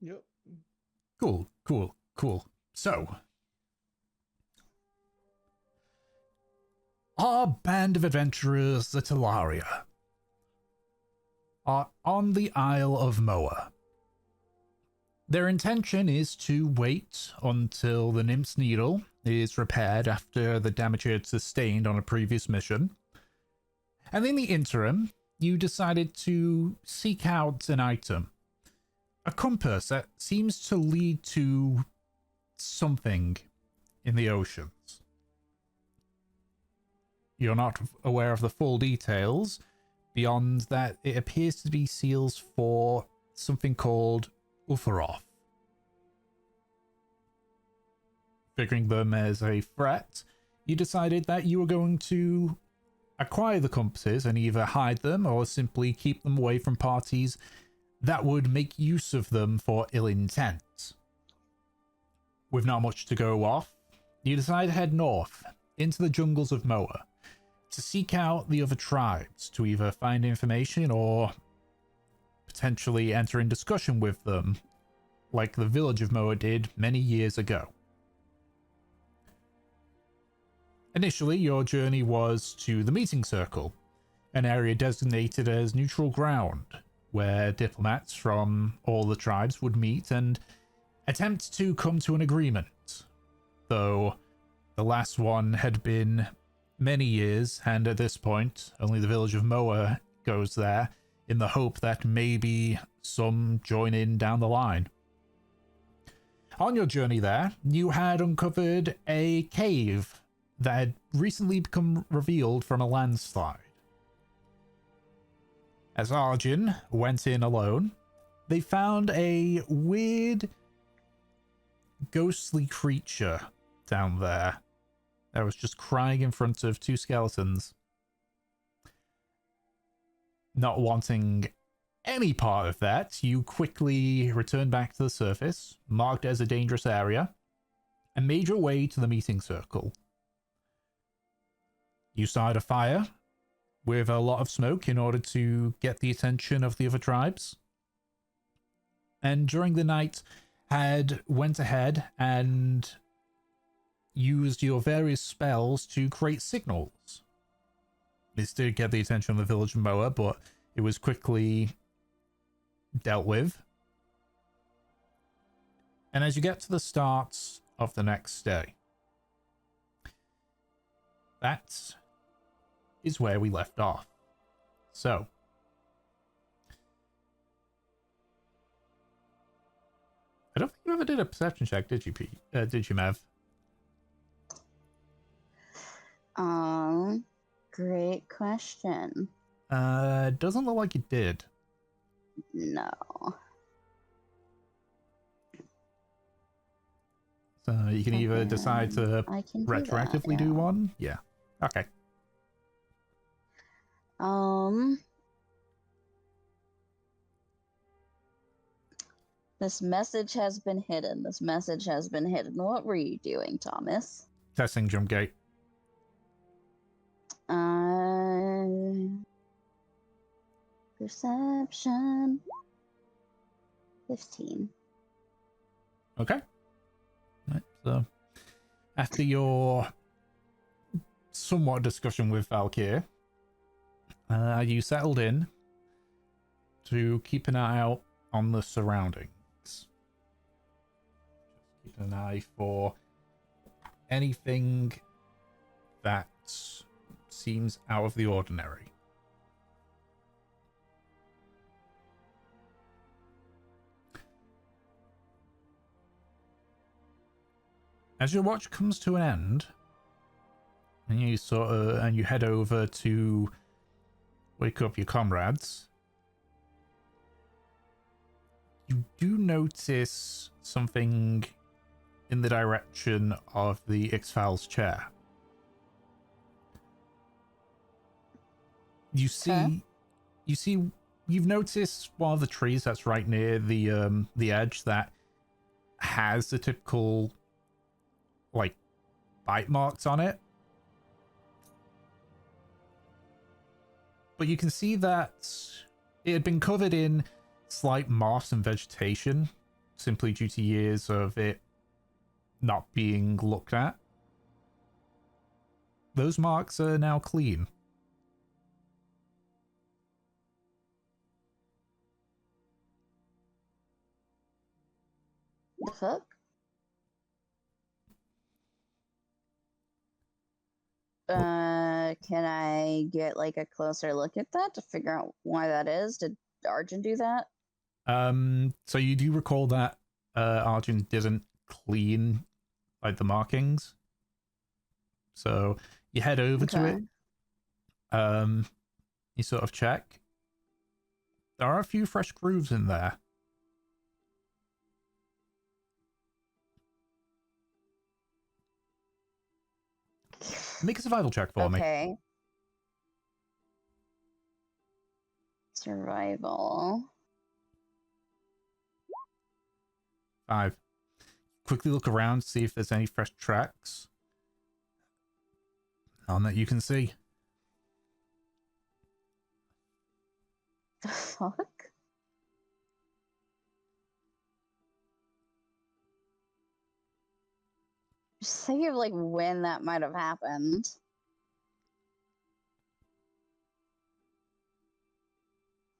Yep. Cool, cool, cool. So, our band of adventurers, the Talaria, are on the Isle of Moa. Their intention is to wait until the Nymph's Needle is repaired after the damage it had sustained on a previous mission. And in the interim, you decided to seek out an item. A compass that seems to lead to something in the oceans. You're not aware of the full details, beyond that it appears to be seals for something called Ufaroth. Figuring them as a threat, you decided that you were going to acquire the compasses and either hide them or simply keep them away from parties that would make use of them for ill intent. With not much to go off, you decide to head north into the jungles of Moa to seek out the other tribes to either find information or potentially enter in discussion with them, like the village of Moa did many years ago. Initially, your journey was to the meeting circle, an area designated as neutral ground, where diplomats from all the tribes would meet and attempt to come to an agreement, though the last one had been many years, and at this point, only the village of Moa goes there in the hope that maybe some join in down the line. On your journey there, you had uncovered a cave that had recently become revealed from a landslide. As Arjun went in alone, they found a weird, ghostly creature down there that was just crying in front of two skeletons. Not wanting any part of that, you quickly returned back to the surface, marked as a dangerous area, and made your way to the meeting circle. You started a fire with a lot of smoke in order to get the attention of the other tribes. And during the night, went ahead and used your various spells to create signals. This did get the attention of the village of Moa, but it was quickly dealt with. And as you get to the start of the next day, that is where we left off. So, I don't think you ever did a perception check, did you, Pete? Did you, Mav? Great question. Doesn't look like you did. No. So you can either decide to I can retroactively do one. Yeah. Okay. This message has been hidden. This message has been hidden. What were you doing, Thomas? Testing jump gate. Perception. 15. Okay. Right, so after your somewhat discussion with Valkyr, you settled in to keep an eye out on the surroundings. Just keep an eye for anything that seems out of the ordinary. As your watch comes to an end, and you head over to wake up your comrades, you do notice something in the direction of the X-Files chair. You've noticed one of the trees that's right near the edge that has the typical like bite marks on it. But you can see that it had been covered in slight moss and vegetation simply due to years of it not being looked at. Those marks are now clean. The fuck? Can I get like a closer look at that to figure out why that is? Did Arjun do that? So you do recall that Arjun didn't clean like the markings. So you head over to it. You sort of check. There are a few fresh grooves in there. Make a survival check for me. Okay. Survival. 5. Quickly look around, see if there's any fresh tracks. None that you can see. The fuck? Just think of like when that might have happened.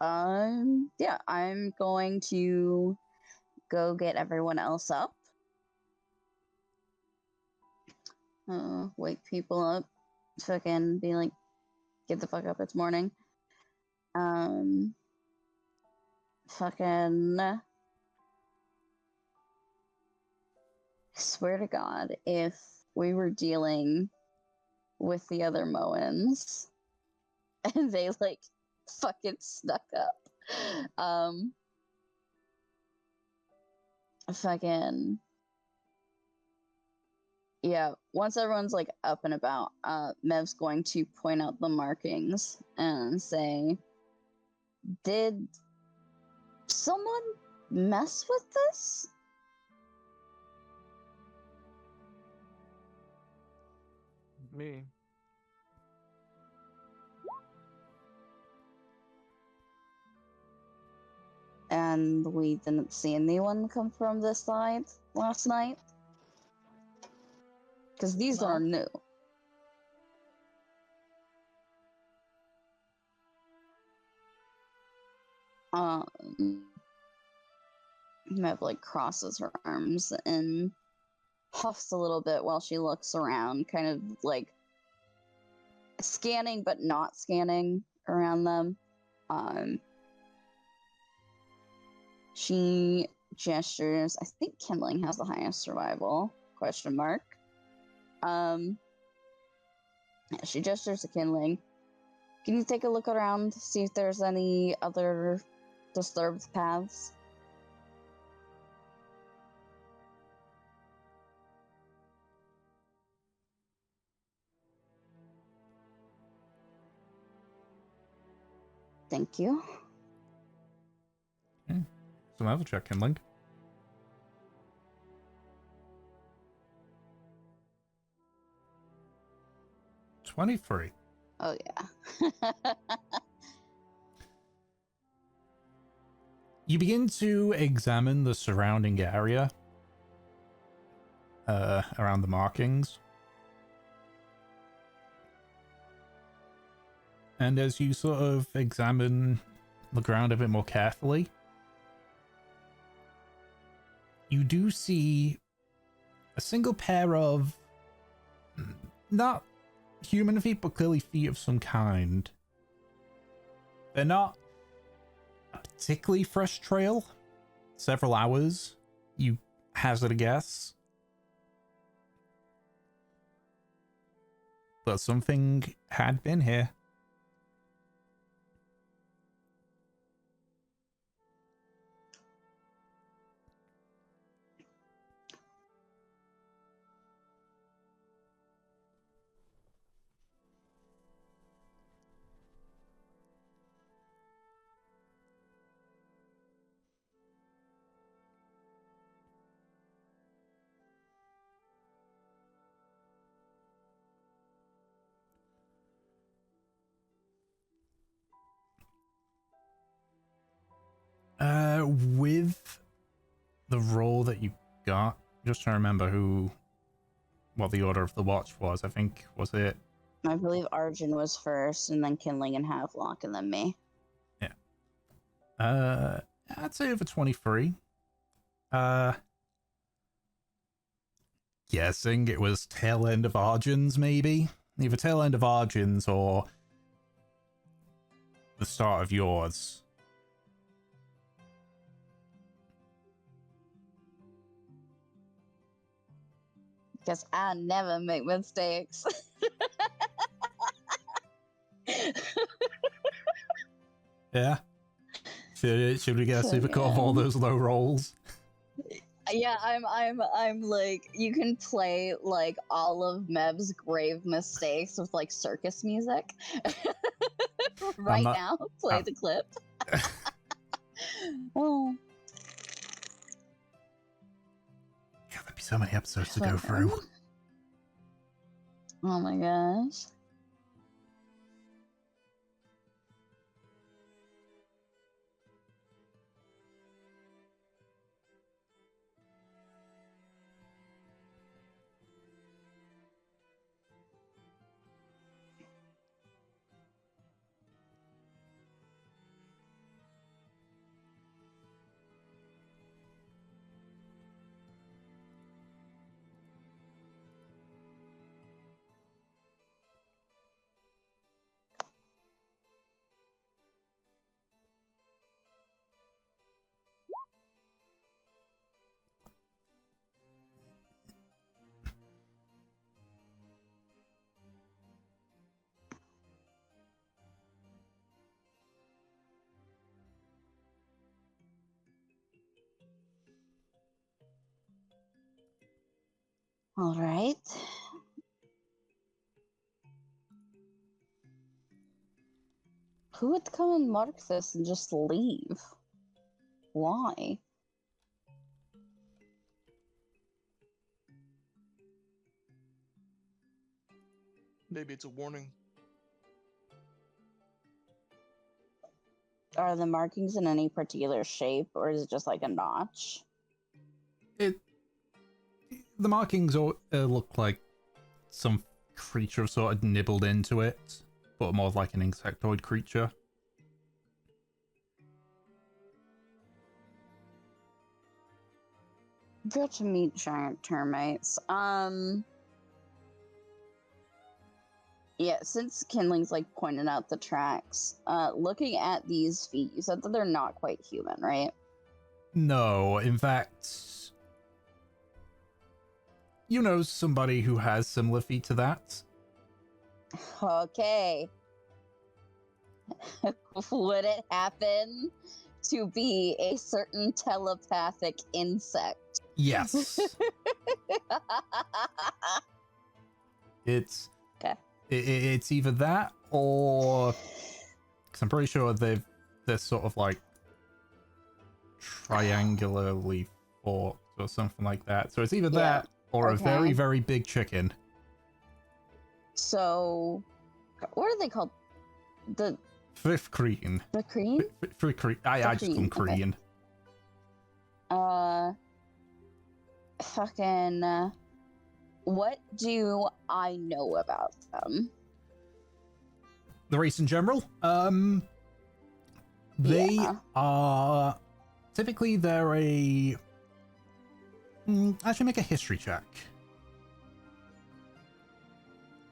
Yeah, I'm going to go get everyone else up. Wake people up. Fucking be like, get the fuck up, it's morning. Fucking swear to God, if we were dealing with the other Moans and they like fucking snuck up, fucking yeah, once everyone's like up and about, Mev's going to point out the markings and say, did someone mess with this? Me. And we didn't see anyone come from this side last night. Because these No. are new. Mev like crosses her arms and huffs a little bit while she looks around, kind of like scanning but not scanning around them. She gestures. I think kindling has the highest survival? Question mark. Yeah, she gestures to kindling. Can you take a look around, see if there's any other disturbed paths? Thank you. Okay. Survival check, Kindling. 23. Oh, yeah. You begin to examine the surrounding area around the markings. And as you sort of examine the ground a bit more carefully, you do see a single pair of not human feet, but clearly feet of some kind. They're not a particularly fresh trail. Several hours, you hazard a guess. But something had been here. With the role that you got. Just trying to remember what the order of the watch was. I think, was it? I believe Arjun was first, and then Kindling and Havelock, and then me. Yeah. I'd say over 23. Guessing it was tail end of Arjun's, maybe? Either tail end of Arjun's or the start of yours. Because I never make mistakes. Yeah. Should we get a supercut of all those low rolls? Yeah, I'm like, you can play like all of Mev's grave mistakes with like circus music. Right now, play the clip. Oh. God, there'd be so many episodes to go through. Oh my gosh. All right. Who would come and mark this and just leave? Why? Maybe it's a warning. Are the markings in any particular shape, or is it just like a notch? The markings look like some creature sort of nibbled into it, but more like an insectoid creature. Got to meet giant termites. Yeah, since Kindling's like pointed out the tracks, looking at these feet, you said that they're not quite human, right? No, in fact, you know somebody who has similar feet to that? Okay. Would it happen to be a certain telepathic insect? Yes. It's okay. It's either that or, because I'm pretty sure they're sort of like triangularly forked or something like that. So it's either that or a very, very big chicken. So, what are they called? The Fifth Crean. The Crean? Fifth Crean. I just call them Crean. Fucking. What do I know about them? The race in general? They are typically they're a. Actually, make a history check.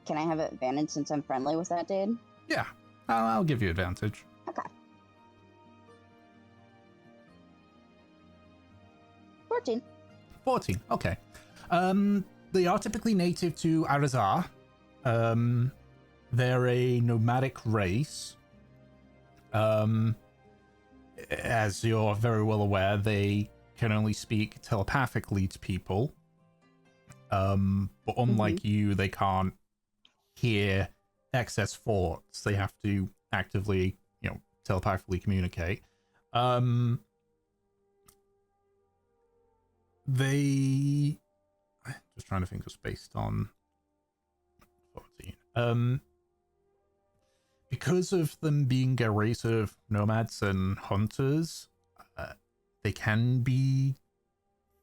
Can I have advantage since I'm friendly with that dude? Yeah, I'll give you advantage. Okay. 14. 14. Okay. They are typically native to Arazar. They're a nomadic race. As you're very well aware, they can only speak telepathically to people. But unlike you, they can't hear excess thoughts. They have to actively, telepathically communicate. They... Just trying to think what's based on 14. Because of them being a race of nomads and hunters, they can be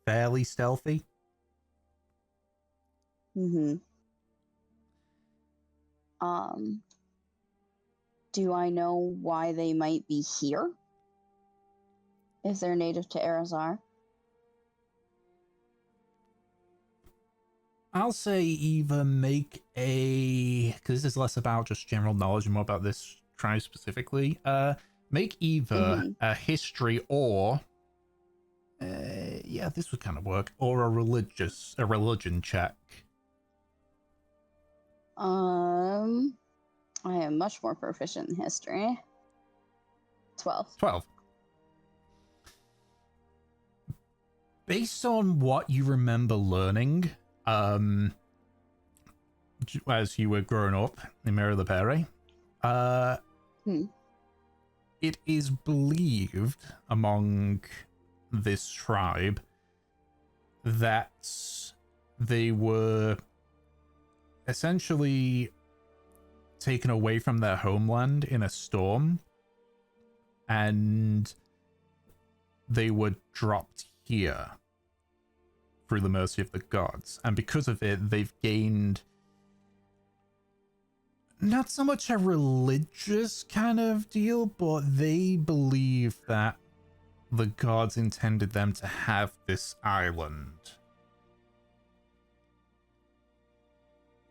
fairly stealthy. Mm-hmm. Do I know why they might be here? If they're native to Arazar? I'll say either make because this is less about just general knowledge and more about this tribe specifically. Make either a history or yeah, this would kind of work, or a religion check. I am much more proficient in history. 12. 12. Based on what you remember learning, as you were growing up in Mary it is believed among this tribe that they were essentially taken away from their homeland in a storm, and they were dropped here through the mercy of the gods, and because of it they've gained not so much a religious kind of deal, but they believe that the gods intended them to have this island.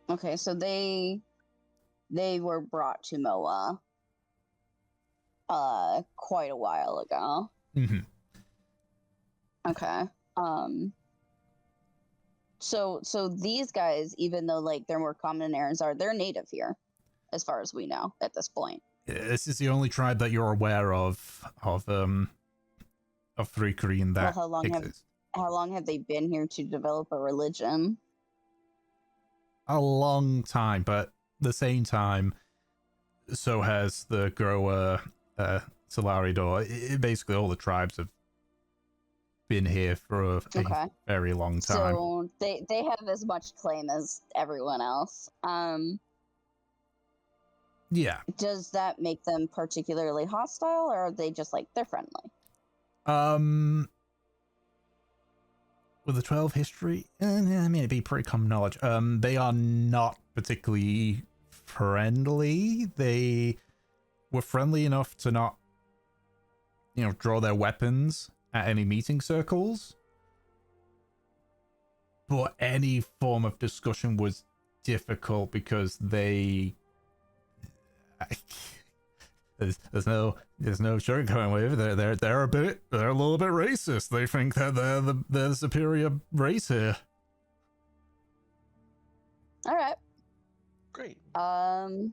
Okay, so they were brought to Moa quite a while ago. Mm-hmm. Okay. So these guys, even though like they're more common in Aranzar, they're native here, as far as we know at this point. This is the only tribe that you're aware of Three Korean that exists. How long have they been here to develop a religion? A long time, but at the same time, so has the grower Talaria. Basically, all the tribes have been here for a very long time. So they have as much claim as everyone else. Yeah. Does that make them particularly hostile, or are they just like they're friendly? With the 12 history, I mean, it'd be pretty common knowledge. They are not particularly friendly. They were friendly enough to not, draw their weapons at any meeting circles. But any form of discussion was difficult because they... There's no sugarcoating with it. They're a little bit racist. They think that they're the superior race here. All right. Great. That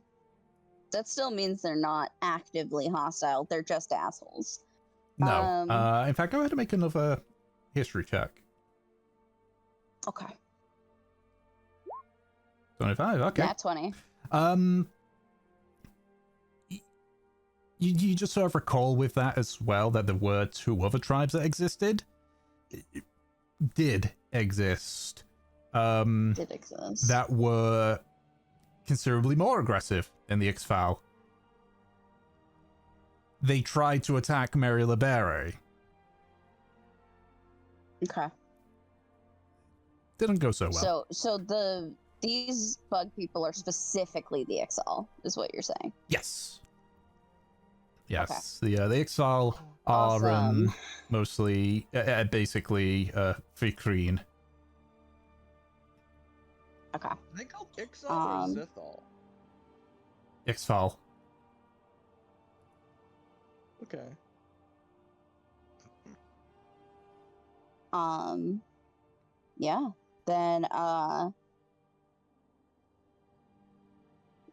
still means they're not actively hostile. They're just assholes. No. In fact, go ahead and make another history check. Okay. 25. Okay. Yeah, 20. You just sort of recall with that as well that there were two other tribes that existed. Did exist. That were considerably more aggressive in the X-File. They tried to attack Mary Libere. Okay. Didn't go so well. So these bug people are specifically the XL, is what you're saying? Yes. Yes. Okay. The X-File are mostly basically Fikrin. Okay. Are they called Ixal or Zithal? X-File. Okay. Yeah. Then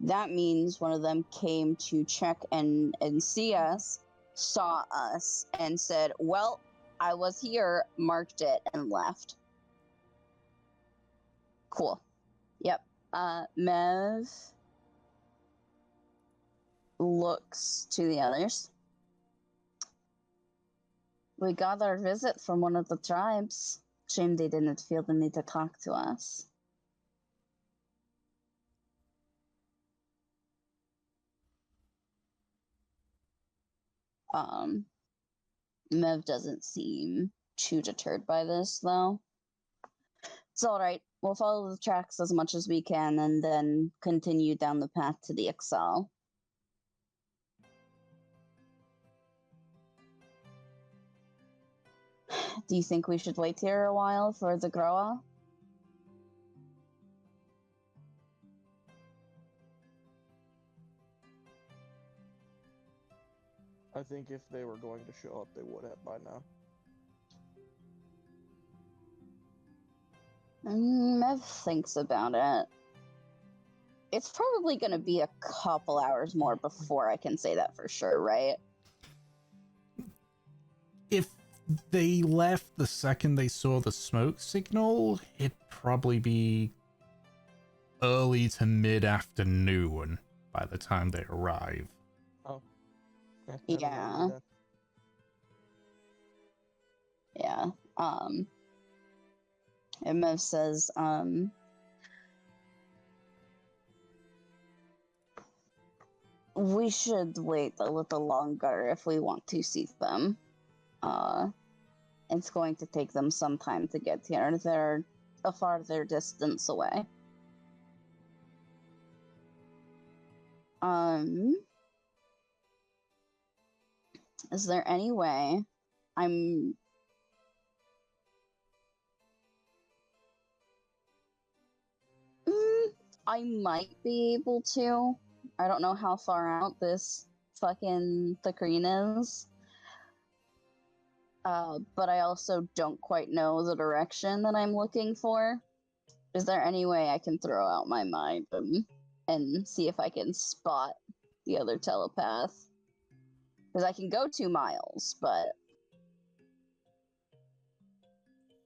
that means one of them came to check and see us, saw us, and said, well, I was here, marked it, and left. Cool. Yep. Mev looks to the others. We got our visit from one of the tribes. Shame they didn't feel the need to talk to us. Mev doesn't seem too deterred by this, though. It's alright. We'll follow the tracks as much as we can and then continue down the path to the Excel. Do you think we should wait here a while for the Groa? I think if they were going to show up, they would have by now. Mev thinks about it. It's probably going to be a couple hours more before I can say that for sure, right? If they left the second they saw the smoke signal, it'd probably be early to mid-afternoon by the time they arrive. Oh. Yeah. Yeah. And Mev says, we should wait a little longer if we want to see them. It's going to take them some time to get here. They're a farther distance away. Is there any way I might be able to. I don't know how far out this fucking Thakreen is. But I also don't quite know the direction that I'm looking for. Is there any way I can throw out my mind and see if I can spot the other telepath? Because I can go 2 miles, but...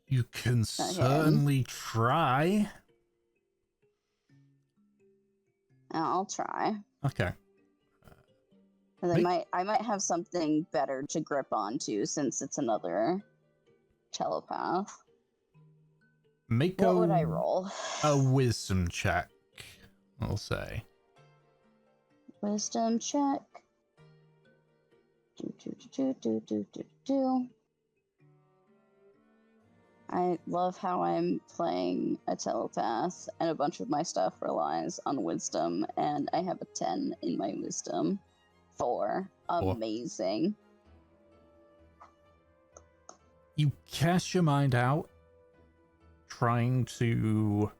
You can certainly try. I'll try. Okay. I might have something better to grip onto since it's another telepath. What would I roll? A wisdom check, I'll say. Wisdom check. Do. I love how I'm playing a telepath and a bunch of my stuff relies on wisdom, and I have a 10 in my wisdom. 4. Amazing. You cast your mind out, trying to...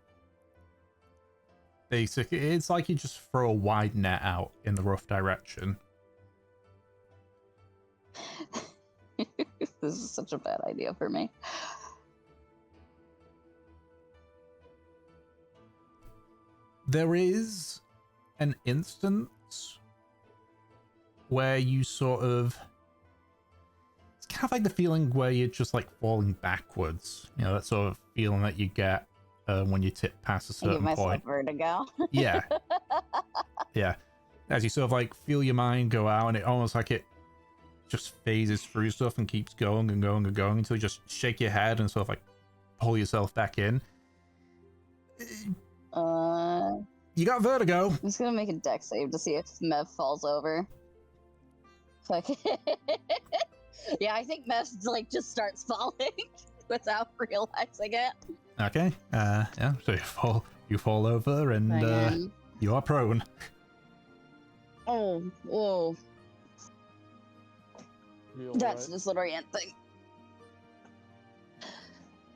Basically, it's like you just throw a wide net out in the rough direction. This is such a bad idea for me. There is an instance where you sort of... It's kind of like the feeling where you're just like falling backwards. You know, that sort of feeling that you get when you tip past a certain point. I give myself point. vertigo. Yeah. Yeah. As you sort of like feel your mind go out, and it almost like it just phases through stuff and keeps going and going and going until you just shake your head and sort of like pull yourself back in. You got vertigo. I'm just gonna make a dex save to see if Mev falls over. Yeah, I think Mev like just starts falling without realizing it. Okay. Yeah. So you fall over and you are prone. Oh, whoa. That's Right? disorienting.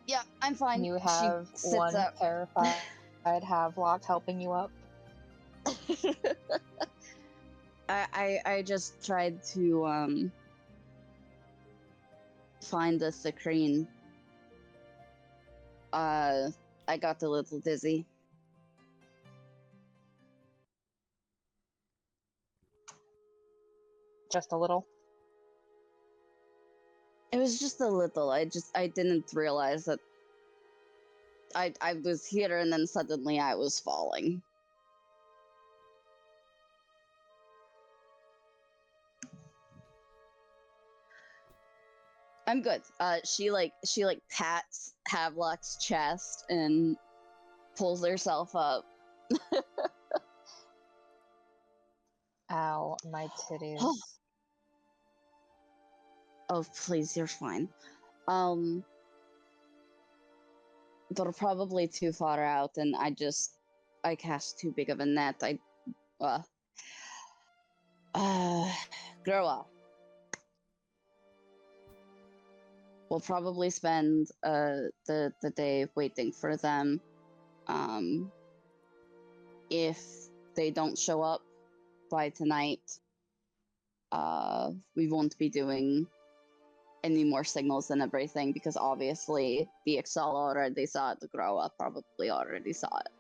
Yeah, I'm fine. You have one terrified have-locked helping you up. I just tried to find the Thakreen. I got a little dizzy. Just a little. It was just a little. I didn't realize that I was here and then suddenly I was falling. I'm good. She pats Havelock's chest and pulls herself up. Ow, my titties. Oh, please, you're fine. Um, they're probably too far out, and I cast too big of a net. Uh, grow up. We'll probably spend the day waiting for them. If they don't show up by tonight, we won't be doing any more signals and everything, because obviously the Excel already saw it, the grow up probably already saw it.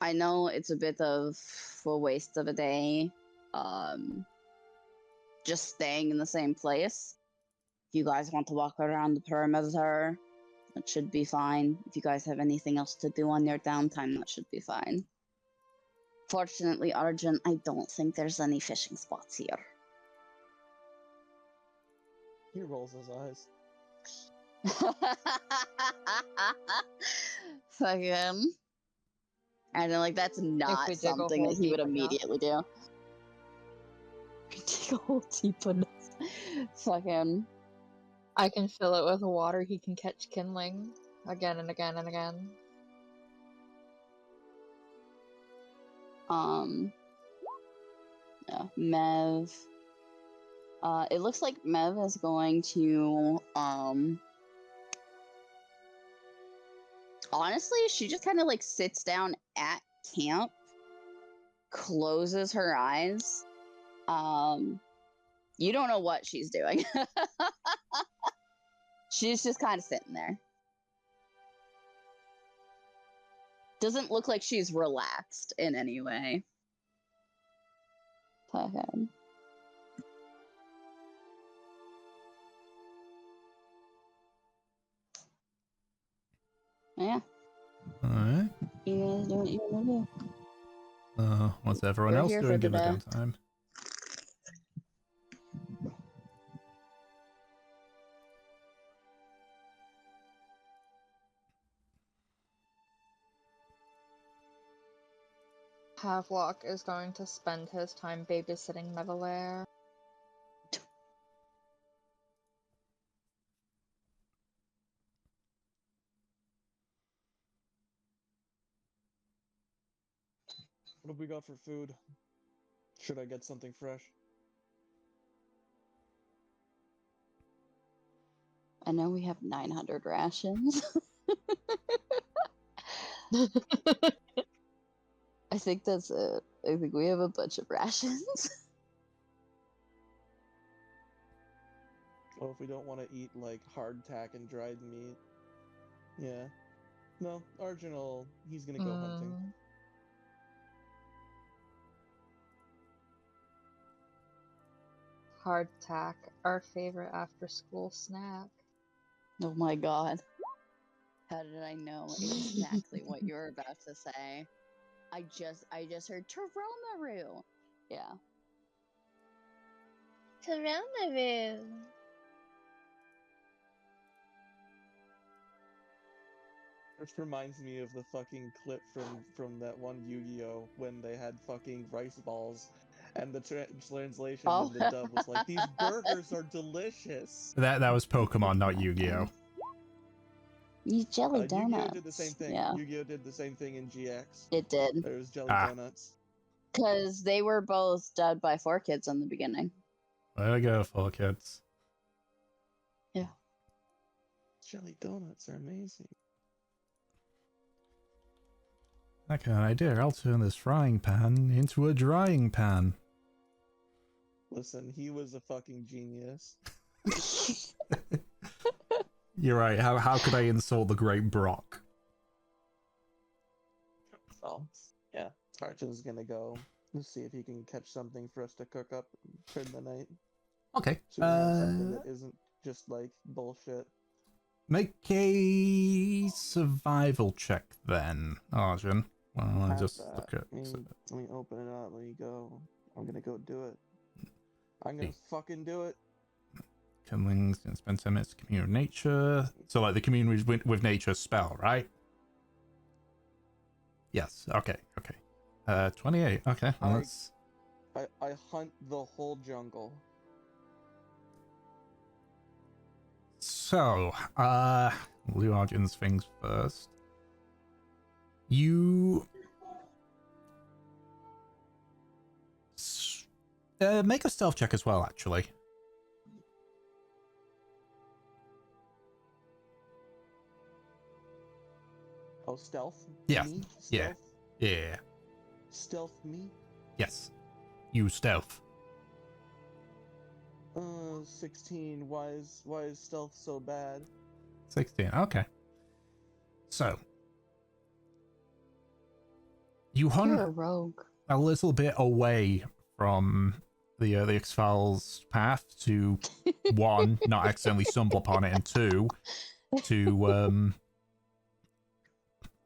I know it's a bit of a waste of a day, just staying in the same place. If you guys want to walk around the perimeter, that should be fine. If you guys have anything else to do on your downtime, that should be fine. Fortunately, Arjun, I don't think there's any fishing spots here. He rolls his eyes. Fucking. And then, like, that's not we dig a something hole that he would deep enough. immediately do. Dig a hole deep enough. Fucking. I can fill it with water. He can catch kindling again and again and again. Yeah, Mev. It looks like Mev is going to, honestly, she just kind of like sits down at camp, closes her eyes. You don't know what she's doing. She's just kind of sitting there. Doesn't look like she's relaxed in any way. Okay. Yeah. Alright. You guys do what you want to do. What's everyone We're else here for doing the in the day. downtime? Havelock is going to spend his time babysitting Mevalair. What have we got for food? Should I get something fresh? I know we have 900 rations. I think that's it. I think we have a bunch of rations. Well, if we don't want to eat, like, hardtack and dried meat. Yeah. No, Arjun he's gonna go hunting. Hardtack, our favorite after-school snack. Oh my god. How did I know exactly what you were about to say? I just heard Taromaru. Yeah. Taromaru. This reminds me of the fucking clip from that one Yu-Gi-Oh! When they had fucking rice balls, and the translation in the dub was like, "These burgers are delicious." That was Pokemon, not Yu-Gi-Oh! You jelly donuts. Yu-Gi-Oh! Did the same thing. Yeah. Yu-Gi-Oh! Did the same thing in GX. It did. There was jelly Ah. donuts. Because they were both dubbed by 4Kids in the beginning. There we go, 4Kids. Yeah. Jelly donuts are amazing. I got an idea. I'll turn this frying pan into a drying pan. Listen, he was a fucking genius. You're right. How could I insult the great Brock? So, yeah. Arjun's gonna go see if he can catch something for us to cook up for the night. Okay. So we have something that isn't just like bullshit. Make a survival check then, Arjun. Well, I'll just look at... Let me open it up. Let me go. I'm gonna go do it. I'm gonna fucking do it. Kindlings, and spend 10 minutes to commune with nature. So, like, the commune with nature spell, right? Yes, okay. 28, okay. Well, that's... I hunt the whole jungle. So, we'll do Arjun's things first. You make a stealth check as well, actually. Oh, stealth? Yeah. Me? Yeah. Stealth? Yeah. Stealth me? Yes. You stealth. 16. Why is stealth so bad? 16. Okay. So, you hunt You're a rogue. a little bit away from the X-Files path to one, not accidentally stumble upon it, and two, to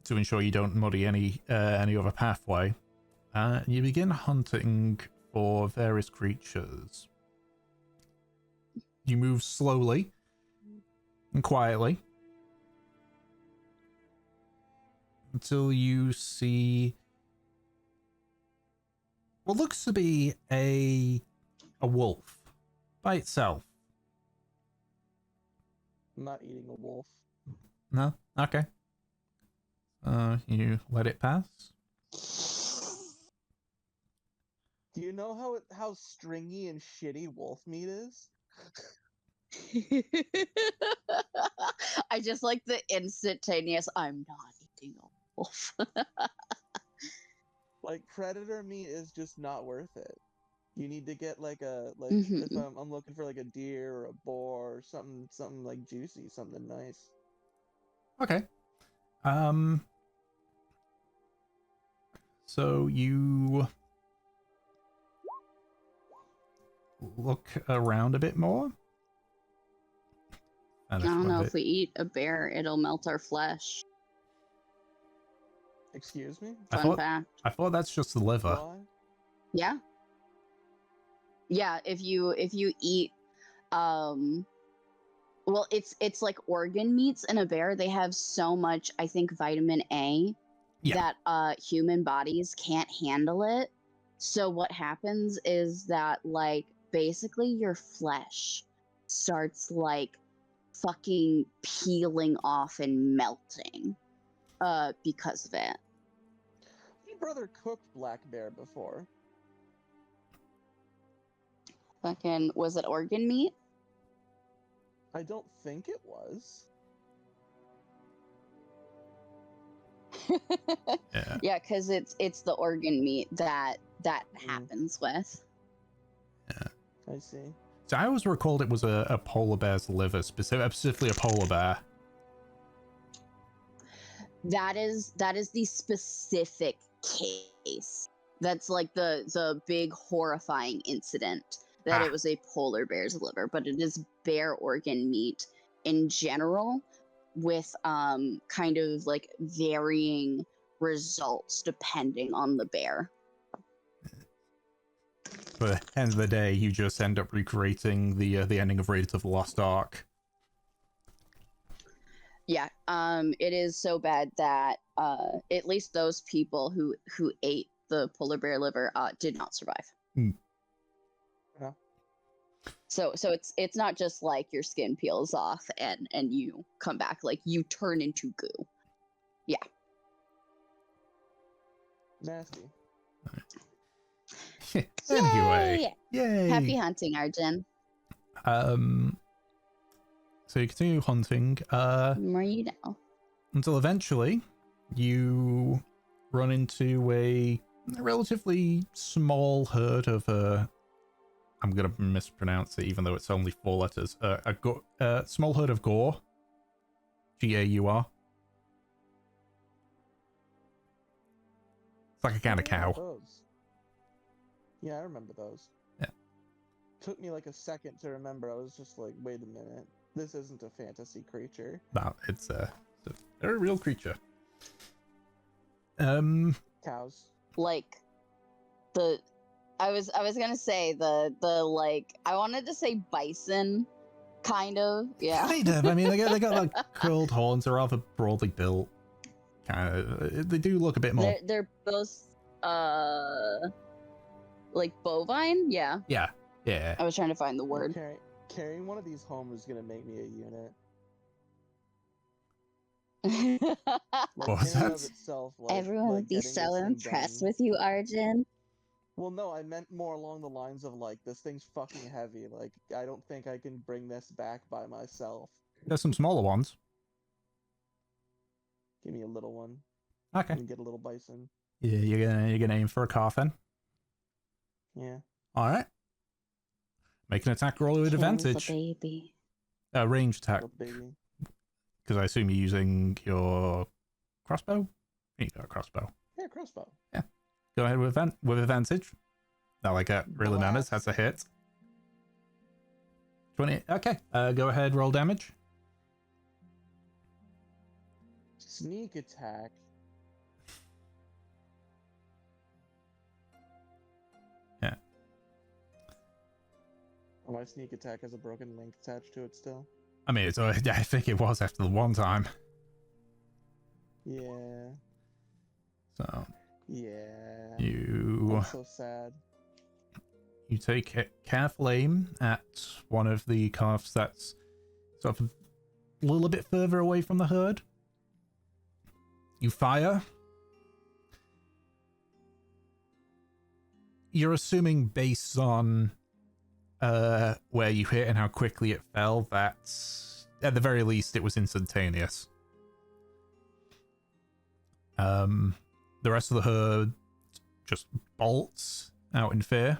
ensure you don't muddy any other pathway. You begin hunting for various creatures. You move slowly and quietly until you see what looks to be a wolf by itself. I'm not eating a wolf. No? Okay. You let it pass? Do you know how stringy and shitty wolf meat is? I just like the instantaneous, I'm not eating a wolf. Like, predator meat is just not worth it. You need to get like Mhm. if I'm looking for like a deer or a boar or something like juicy, something nice. Okay. So you look around a bit more. I don't know, if we eat a bear, it'll melt our flesh. Excuse me? Fun fact. I thought that's just the liver. Why? Yeah. Yeah, if you eat well, it's like organ meats in a bear. They have so much, I think, vitamin A Yeah. that human bodies can't handle it. So what happens is that, like, basically your flesh starts like fucking peeling off and melting because of it. My brother cooked black bear before. Fucking, was it organ meat? I don't think it was. Yeah. Yeah, because it's the organ meat that happens with. I see. So I always recalled it was a polar bear's liver, specifically a polar bear. That is the specific case. That's like the big horrifying incident that it was a polar bear's liver, but it is bear organ meat in general, with kind of like varying results depending on the bear. But at the end of the day, you just end up recreating the ending of Raiders of the Lost Ark. Yeah, it is so bad that at least those people who ate the polar bear liver did not survive. Hmm. Yeah. So it's not just like your skin peels off and you come back, like you turn into goo. Yeah. Nasty. Anyway, yay! Happy hunting, Arjun. So you continue hunting, Where you now? until eventually you run into a relatively small herd of I'm gonna mispronounce it even though it's only 4 letters. A small herd of gaur. Gaur. It's like a kind of cow. Those. Yeah, I remember those. Yeah. Took me like a second to remember. I was just like, wait a minute. This isn't a fantasy creature. No, it's a very real creature. Cows. Like I was gonna say the like, I wanted to say bison, kind of. Yeah. Kind of. I mean, they got like curled horns. They're rather broadly built. Kind of. They do look a bit more. They're both like bovine? Yeah. Yeah. Yeah. I was trying to find the word. Carrying one of these home is gonna make me a unit. Like, What was in and that? of itself, like, Everyone would be getting so this thing impressed done. with you, Arjun. Well, no, I meant more along the lines of, like, this thing's fucking heavy. Like, I don't think I can bring this back by myself. There's some smaller ones. Give me a little one. Okay. You get a little bison. Yeah, you're gonna aim for a coffin. Yeah. All right. Make an attack roll with Kill advantage. the baby. Range attack. Little baby. Because I assume you're using your crossbow. You got a crossbow. Yeah, crossbow. Go ahead with advantage. Not like a real bananas. That's a hit. 20. Okay. Go ahead. Roll damage. Sneak attack. Yeah. My sneak attack has a broken link attached to it still. I mean, I think it was after the one time. Yeah. So Yeah. you I'm so sad. you take careful aim at one of the calves that's sort of a little bit further away from the herd. You fire. You're assuming based on where you hit and how quickly it fell that at the very least it was instantaneous. The rest of the herd just bolts out in fear.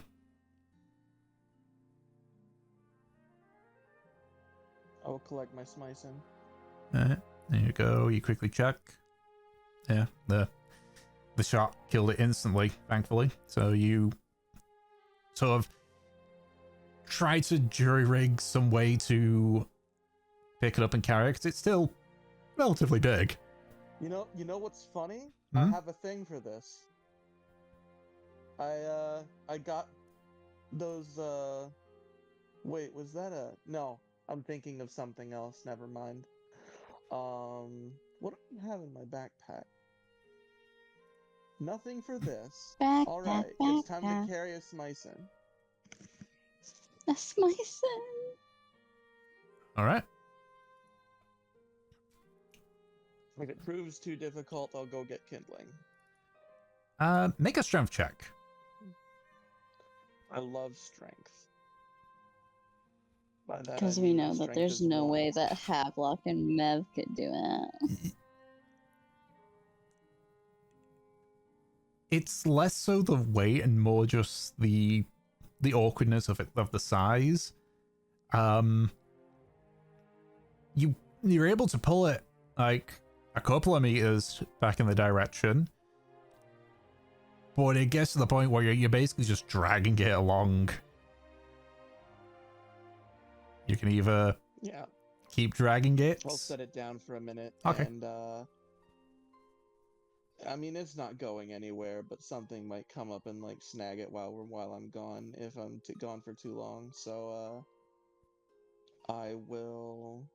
I will collect my smicing. There you go. You quickly check. Yeah, the shot killed it instantly, thankfully. So you sort of try to jury-rig some way to pick it up and carry it, 'cause it's still relatively big. You know what's funny? Hmm? I have a thing for this. I got those, wait, was that a... No, I'm thinking of something else, never mind. What do I have in my backpack? Nothing for this. Alright, it's time to carry a smicing. A smicing. All right. If it proves too difficult, I'll go get kindling. Make a strength check. I love strength. By that I Because we mean know that strength there's is no one. way that Havelock and Mev could do it. It's less so the weight and more just the awkwardness of it, of the size. You're able to pull it like a couple of meters back in the direction, but it gets to the point where you're basically just dragging it along. You can either keep dragging it. I'll set it down for a minute. Okay. And I mean, it's not going anywhere, but something might come up and like snag it while I'm gone if I'm gone for too long. So I will.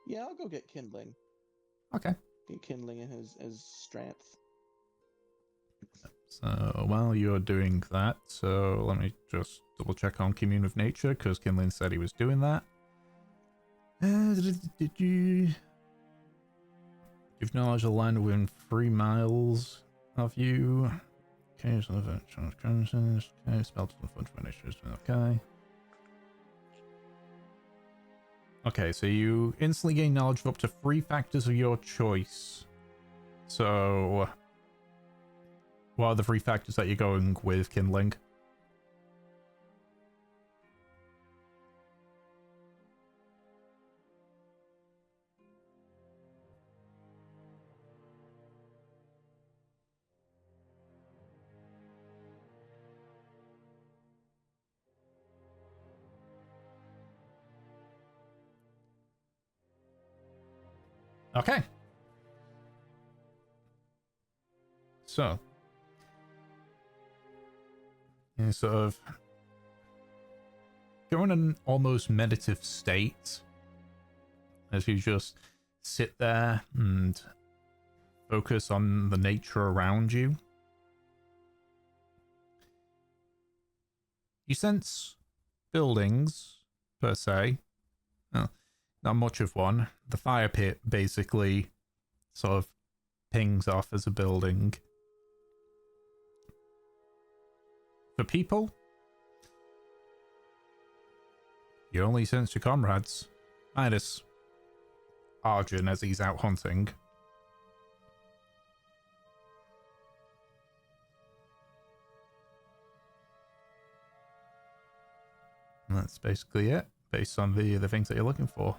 Yeah, I'll go get kindling. Okay. Get kindling in his strength. So while you're doing that, so let me just double check on Commune with Nature, because Kinlan said he was doing that. You've knowledge of the land within 3 miles of you. Okay, so okay, spell to the nature. Okay. Okay, so you instantly gain knowledge of up to 3 factors of your choice. So what are the 3 factors that you're going with, Kindling? Okay. So, you sort of go in an almost meditative state as you just sit there and focus on the nature around you. You sense buildings, per se. Oh, not much of one. The fire pit basically sort of pings off as a building. For people, you only sense your comrades. Minus Arjun as he's out hunting. And that's basically it, based on the things that you're looking for.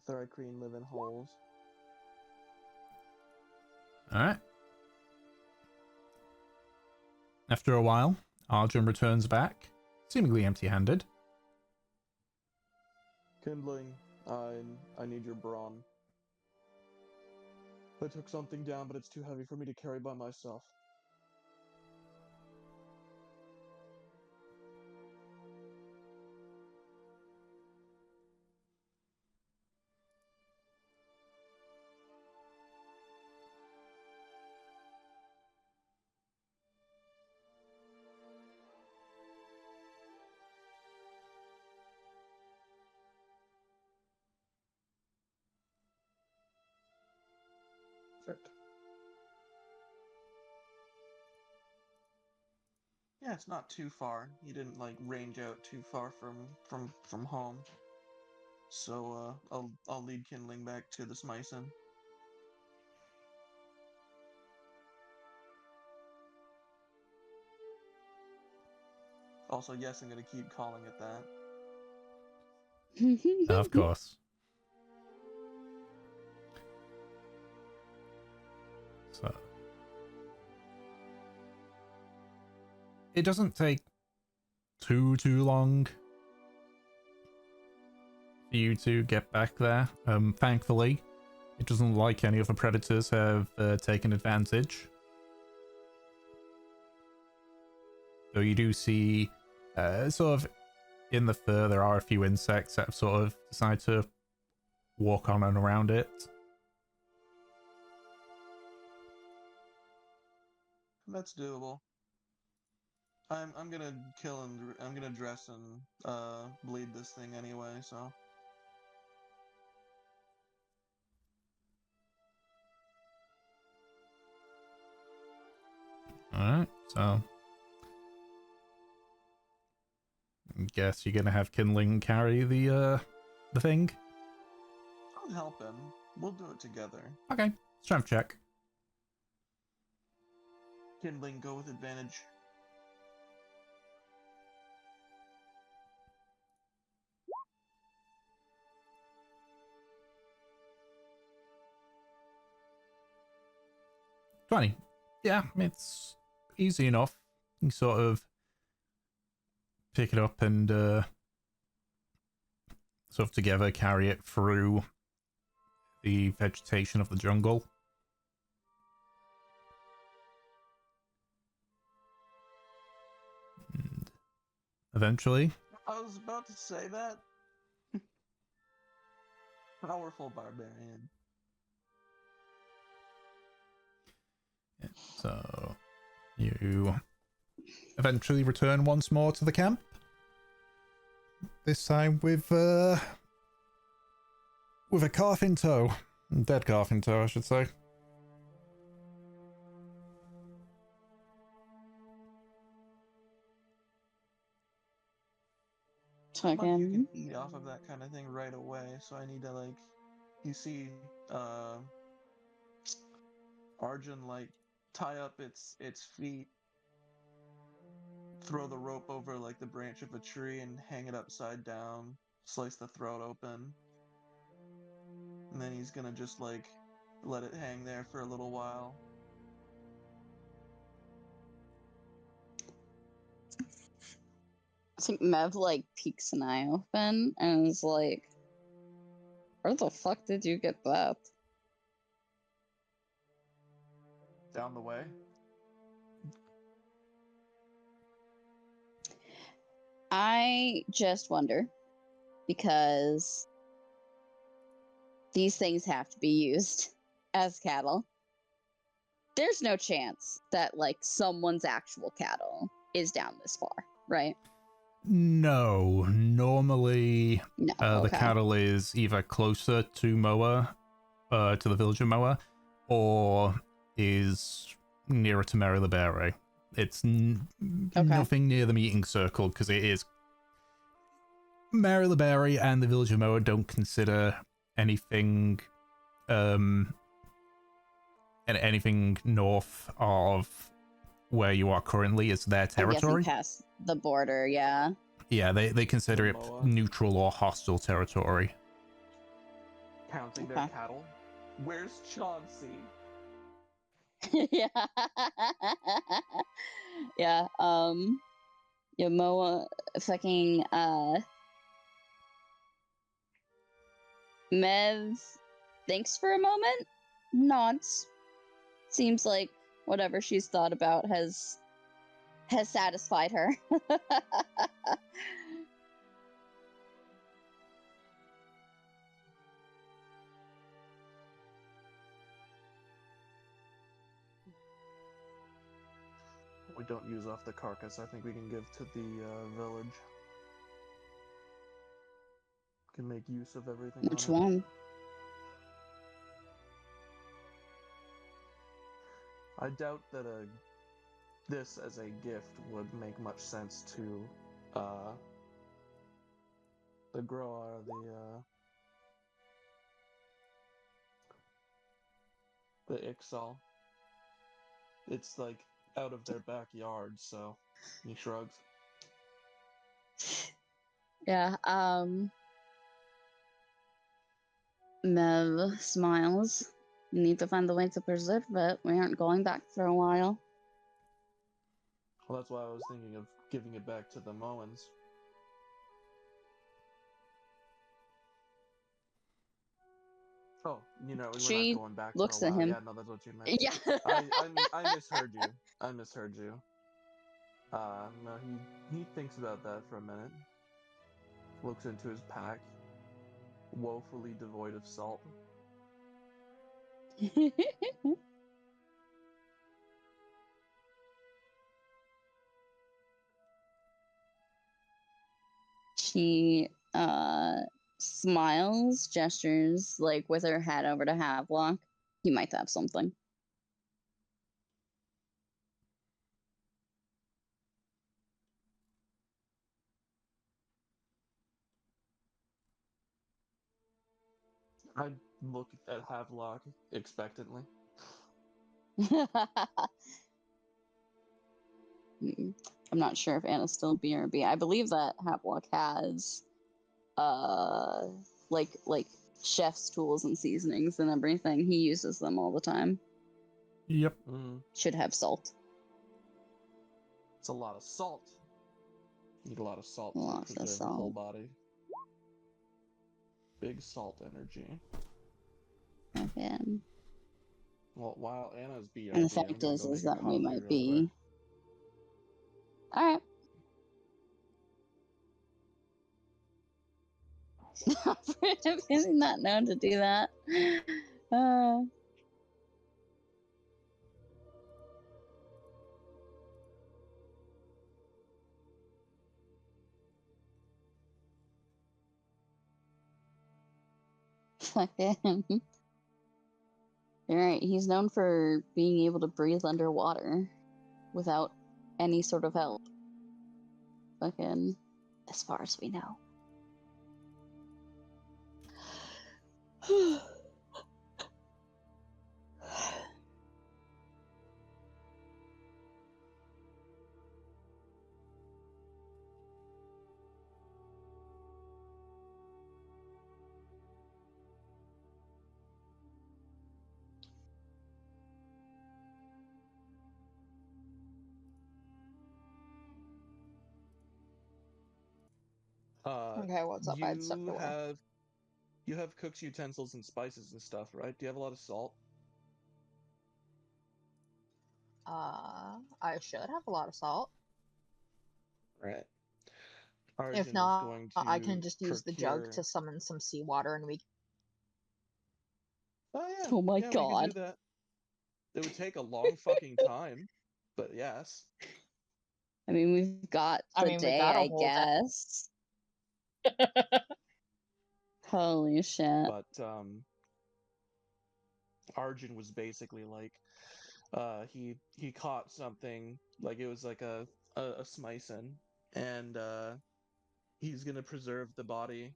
Thuricreen live in holes. Alright. After a while, Arjun returns back, seemingly empty-handed. Kindling, I need your brawn. I took something down, but it's too heavy for me to carry by myself. Perfect. Yeah, it's not too far. You didn't like range out too far from home. So I'll lead Kindling back to the Smyson. Also, yes, I'm gonna keep calling it that. Of course. So it doesn't take too long for you to get back there. Thankfully, it doesn't look like any of the predators have taken advantage. Though you do see, sort of in the fur, there are a few insects that have sort of decided to walk on and around it. That's doable. I'm gonna kill and I'm gonna dress and bleed this thing anyway, so. Alright, so I guess you're gonna have Kindling carry the thing. I'll help him. We'll do it together. Okay, strength check. Kindling, go with advantage. $20. Yeah, it's easy enough. You sort of pick it up and sort of together carry it through the vegetation of the jungle. And eventually, I was about to say that. Powerful barbarian. yeah, so you eventually return once more to the camp. This time with a calf in tow. Dead calf in tow, I should say. You can Fucking. eat off of that kind of thing right away, so I need to like, you see, Arjun like tie up its feet, throw the rope over like the branch of a tree and hang it upside down, slice the throat open, and then he's gonna just like let it hang there for a little while. I think Mev like peeks an eye open and is like, "Where the fuck did you get that?" Down the way. I just wonder because these things have to be used as cattle. There's no chance that like someone's actual cattle is down this far, right? No, normally No. the Okay. cattle is either closer to Moa, to the village of Moa, or is nearer to Marylebere. It's nothing near the meeting circle because it is Marylebere and the village of Moa don't consider anything anything north of where you are currently as their territory. I'm guessing past the border, yeah. Yeah, they consider it Moa. neutral or hostile territory. Counting their cattle. Where's Chauncey? Yeah. Yeah. Moa fucking Mev thinks for a moment, nods. Seems like whatever she's thought about has satisfied her. We don't use off the carcass. I think we can give to the village. Can make use of everything. Which on it. one? I doubt that this as a gift would make much sense to the grower, the Ixal. It's like out of their backyard, so he shrugs. Yeah, Mev smiles. We need to find a way to preserve it. We aren't going back for a while. Well, that's why I was thinking of giving it back to the Moans. Oh, we're not going back looks for a at while. him. Yeah, no, that's what you meant. Yeah. I misheard you. I misheard you. No, he thinks about that for a minute. Looks into his pack, woefully devoid of salt. She smiles, gestures like with her head over to Havelock. He might have something. I look at Havelock expectantly. I'm not sure if Anna's still BRB. I believe that Havelock has like chef's tools and seasonings and everything. He uses them all the time. Yep. Should have salt. It's a lot of salt. Need a lot of salt Lots to of preserve the whole salt. body. Big salt energy. Okay. Well, while Anna's BRB, And the fact is that we might be. All right. Is he not known to do that? Fucking. You're right. He's known for being able to breathe underwater without any sort of help. Fucking, as far as we know. Okay, what's up? I had stepped away. You have cook's utensils and spices and stuff, right? Do you have a lot of salt? I should have a lot of salt. Right. Arjun If is not, going I can to just use the jug procure. to summon some seawater and we Oh yeah, Oh my yeah, we could do god. that. It would take a long fucking time, but yes. I mean, we've got the we day, got a I whole day. guess. Holy shit. But Arjun was basically like, he caught something, like it was like a smicin, and he's gonna preserve the body,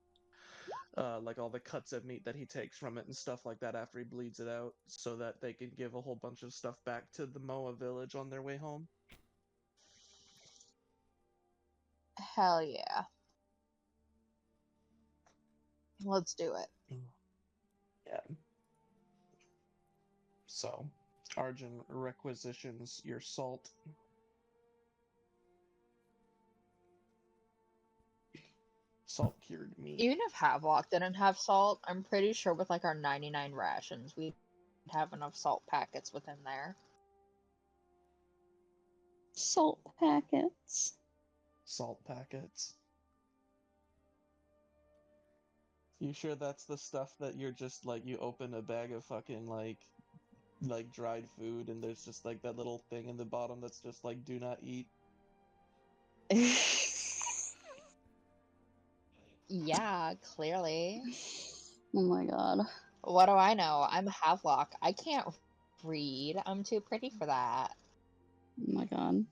like all the cuts of meat that he takes from it and stuff like that after he bleeds it out, so that they can give a whole bunch of stuff back to the Moa village on their way home. Hell yeah. Let's do it. Yeah. So, Arjun requisitions your salt. Salt cured meat. Even if Havelock didn't have salt, I'm pretty sure with like our 99 rations, we'd have enough salt packets within there. Salt packets. Salt packets. You sure that's the stuff that you're just like, you open a bag of fucking like dried food and there's just like that little thing in the bottom that's just like, do not eat? Yeah, clearly. Oh my god. What do I know? I'm Havelock. I can't read. I'm too pretty for that. Oh my god.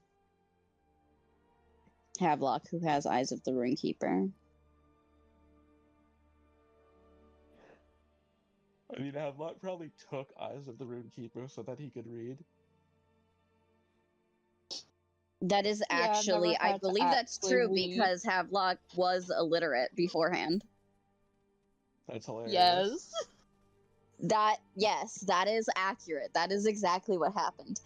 Havelock, who has Eyes of the Runekeeper. I mean, Havelock probably took Eyes of the Runekeeper so that he could read. That is Yeah, I've actually, never I had to believe that's actually true read. because Havelock was illiterate beforehand. That's hilarious. Yes. Yes, that is accurate. That is exactly what happened.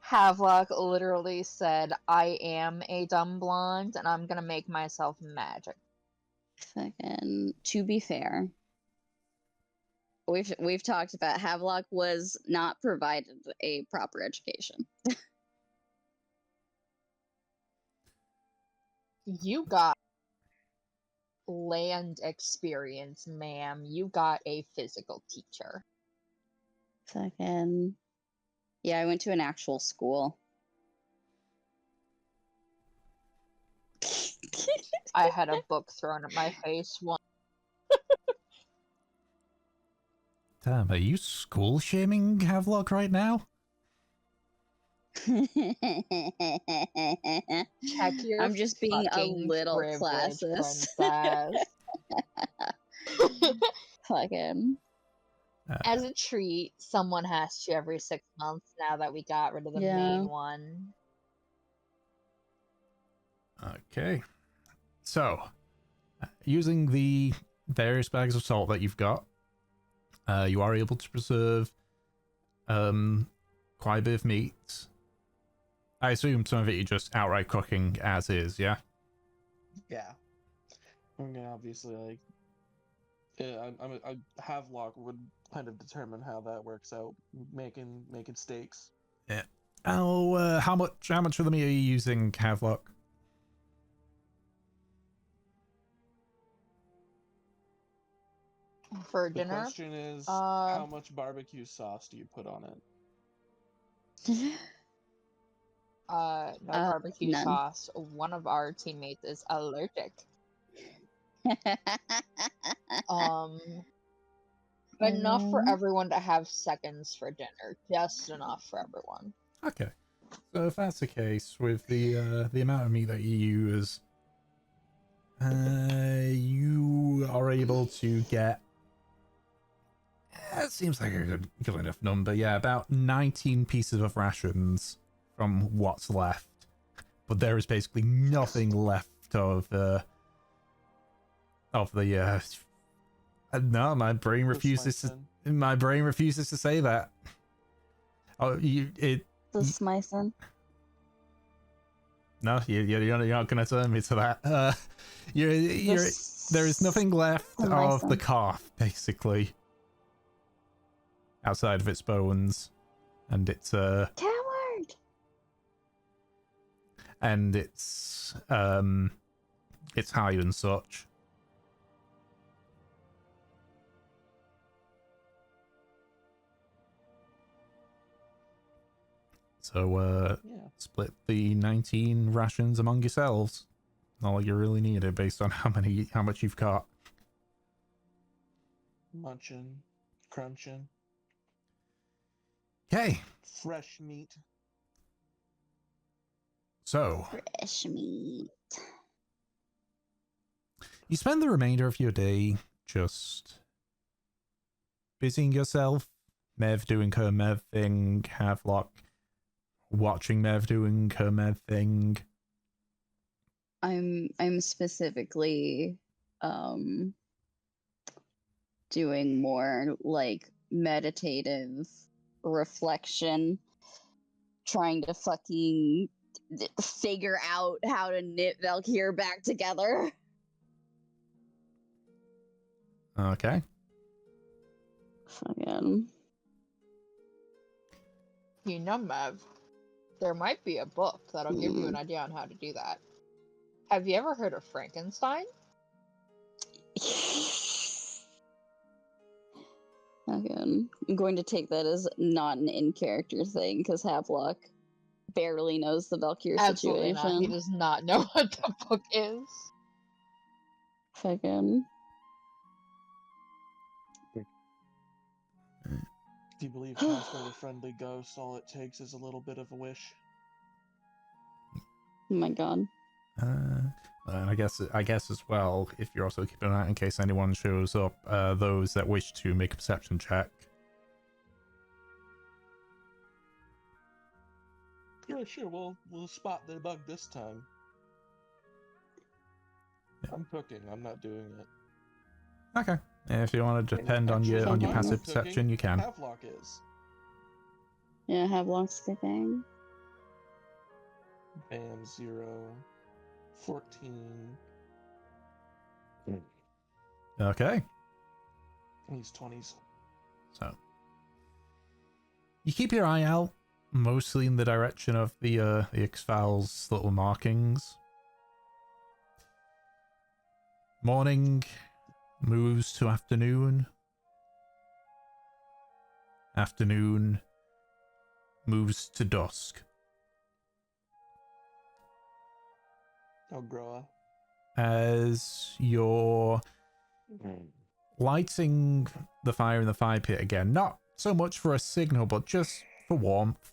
Havelock literally said, I am a dumb blonde and I'm gonna make myself magic. Fucking, to be fair, we've talked about Havelock was not provided a proper education. You got land experience, ma'am. You got a physical teacher. Fucking, yeah, I went to an actual school. I had a book thrown at my face once. Damn, are you school shaming Havelock right now? Check your I'm just being a fucking little privilege, classist. princess. Fucking. As a treat, someone has to every 6 months now that we got rid of the Yeah. main one. Okay. So, using the various bags of salt that you've got, you are able to preserve quite a bit of meat. I assume some of it you're just outright cooking as is, yeah? Yeah. I mean, obviously, like, yeah, Havelock would kind of determine how that works out, making steaks. Yeah. Oh, how much of the meat are you using, Havelock? For The dinner, question is, how much barbecue sauce do you put on it? no barbecue none. sauce. One of our teammates is allergic. Enough for everyone to have seconds for dinner. Just enough for everyone. Okay. So if that's the case, with the amount of meat that you use, you are able to get, it seems like a good enough number, yeah, about 19 pieces of rations from what's left. But there is basically nothing left of the no, my brain refuses to say that. Oh, The smicing. No, you're not going to turn me to that. There is nothing left of the calf, basically, outside of its bones, and it's Coward. and it's high and such. So Yeah. split the 19 rations among yourselves. Not like you really need it based on how much you've got. Munching, crunching, Okay, fresh meat. so Fresh meat. you spend the remainder of your day just busying yourself, Mev doing her Mev thing, Havelock watching Mev doing her Mev thing. I'm specifically doing more like meditative reflection, trying to fucking figure out how to knit Valkyr back together. Okay. Fucking. You know, Mev, there might be a book that'll give you an idea on how to do that. Have you ever heard of Frankenstein? Again, I'm going to take that as not an in-character thing because Havelock barely knows the Valkyr Absolutely not. He situation. does not know what the book is. Fucking. Do you believe Casper the Friendly Ghost? All it takes is a little bit of a wish. Oh my god. And I guess as well, if you're also keeping an eye out in case anyone shows up, those that wish to make a perception check. Yeah, sure. We'll spot the bug this time. Yeah. I'm cooking. I'm not doing it. Okay. If you want to depend on your Actually, passive I'm perception, cooking. you can. Havelock is. Yeah, Havelock's cooking. Bam, 0, 14. Okay. He's 20s. So you keep your eye out, mostly in the direction of the X-Files little markings. Morning moves to afternoon. Afternoon moves to dusk. Oh, Groa. As you're lighting the fire in the fire pit again, not so much for a signal, but just for warmth.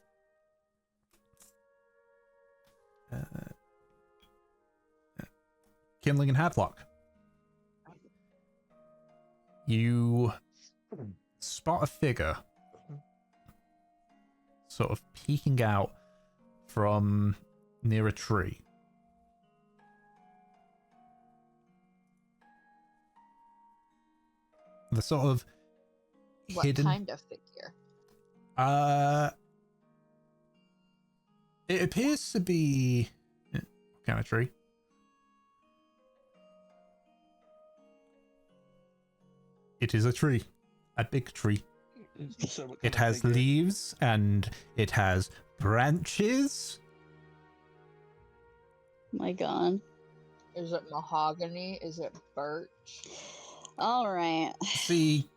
Kindling and Hadlock. You spot a figure sort of peeking out from near a tree. The sort of What hidden kind of figure? it appears to be what kind of tree? It is a tree. A big tree. So what kind It of has figure? leaves and it has branches. My god. Is it mahogany? Is it birch? Alright. See,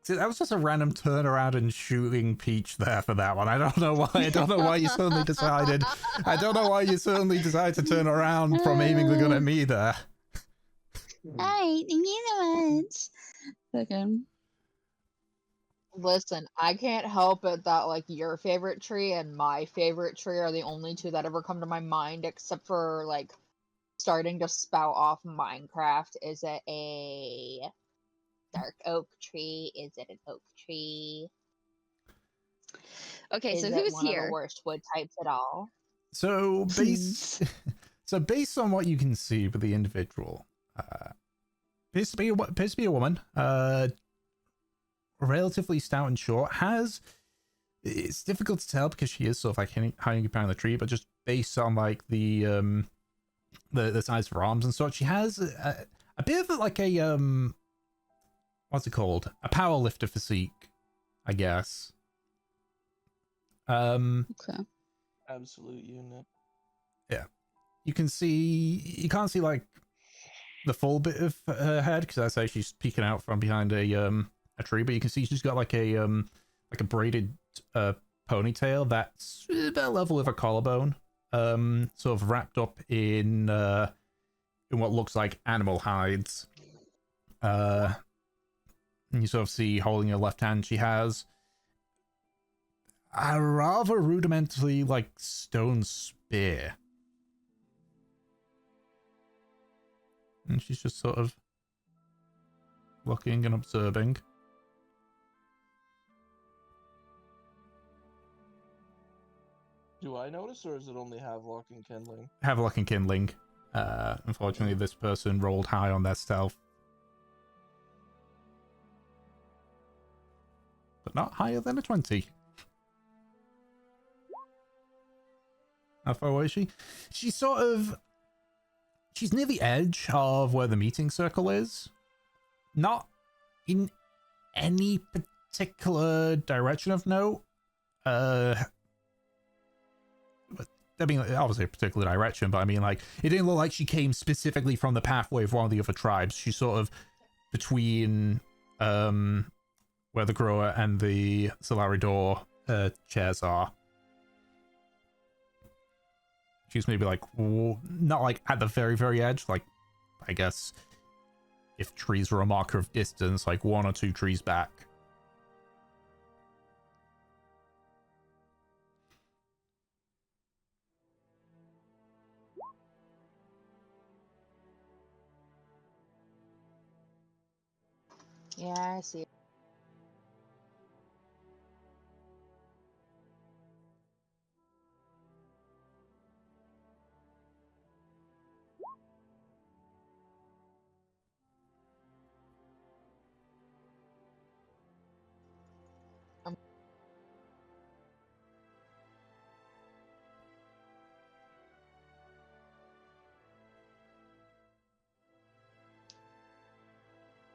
that was just a random turnaround and shooting Peach there for that one. I don't know why. I don't know why you suddenly decided. I don't know why you suddenly decided to turn around from aiming the gun at me there. Alright, thank you so much. Fucking. Listen, I can't help it that like your favorite tree and my favorite tree are the only two that ever come to my mind, except for like starting to spout off Minecraft. Is it a dark oak tree? Is it an oak tree? Okay, Is so it who's one of the here? worst wood types at all? So based on what you can see with the individual, appears to be a woman. Relatively stout and short. It's difficult to tell because she is sort of like hiding behind the tree, but just based on like the size of her arms and such, she has a bit of like a what's it called? A power lifter physique, I guess. Okay. Absolute unit. You can see, you can't see like the full bit of her head because that's how she's peeking out from behind a tree, but you can see she's got like a braided ponytail that's about level with a collarbone, sort of wrapped up in what looks like animal hides. And you sort of see holding her left hand, she has a rather rudimentary like stone spear. And she's just sort of looking and observing. Do I notice, or is it only Havelock and Kindling? Havelock and Kindling. Unfortunately, this person rolled high on their stealth. But not higher than a 20. How far away is she? She's sort of... She's near the edge of where the meeting circle is. Not in any particular direction of note. But, I mean, obviously a particular direction, but I mean, like, it didn't look like she came specifically from the pathway of one of the other tribes. She's sort of between where the grower and the Talaria door chairs are. She's maybe like, not like at the very, very edge, like, I guess if trees were a marker of distance, like 1 or 2 trees back. Yeah, I see.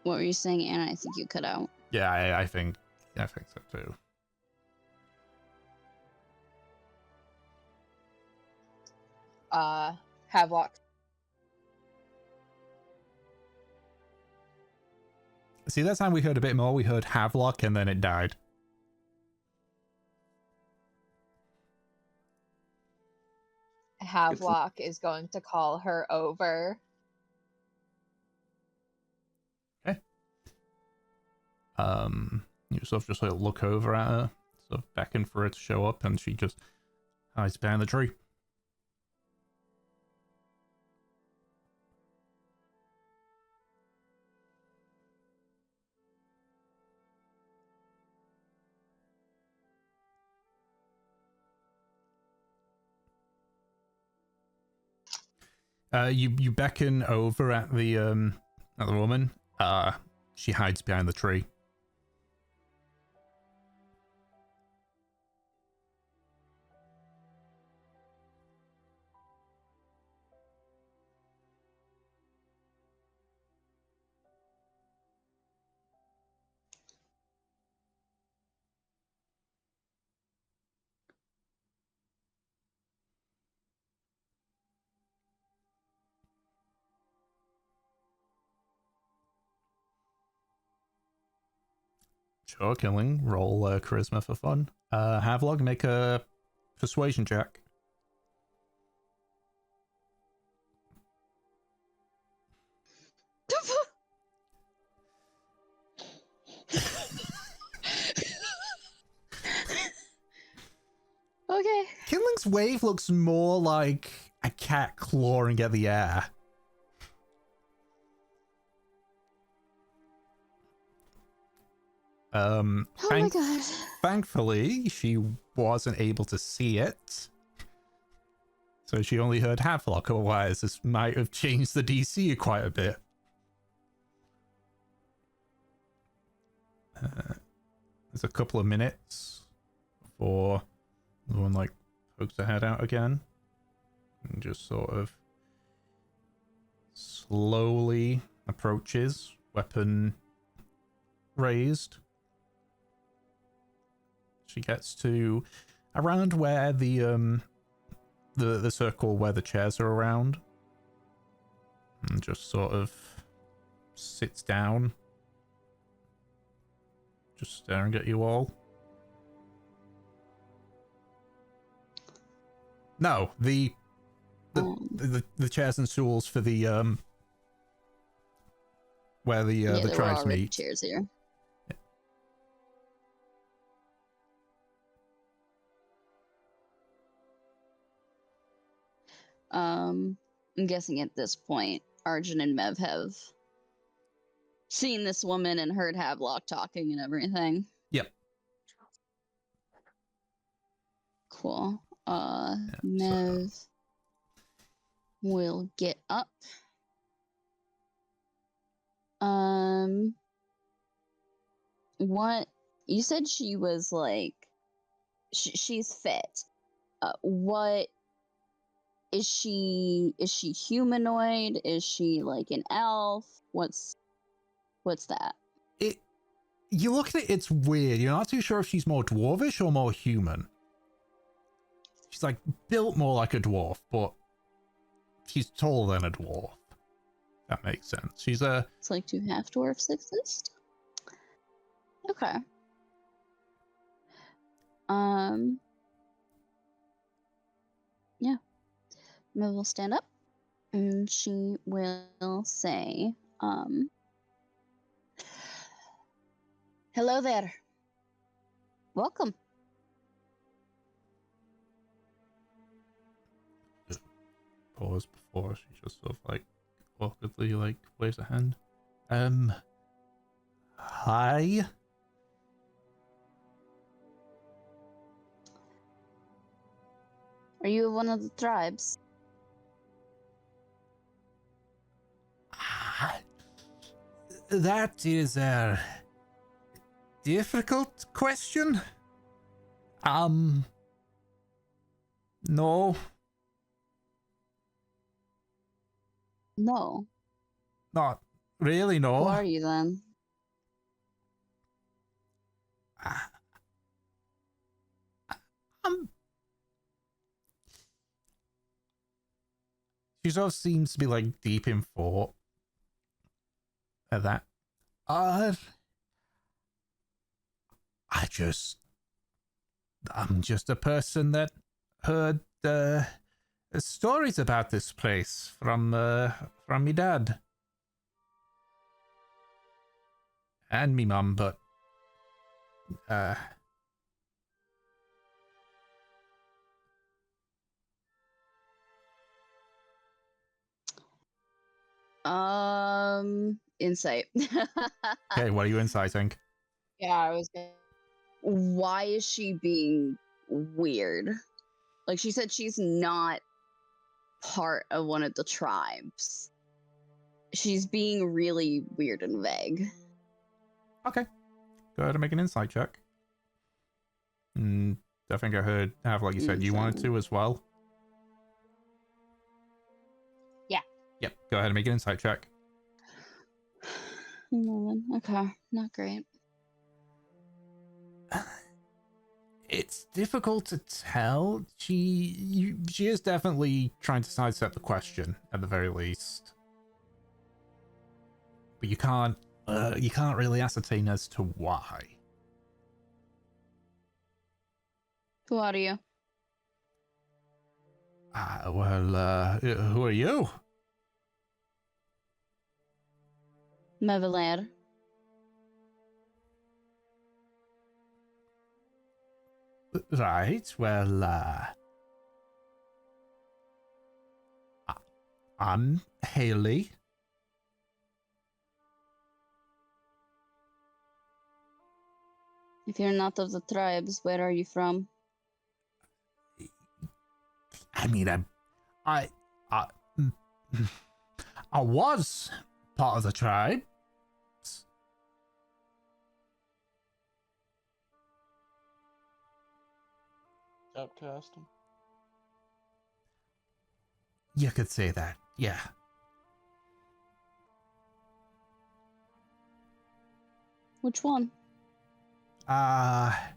What were you saying, Anna? I think you cut out. Yeah, I think so too. Havelock. See, that time we heard a bit more. We heard Havelock and then it died. Havelock is going to call her over. Okay. You sort of just like look over at her, sort of beckon for her to show up, and she just hides behind the tree. You beckon over at the woman. She hides behind the tree. Sure, killing. Roll charisma for fun. Havelock, make a persuasion check. Okay. Kindling's wave looks more like a cat clawing at the air. Oh my god. Thankfully, she wasn't able to see it. So she only heard Havelock, otherwise this might have changed the DC quite a bit. There's a couple of minutes before the one like pokes her head out again and just sort of slowly approaches, weapon raised. She gets to around where the the circle where the chairs are around, and just sort of sits down, just staring at you all. No, the chairs and stools for the where the there were tribes already meet. chairs here. I'm guessing at this point, Arjun and Mev have seen this woman and heard Havelock talking and everything. Yep. Cool. Yeah, Mev will get up. What you said she was like? She's fit. What is she? Is she humanoid? Is she like an elf? What's that? You look at it, it's weird. You're not too sure if she's more dwarvish or more human. She's like built more like a dwarf, but she's taller than a dwarf. That makes sense. She's a... It's like two half-dwarfs exist? Okay. Yeah. Mev will stand up and she will say, hello there. Welcome. Pause before she just sort of like awkwardly like waves a hand. Hi. Are you one of the tribes? That is a difficult question. No. No. Not really, no. Who are you then? She sort of seems to be like deep in thought at that. I'm just a person that heard stories about this place from me dad and me mum, but Insight. okay, what are you inciting? Yeah, I was gonna. Why is she being weird? Like she said she's not part of one of the tribes. She's being really weird and vague. Okay, go ahead and make an insight check. I think I heard like you said you wanted to as well. Yeah. Yep, go ahead and make an insight check. 11. Okay, not great. It's difficult to tell. She is definitely trying to sidestep the question at the very least, but you can't really ascertain as to why. Who are you? Who are you? Mevaler. Right, well, I'm Haley. If you're not of the tribes, where are you from? I mean, I was part of the tribe. Outcast him. You could say that, yeah. Which one? I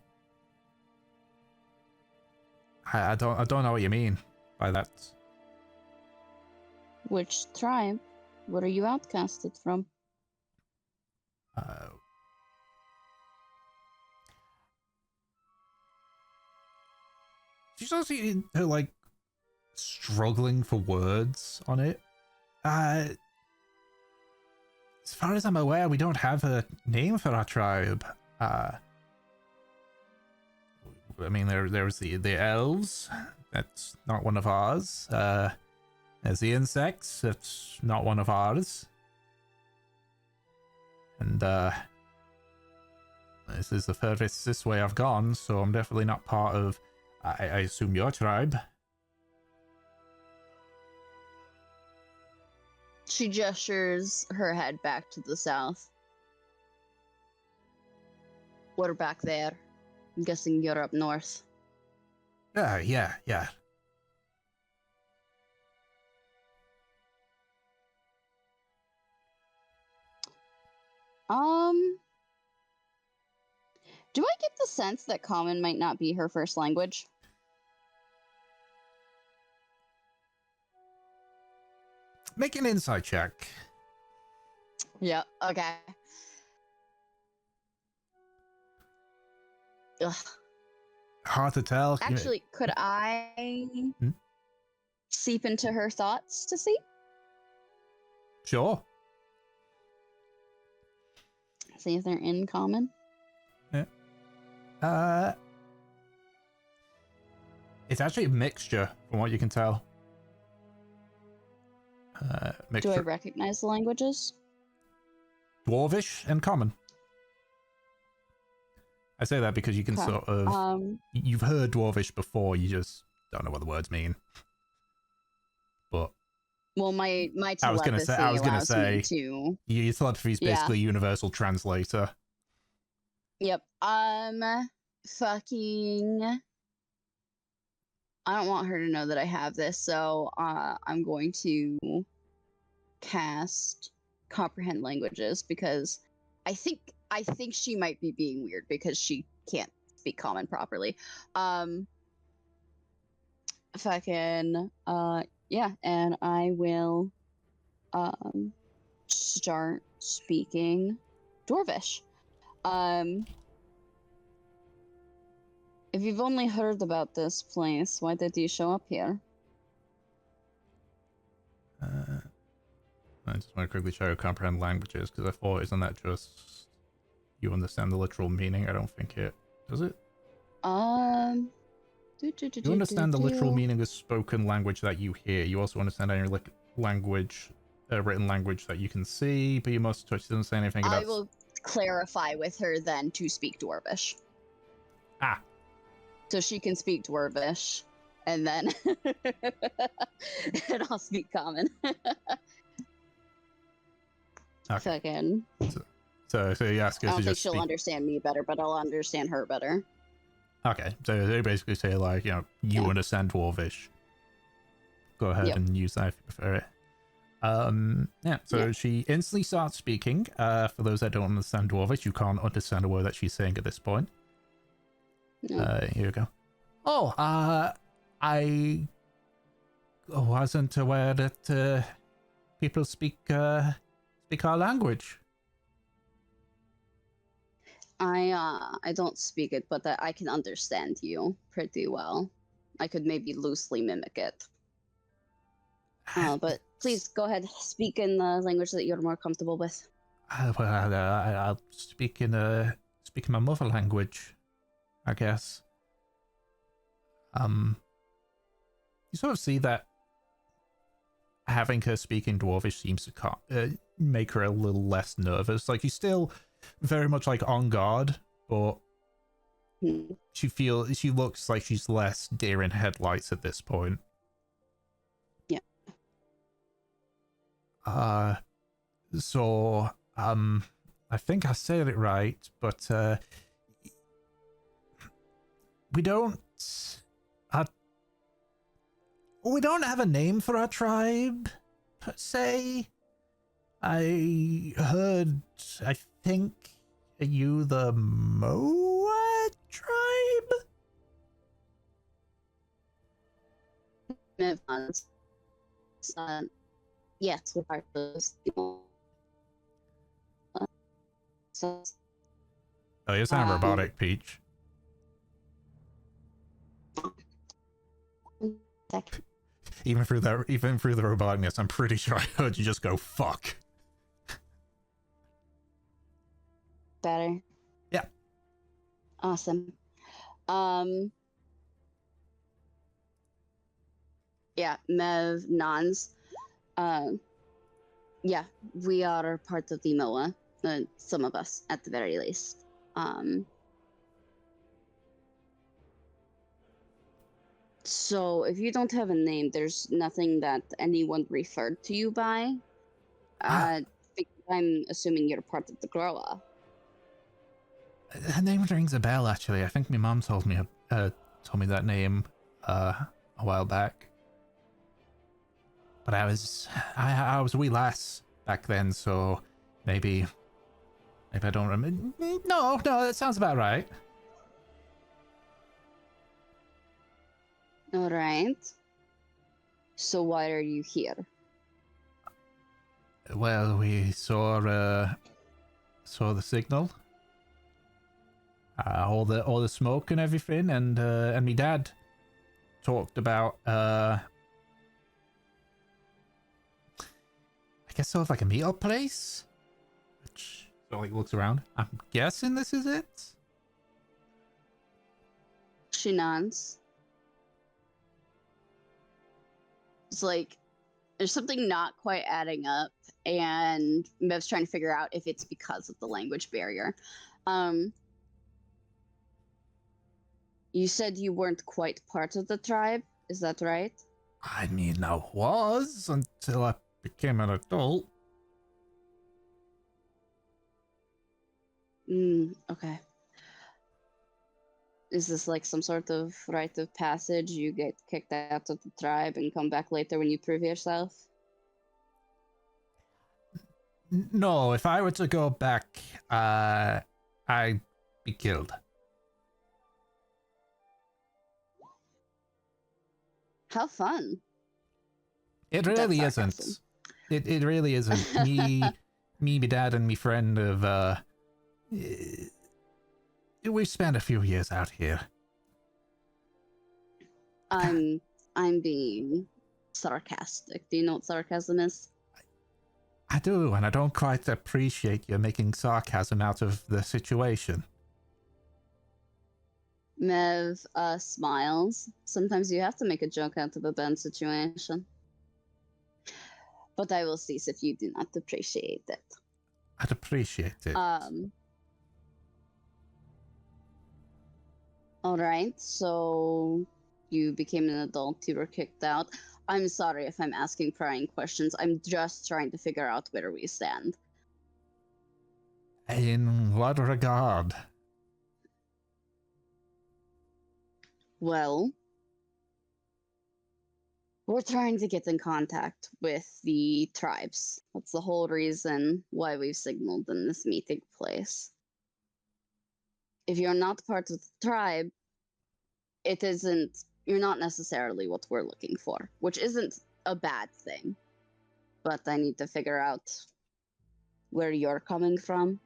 don't know what you mean by that. Which tribe? What are you outcasted from? She's also like struggling for words on it. As far as I'm aware, we don't have a name for our tribe. I mean, there's the elves. That's not one of ours. There's the insects. That's not one of ours. And this is the furthest this way I've gone, so I'm definitely not part of, I assume, your tribe. She gestures her head back to the south. We're back there. I'm guessing you're up north. Yeah. Do I get the sense that Common might not be her first language? Make an insight check. Yeah, okay. Ugh. Hard to tell. Actually, could I seep into her thoughts to see? Sure. See if they're in common. Yeah. It's actually a mixture, from what you can tell. Do I recognize the languages? Dwarvish and common. I say that because you can sort of... you've heard Dwarvish before, you just don't know what the words mean. But... Well, my telepathy I was gonna say to... Your telepathy is basically universal translator. Yep. Fucking... I don't want her to know that I have this, so I'm going to cast Comprehend Languages because I think she might be being weird because she can't speak common properly. Fucking yeah, and I will start speaking Dwarvish. If you've only heard about this place, why did you show up here? I just want to quickly show you comprehend languages, because I thought, isn't that just you understand the literal meaning? I don't think it... Does it? You understand the literal meaning of spoken language that you hear. You also understand any language, written language that you can see, but you must touch. It doesn't say anything about... I will clarify with her then to speak Dwarvish. Ah. So she can speak Dwarvish, and then and I'll speak Common. Okay. Fucking. So you ask her I to don't think just she'll speak... understand me better, but I'll understand her better. Okay, so they basically say, like, you understand Dwarvish. Go ahead and use that if you prefer it. So she instantly starts speaking. For those that don't understand Dwarvish, you can't understand a word that she's saying at this point. Here we go. Oh, I wasn't aware that people speak our language. I don't speak it, but I can understand you pretty well. I could maybe loosely mimic it. But please go ahead, speak in the language that you're more comfortable with. I'll speak in my mother language, I guess. You sort of see that having her speak in Dwarvish seems to make her a little less nervous. Like, she's still very much like on guard, but she looks like she's less deer in headlights at this point. Yeah. So I think I said it right, but we don't have a name for our tribe, per se. I think, are you the Moa tribe? Mivans. Yes, with our those people. So, Oh, you sound Um, robotic, Peach. Even through the roboticness, I'm pretty sure I heard you just go fuck. better. Yeah. Awesome. Yeah, Mev Nons. Yeah, we are part of the MOA. Some of us, at the very least. So if you don't have a name, there's nothing that anyone referred to you by. I'm assuming you're part of the Groa. Her name rings a bell, actually. I think my mom told me that name a while back. But I was a wee lass back then, so maybe I don't remember. No, that sounds about right. All right. So why are you here? Well, we saw the signal, all the smoke and everything, and my dad talked about I guess sort of like a meetup place, which so like looks around. I'm guessing this is it. She nods. It's like there's something not quite adding up, and Mev's trying to figure out if it's because of the language barrier. You said you weren't quite part of the tribe, is that right? I mean, I was until I became an adult. Okay. Is this like some sort of rite of passage? You get kicked out of the tribe and come back later when you prove yourself? No, if I were to go back, I'd be killed. How fun. It really isn't. It really isn't. Me, my dad, and me friend have we've spent a few years out here. I'm being sarcastic. Do you know what sarcasm is? I do, and I don't quite appreciate you making sarcasm out of the situation. Mev smiles. Sometimes you have to make a joke out of a bad situation. But I will cease if you do not appreciate it. I'd appreciate it. Alright, so you became an adult, you were kicked out. I'm sorry if I'm asking prying questions. I'm just trying to figure out where we stand. In what regard? Well, we're trying to get in contact with the tribes. That's the whole reason why we've signaled in this meeting place. If you're not part of the tribe, you're not necessarily what we're looking for, which isn't a bad thing. But I need to figure out where you're coming from.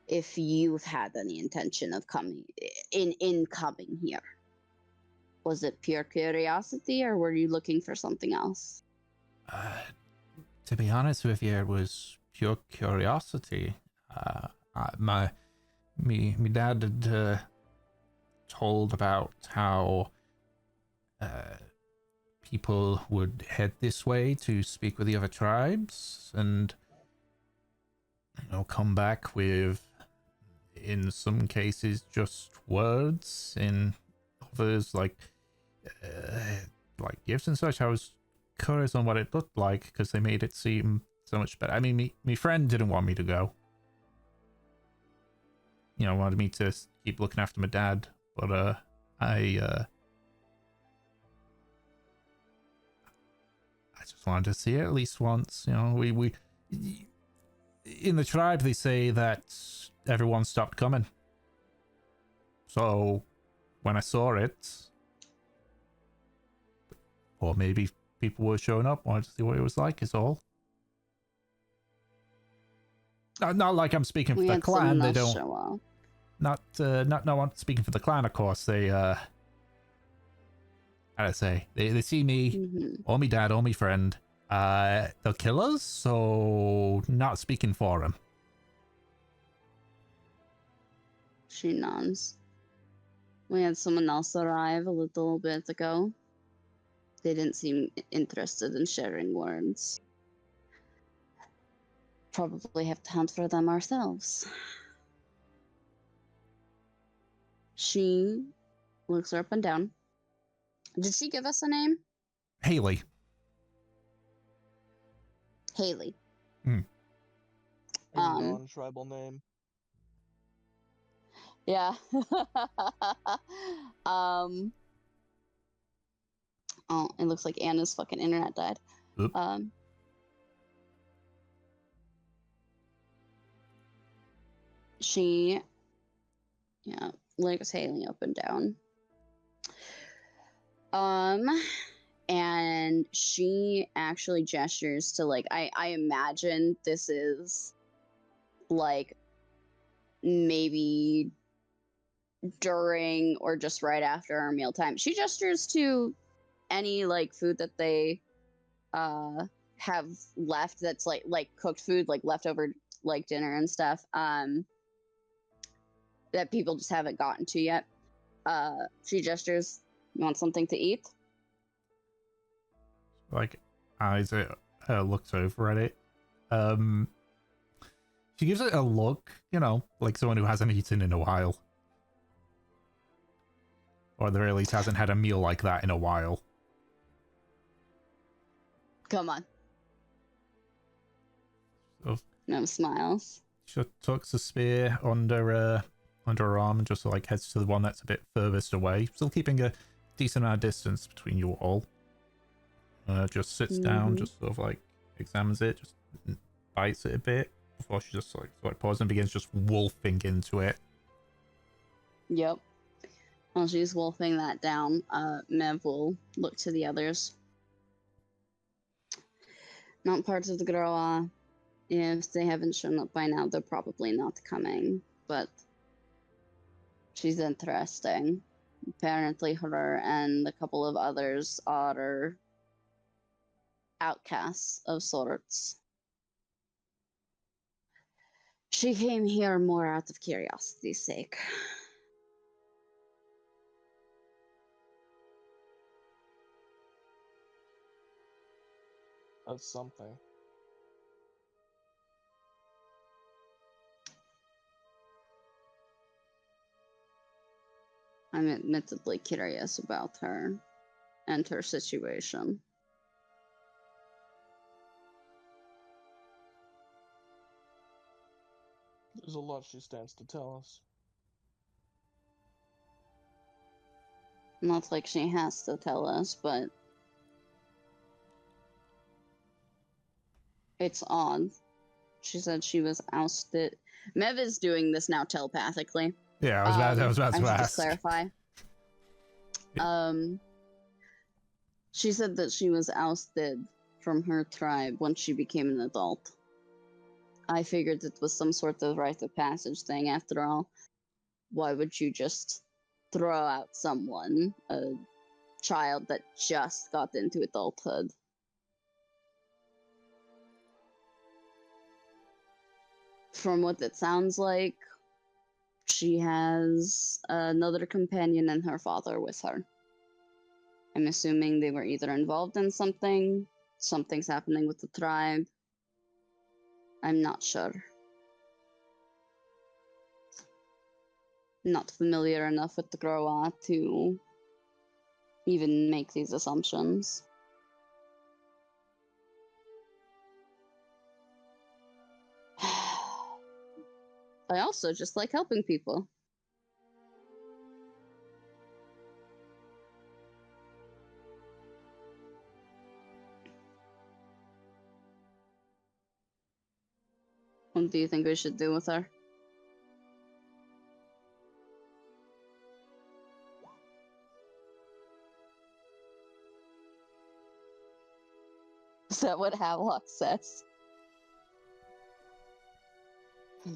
If you've had any intention of coming here. Was it pure curiosity, or were you looking for something else? To be honest with you, it was pure curiosity. My dad had told about how people would head this way to speak with the other tribes, and come back with, in some cases, just words. In others, like gifts and such. I was curious on what it looked like because they made it seem so much better. I mean, my friend didn't want me to go. Wanted me to keep looking after my dad, but I just wanted to see it at least once. We in the tribe they say that everyone stopped coming. So when I saw it, Or maybe people were showing up, wanted to see what it was like, is all. Not like I'm speaking for We the had clan, someone they else don't... show up. No, I'm speaking for the clan, of course. They, how do I say? They see me, Mm-hmm. or me dad, or me friend. They'll kill us, so not speaking for them. She nods. We had someone else arrive a little bit ago. They didn't seem interested in sharing words. Probably have to hunt for them ourselves. She looks her up and down. Did she give us a name? Haley. Haley. Hmm. A non-tribal name. Yeah. Oh, it looks like Anna's fucking internet died. Oop. She, yeah, looks Haley up and down. And she actually gestures to, like, I imagine this is like maybe during or just right after our mealtime. She gestures to any like food that they have left that's like cooked food, like leftover like dinner and stuff, that people just haven't gotten to yet. She gestures, you want something to eat? Like, eyes it, looks over at it. She gives it a look, you know, like someone who hasn't eaten in a while. Or at the very least hasn't had a meal like that in a while. Come on. So No smiles. she tucks the spear under her arm and just like heads to the one that's a bit furthest away, still keeping a decent amount of distance between you all. Just sits down, just sort of like examines it, just bites it a bit before she just like pauses and begins just wolfing into it. Yep. While she's wolfing that down, Mev will look to the others. Not parts of the Groa. If they haven't shown up by now, they're probably not coming. But she's interesting. Apparently her and a couple of others are outcasts of sorts. She came here more out of curiosity's sake. That's something. I'm admittedly curious about her and her situation. There's a lot she stands to tell us. Not like she has to tell us, but it's odd. She said she was ousted. Mev is doing this now telepathically. Yeah, I was about to I should ask. just clarify. She said that she was ousted from her tribe once she became an adult. I figured it was some sort of rite of passage thing after all. Why would you just throw out someone, a child that just got into adulthood? From what it sounds like, she has another companion and her father with her. I'm assuming they were either involved in something, something's happening with the tribe. I'm not sure. Not familiar enough with the Groa to even make these assumptions. I also just like helping people. What do you think we should do with her? Is that what Havelock says?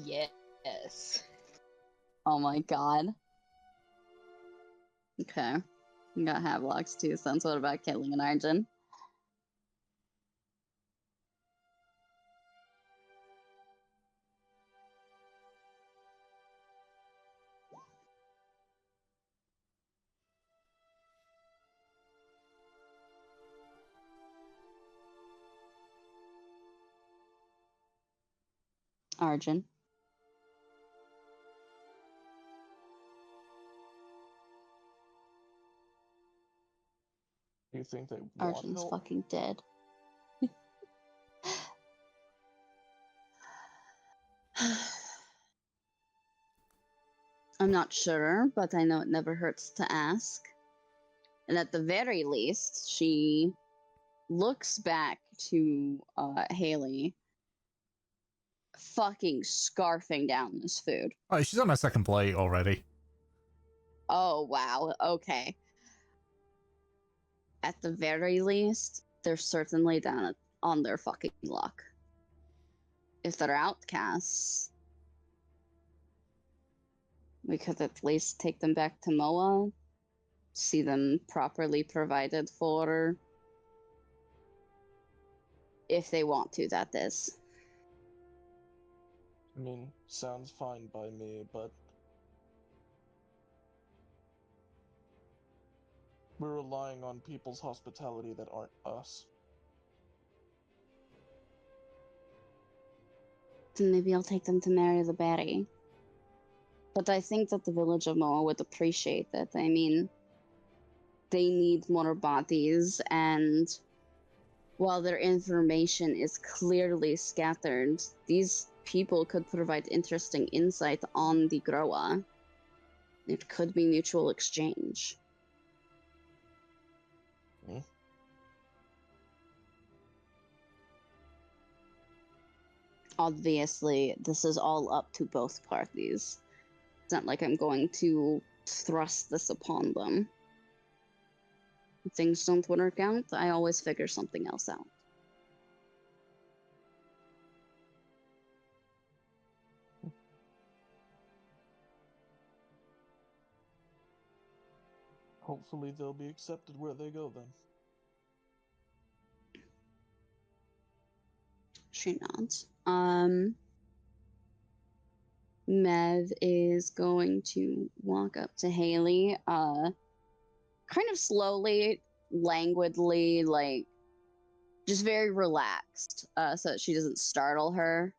Yes. Oh my god. Okay. We got Havelock's 2 cents. What about killing an Arjun? Arjun. You think they want Arjun's help? fucking dead. I'm not sure, but I know it never hurts to ask. And at the very least, she looks back to Haley, fucking scarfing down this food. Oh, she's on her second plate already. Oh, wow. Okay. At the very least, they're certainly down on their fucking luck. If they're outcasts, we could at least take them back to Moa, see them properly provided for. If they want to, that is. I mean, sounds fine by me, but we're relying on people's hospitality that aren't us. Then maybe I'll take them to marry the Berry. But I think that the village of Moa would appreciate that. I mean, they need more bodies, and while their information is clearly scattered, these people could provide interesting insight on the Groa. It could be mutual exchange. Hmm? Obviously, this is all up to both parties. It's not like I'm going to thrust this upon them. If things don't work out, I always figure something else out. Hopefully they'll be accepted where they go then. She nods. Mev is going to walk up to Haley, kind of slowly, languidly, like, just very relaxed, so that she doesn't startle her.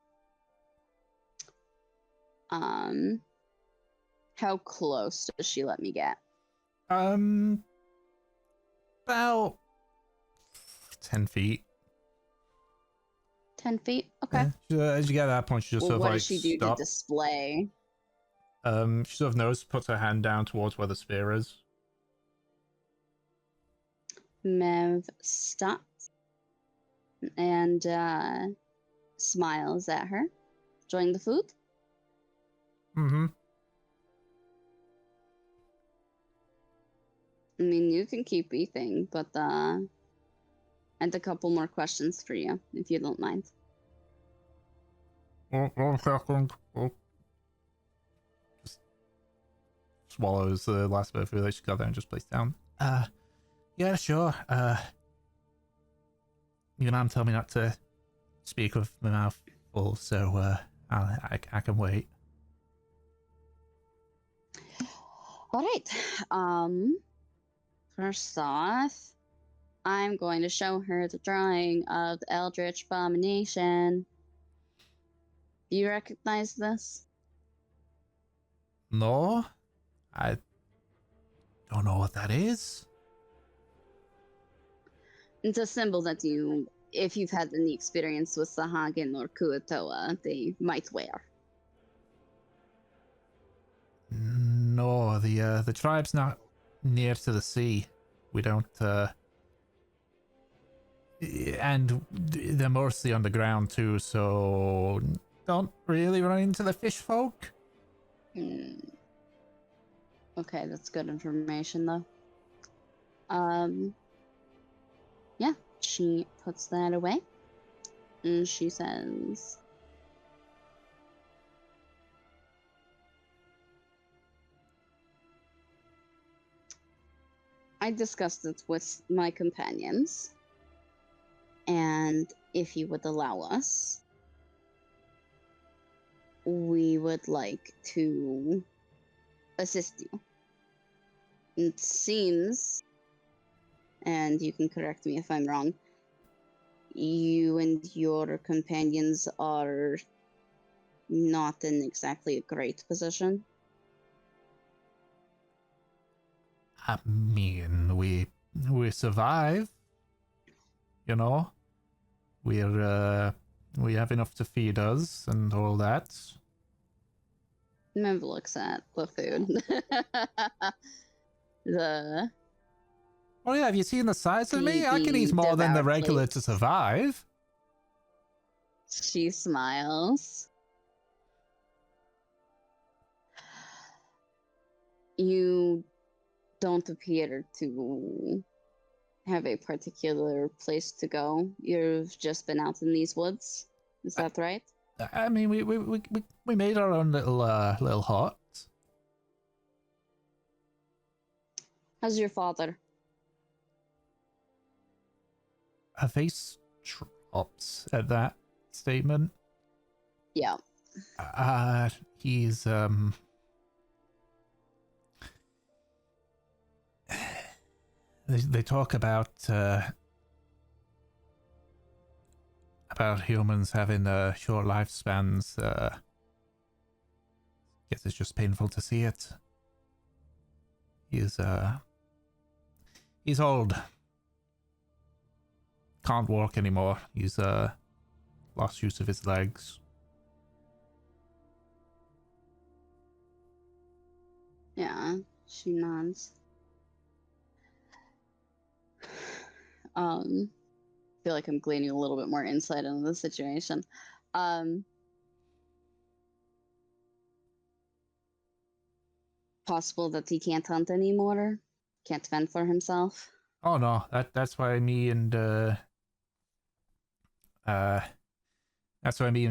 How close does she let me get? About 10 feet. 10 feet? Okay. Yeah, as you get to that point, she just Well, sort of what like does she do stop. to display? She sort of knows, puts her hand down towards where the spear is. Mev stops and smiles at her. Enjoying the food? Mm-hmm. I mean, you can keep eating, but and a couple more questions for you, if you don't mind. 1 second. Oh. Just swallows the last bit of food that she got there and just placed down. Yeah, sure. Your mom told me not to speak with my mouth full, so I can wait. All right. First off, I'm going to show her the drawing of the Eldritch Abomination. Do you recognize this? No, I don't know what that is. It's a symbol that you, if you've had any experience with Sahagin or Kuatoa, they might wear. No, the tribe's not near to the sea. We don't, and they're mostly underground too, so don't really run into the fish folk. Okay, that's good information though. Yeah, She puts that away. And she says, I discussed it with my companions, and if you would allow us, we would like to assist you. It seems, and you can correct me if I'm wrong, you and your companions are not in exactly a great position. I mean, we survive. You know, we have enough to feed us and all that. Mev looks at the food. Oh yeah, have you seen the size of me? I can eat the more than the devoured regular to plates. survive. She smiles. You don't appear to have a particular place to go. You've just been out in these woods. Is that right? I mean, we made our own little hut. How's your father? Her face drops at that statement. Yeah. He's they talk about humans having short lifespans. Guess it's just painful to see it. He's old. Can't walk anymore. He's lost use of his legs. Yeah, she nods. Feel like I'm gleaning a little bit more insight into the situation. Possible that he can't hunt anymore? Can't fend for himself? Oh no, that's why me and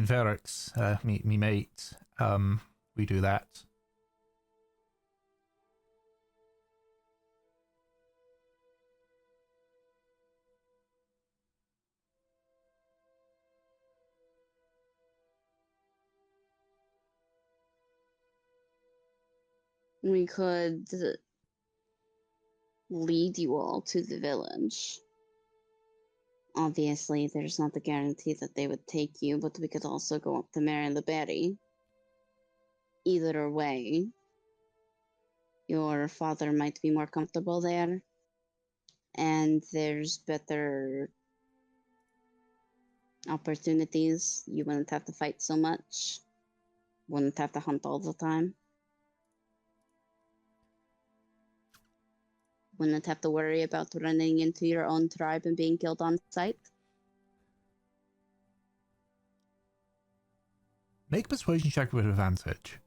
Verix, me mate, we do that. We could lead you all to the village. Obviously, there's not the guarantee that they would take you, but we could also go up to Berry. Either way, your father might be more comfortable there, and there's better opportunities. You wouldn't have to fight so much, wouldn't have to hunt all the time. Wouldn't have to worry about running into your own tribe and being killed on sight. Make persuasion check with advantage.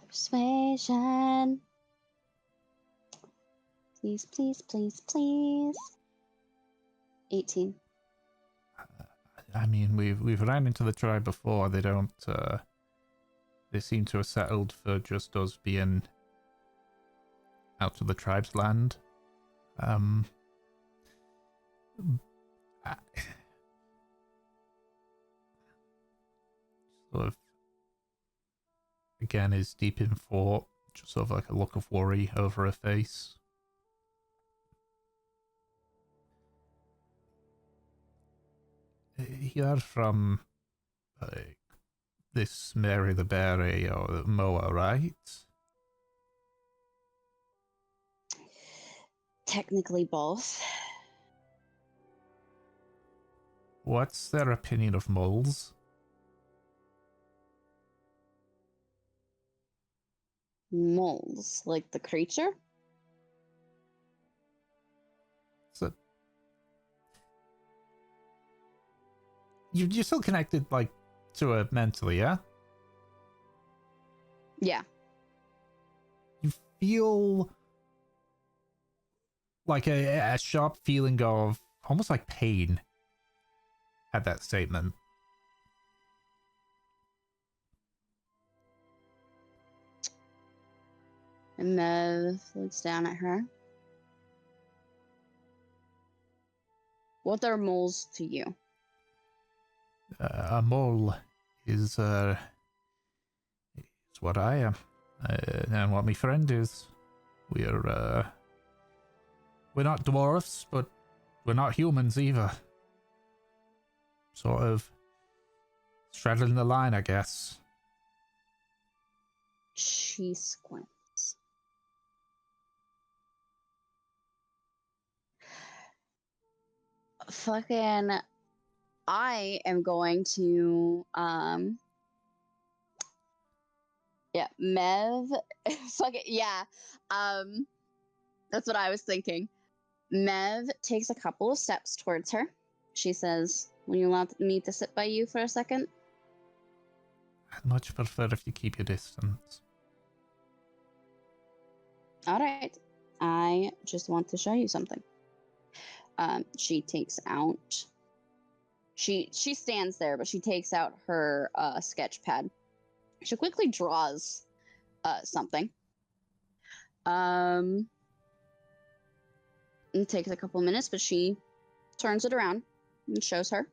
Persuasion. Please, please, please, please. 18. I mean, we've ran into the tribe before. They don't. They seem to have settled for just us being out of the tribe's land. Sort of, again, is deep in thought, just sort of like a look of worry over her face. You're from like this Mary the Berry or Moa, right? Technically both. What's their opinion of moles? Moles, like the creature? So you're still connected, like, to her mentally, yeah? Yeah. You feel like a sharp feeling of almost like pain at that statement. And Mev looks down at her. What are moles to you? A mole is what I am, and what my friend is. We're not dwarfs, but we're not humans either. Sort of straddling the line, I guess. She squints. Fucking, I am going to, yeah, Mev, fuck it, yeah, that's what I was thinking. Mev takes a couple of steps towards her. She says, will you allow me to sit by you for a second? I'd much prefer if you keep your distance. All right. I just want to show you something. She takes out. She stands there, but she takes out her sketch pad. She quickly draws something. It takes a couple minutes, but she turns it around and shows her.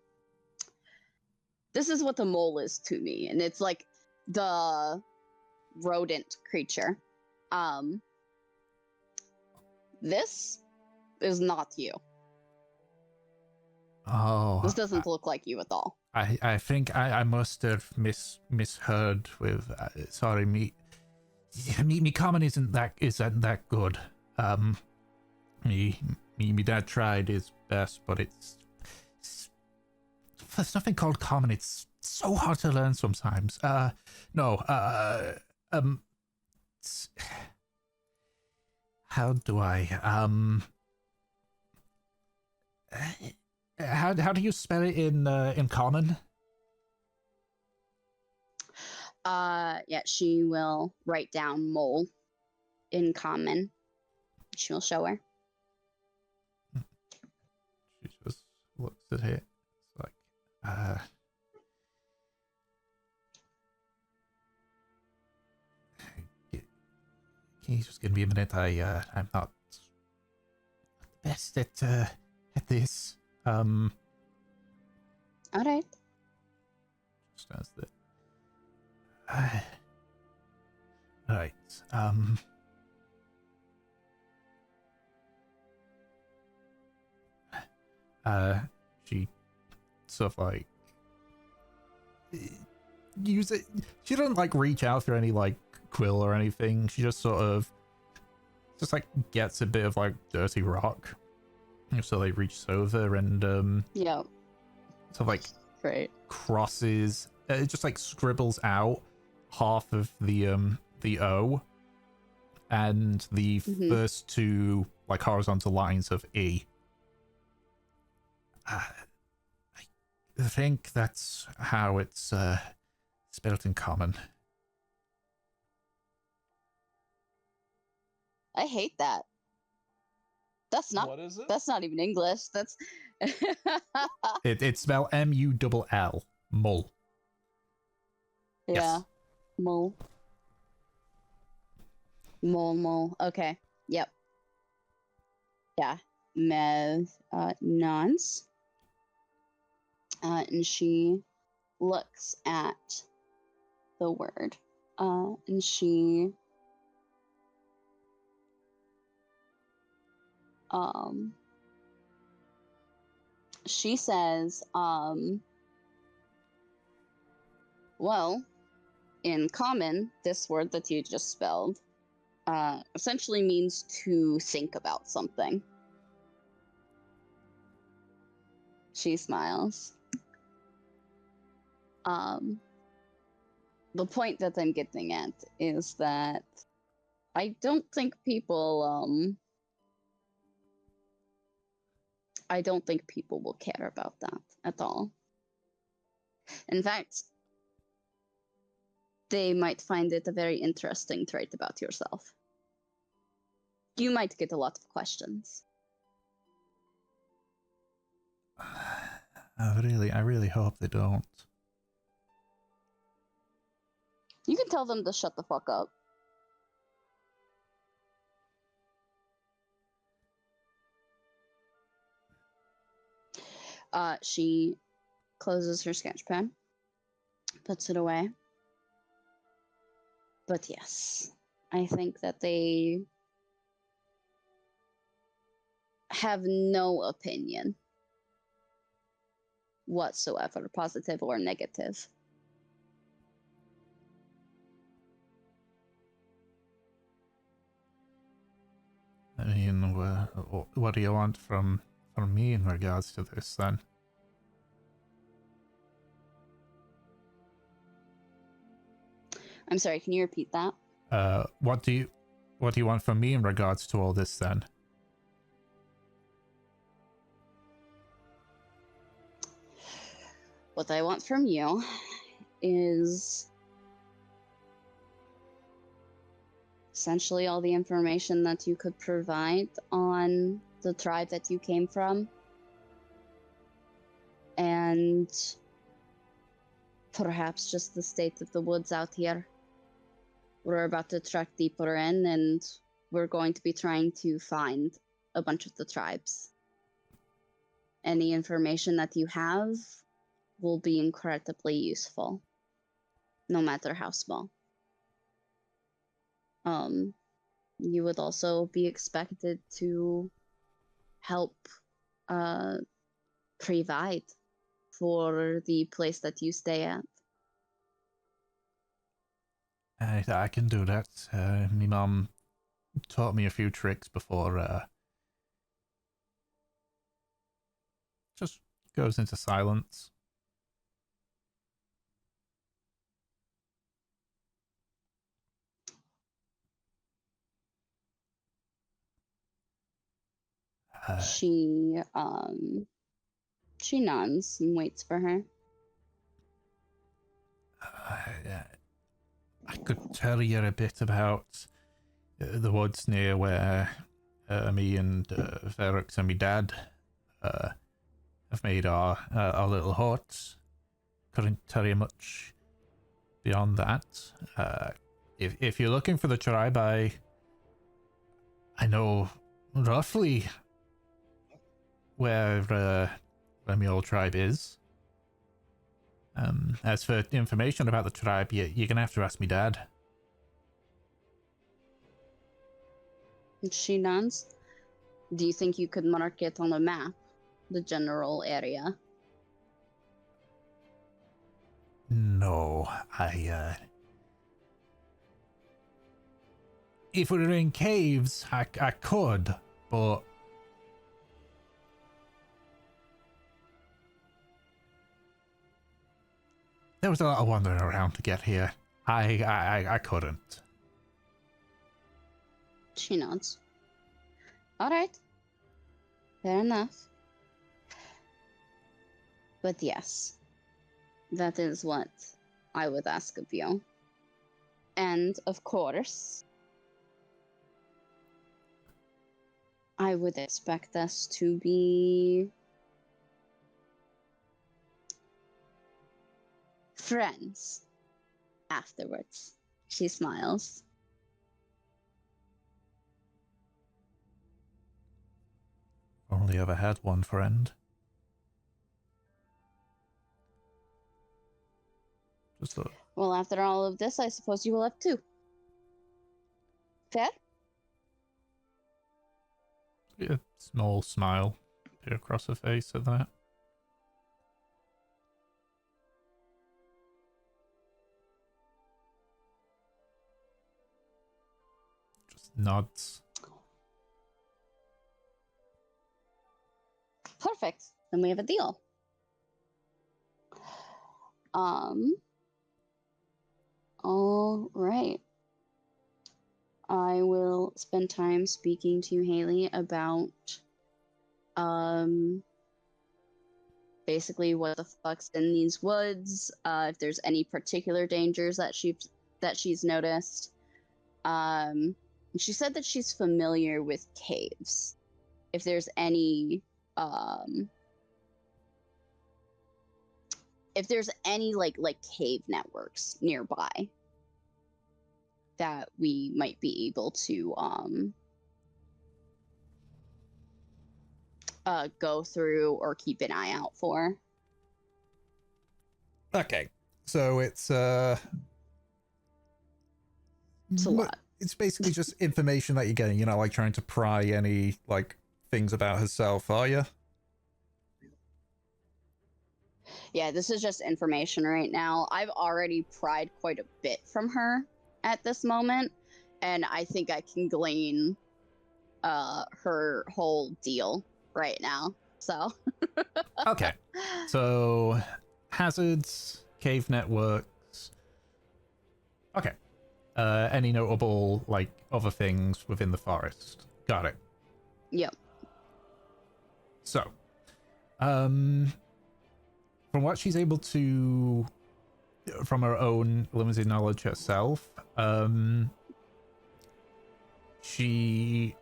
This is what the mole is to me, and it's like the rodent creature. This is not you. Oh, This doesn't look like you at all. I think I must have misheard with. Sorry, me common isn't that good. Me dad tried his best, but there's nothing called common. It's so hard to learn sometimes. How do I how do you spell it in common? Yeah, she will write down mole in common. She will show her. She just looks at it. It's like, can you just give me a minute? I'm not the best at this. All right. Just as the. Right. She sort of like use it. She doesn't like reach out for any like quill or anything. She just sort of just like gets a bit of like dirty rock. So they reaches over and Yeah. sort of like Great. crosses. It just like scribbles out half of the O and the first two like horizontal lines of E. I think that's how it's spelled in common. I hate that. That's not. What is it? That's not even English. That's. It's spelled M-U-L-L. Mull. Yeah. Yes. Mole. Mole. Okay. Yep. Yeah. Mev nods. And she looks at the word. And she says, well, in common, this word that you just spelled essentially means to think about something. She smiles. The point that I'm getting at is that I don't think people will care about that at all. In fact, they might find it a very interesting trait about yourself. you might get a lot of questions. I really hope they don't. You can tell them to shut the fuck up. She closes her sketch pad, puts it away. But yes, I think that they have no opinion whatsoever, positive or negative. I mean, what do you want from me in regards to this, then? I'm sorry, can you repeat that? What do you want from me in regards to all this, then? What I want from you is essentially all the information that you could provide on the tribe that you came from, and perhaps just the state of the woods out here. We're about to trek deeper in, and we're going to be trying to find a bunch of the tribes. Any information that you have will be incredibly useful, no matter how small. You would also be expected to help provide for the place that you stay at. I can do that. My mum taught me a few tricks before. Just goes into silence. She nods and waits for her. I could tell you a bit about the woods near where me and Ferox and my dad have made our little hut. Couldn't tell you much beyond that. If you're looking for the tribe, I know roughly where my old tribe is. As for information about the tribe, you're gonna have to ask me dad. She nods. Do you think you could mark it on a map, the general area? No, if we were in caves, I could, but there was a lot of wandering around to get here. I couldn't. She nods. All right. Fair enough. But yes, that is what I would ask of you. And of course, I would expect us to be friends afterwards. She smiles. Only ever had one friend. Just a... Well, after all of this, I suppose you will have two. Fair? A small smile appear across her face at that. Just nods. Perfect. Then we have a deal. All right. I will spend time speaking to Haley about basically what the fuck's in these woods, if there's any particular dangers that she's noticed. she said that she's familiar with caves. If there's any like cave networks nearby that we might be able to go through or keep an eye out for. Okay, so it's a lot. It's basically just information that you're getting. You're not like trying to pry any like things about herself, are you? Yeah, this is just information right now. I've already pried quite a bit from her at this moment, and I think I can glean her whole deal right now. So Okay, so hazards, cave networks. Okay. Any notable like other things within the forest? Got it. Yep. So, from what she's able to, from her own limited knowledge herself, she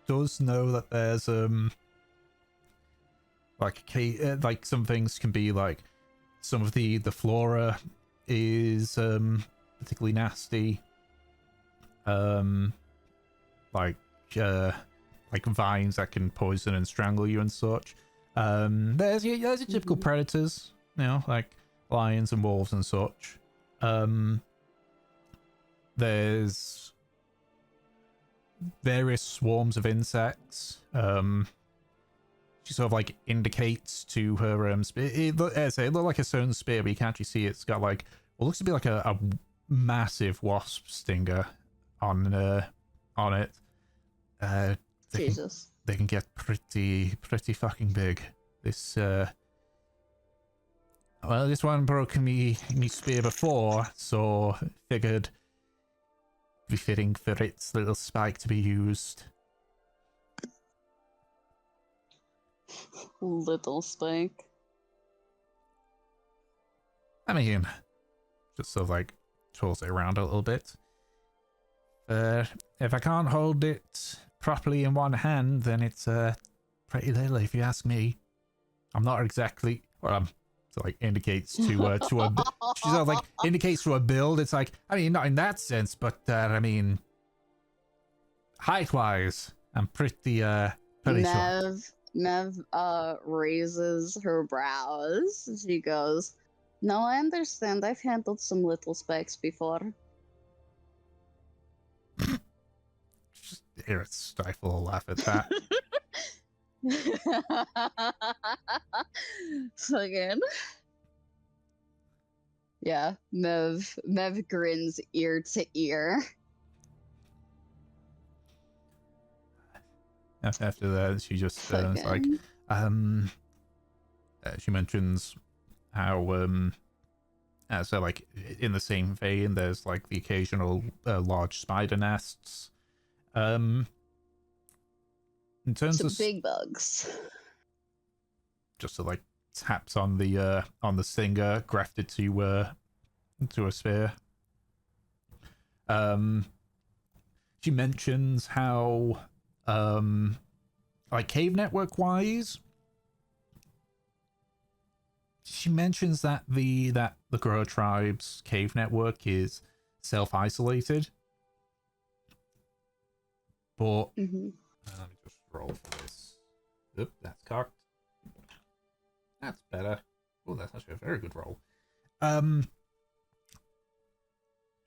does know that there's like some things can be like some of the flora is particularly nasty, like vines that can poison and strangle you and such. There's your typical predators, you know, like lions and wolves and such. There's various swarms of insects. She sort of like indicates to her spear. It looked like a stone spear, but you can't actually see it. It's got like what looks to be like a massive wasp stinger on it. Jesus. They can get pretty fucking big. This this one broke me spear before, so figured it'd be fitting for its little spike to be used. Little spike. I mean, just sort of like twirls it around a little bit. If I can't hold it properly in one hand, then it's pretty little, if you ask me. I'm not exactly. Well, so like indicates to a. She sort of like indicates to a build. It's like, I mean, not in that sense, but I mean, height wise, I'm pretty short. Mev raises her brows. She goes, "No, I understand. I've handled some little spikes before." Just hear it stifle a laugh at that. Fucking. Yeah, Mev grins ear to ear. After that, she just is like, she mentions how so like in the same vein, there's like the occasional large spider nests. In terms Some of big bugs. just to like taps on the stinger grafted to a spear. She mentions how like cave network wise, she mentions that the Grow tribe's cave network is self-isolated, but let me just roll for this. Oop, that's cocked. That's better. Oh, that's actually a very good roll.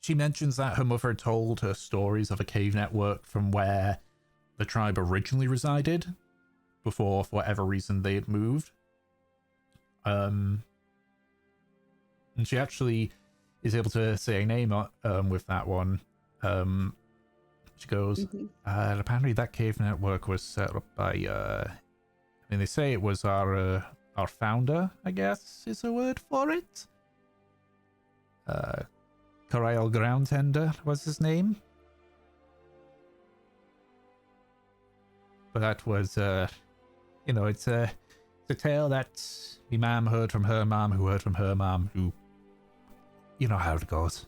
She mentions that her mother told her stories of a cave network from where the tribe originally resided before, for whatever reason, they had moved. And she actually is able to say a name with that one. She goes, apparently that cave network was set up by, I mean, they say it was our founder, I guess is a word for it. Corail Groundtender was his name. But that was, you know, it's a tale that my mom heard from her mom, who heard from her mom, who, you know how it goes.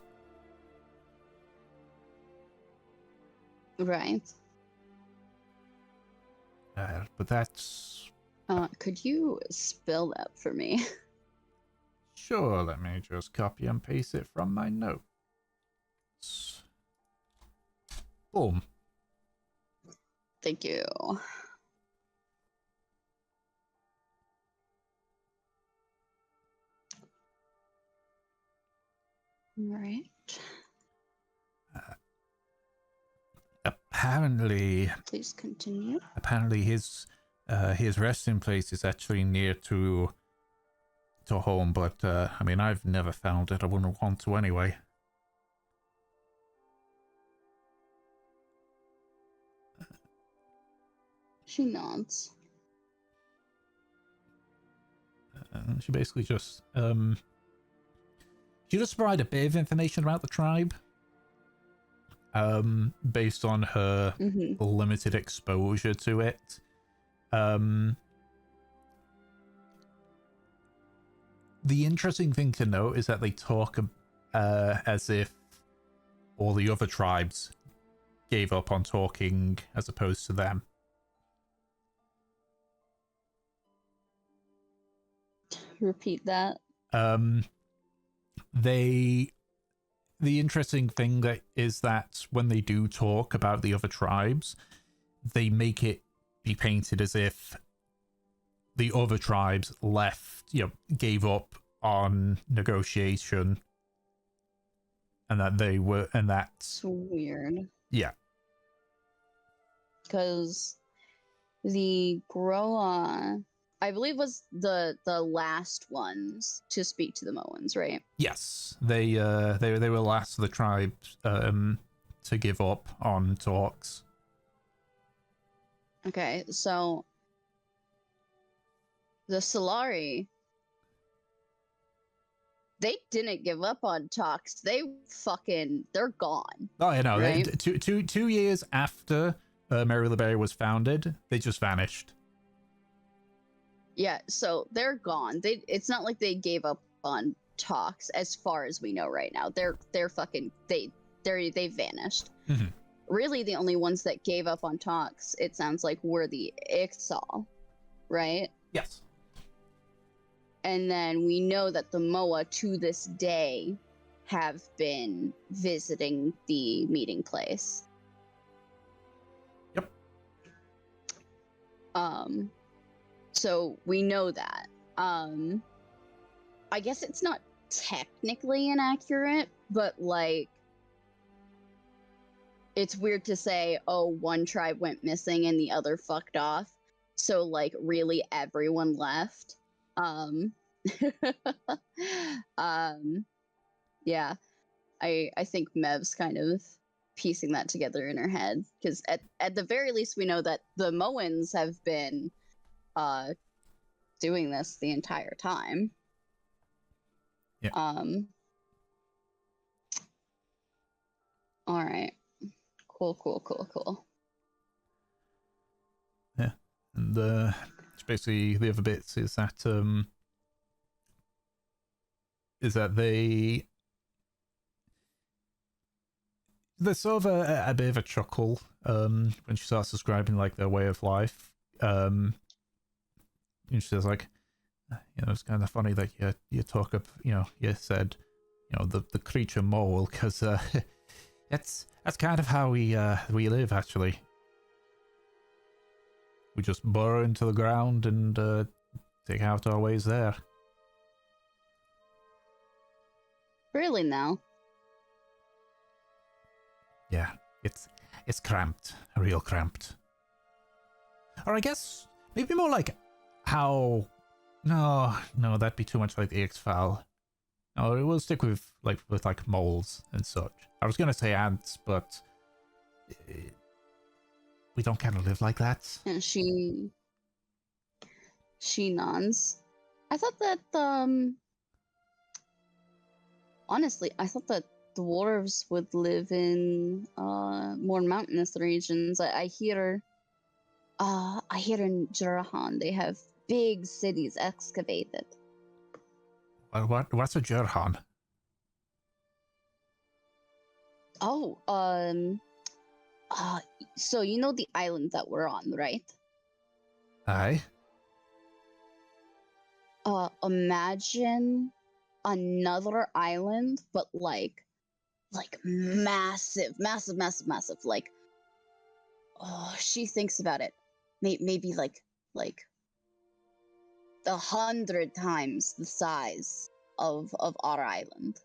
Right. But that's... Could you spell that for me? Sure, let me just copy and paste it from my notes. Boom. Thank you. Right. Apparently Please continue. his resting place is actually near to home, but I mean, I've never found it. I wouldn't want to anyway. She nods. She basically just she just provided a bit of information about the tribe, based on her limited exposure to it. The interesting thing to note is that they talk as if all the other tribes gave up on talking as opposed to them. Repeat that. The interesting thing that is that when they do talk about the other tribes, they make it be painted as if the other tribes left, gave up on negotiation, and that they were, and that's weird. Yeah. Because the Groa, I believe, was the last ones to speak to the Moans, right? Yes, they were last of the tribes to give up on talks. Okay, so the Solari, they didn't give up on talks. They're gone. Oh, yeah, no, right? two years after Mary LeBerry was founded, they just vanished. Yeah, so they're gone. It's not like they gave up on talks, as far as we know right now. They're fucking they vanished. Mm-hmm. Really, the only ones that gave up on talks, it sounds like, were the Ixal, right? Yes. And then we know that the Moa to this day have been visiting the meeting place. Yep. So we know that. I guess it's not technically inaccurate, but like, it's weird to say, oh, one tribe went missing and the other fucked off. So like, really everyone left. Yeah, I think Mev's kind of piecing that together in her head, because at the very least we know that the Moans have been doing this the entire time. Yeah. All right. Cool. Yeah, and basically the other bits is that there's sort of a bit of a chuckle when she starts describing like their way of life. And she says like, it's kind of funny that you talk of, you said, the creature mole, because that's kind of how we live, actually. We just burrow into the ground and dig out our ways there. Really now? Yeah, it's cramped, real cramped. Or I guess maybe more like how. No, that'd be too much like the X-File. No, we'll stick with moles and such. I was gonna say ants, but we don't kind of live like that. And she nods. I thought that honestly, I thought that dwarves would live in more mountainous regions. I hear in Jurahan they have big cities excavated. What's a Jurhan? Oh, So you know the island that we're on, right? Aye. Imagine another island, but like massive, massive, massive, massive. Like, oh, she thinks about it. Maybe like 100 times the size of our island.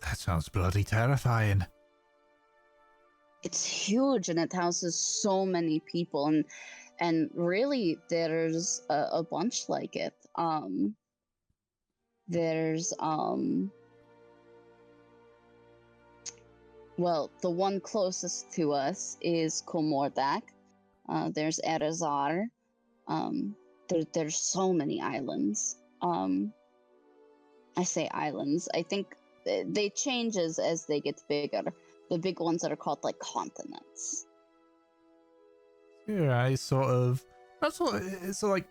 That sounds bloody terrifying. It's huge and it houses so many people, and really there's a bunch like it. There's well, the one closest to us is Komordak. There's Erazar. There's so many islands. I say islands. I think they change as they get bigger. The big ones that are called like continents. Yeah, I sort of. That's what it's like.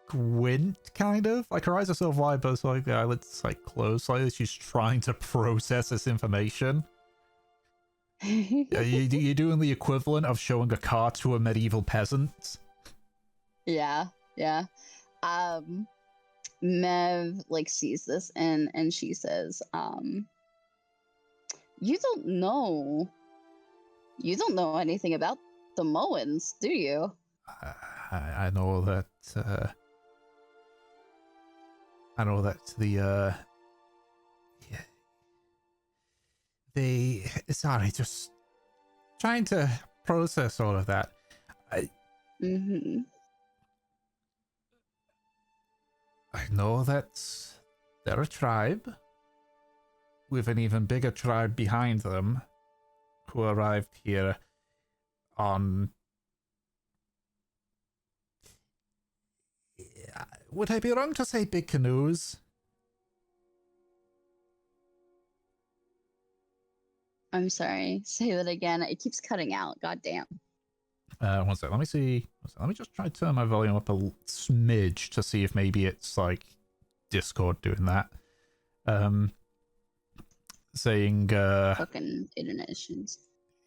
Squint, kind of. Like her eyes are sort of wide, but it's like the eyelids like closed. Like she's trying to process this information. You're doing the equivalent of showing a car to a medieval peasant. Yeah. Mev like sees this and she says, you don't know anything about the Moens, do you? I know that. I know that the they. Sorry, just trying to process all of that. I know that they're a tribe with an even bigger tribe behind them who arrived here on... Would I be wrong to say big canoes? I'm sorry, say that again. It keeps cutting out. God damn. One sec, let me see. Let me just try to turn my volume up a smidge to see if maybe it's like Discord doing that. Saying Fucking internet issues.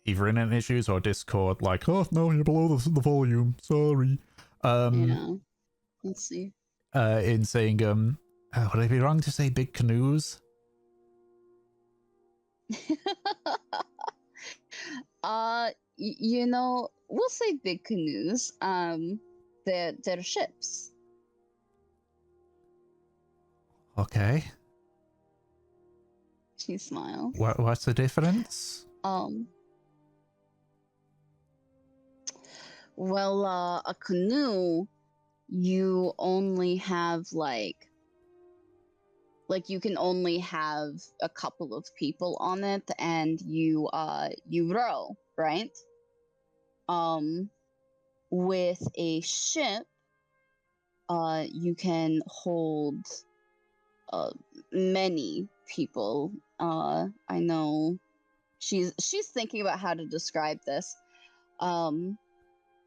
Either internet issues or Discord like, oh no, you're below the volume, sorry. Yeah. Let's see. In saying would I be wrong to say big canoes? You know, we'll say big canoes. They're ships. Okay. She smiles. What's the difference? Well, a canoe, you only have like you can only have a couple of people on it, and you row, right? With a ship, you can hold many people. I know she's thinking about how to describe this.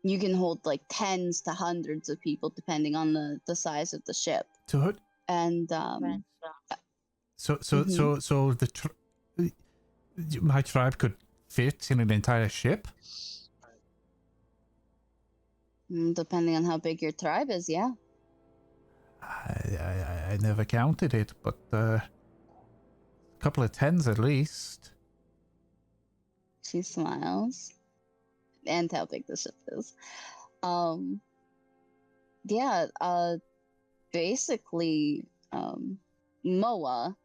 You can hold like tens to hundreds of people depending on the size of the ship. And so my tribe could fit in an entire ship? Depending on how big your tribe is, yeah. I never counted it, but a couple of tens at least. She smiles. And how big the ship is. Yeah, basically, Moa,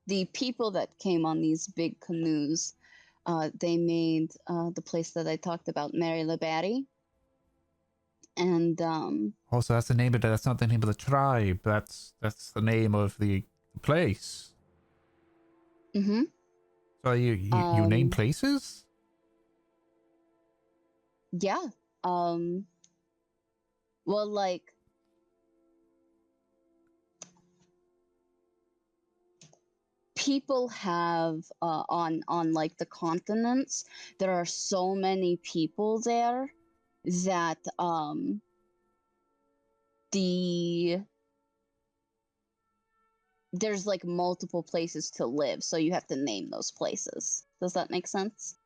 the people that came on these big canoes, they made the place that I talked about, Mary Liberty. And also, that's the name of it. That's not the name of the tribe. That's the name of the place. Mm-hmm. So you name places? Yeah. Well, like, people have on like the continents, there are so many people there that there's like multiple places to live, so you have to name those places. Does that make sense?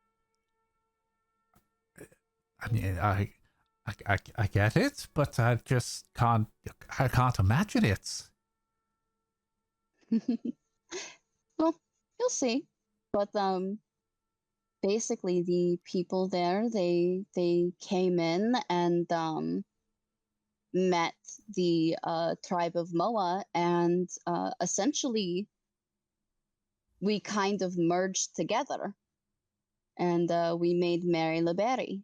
I mean, I get it, but I just can't. I can't imagine it. Well, you'll see. But basically the people there, they came in and met the tribe of Moa, and essentially we kind of merged together, and we made Mary LeBerry.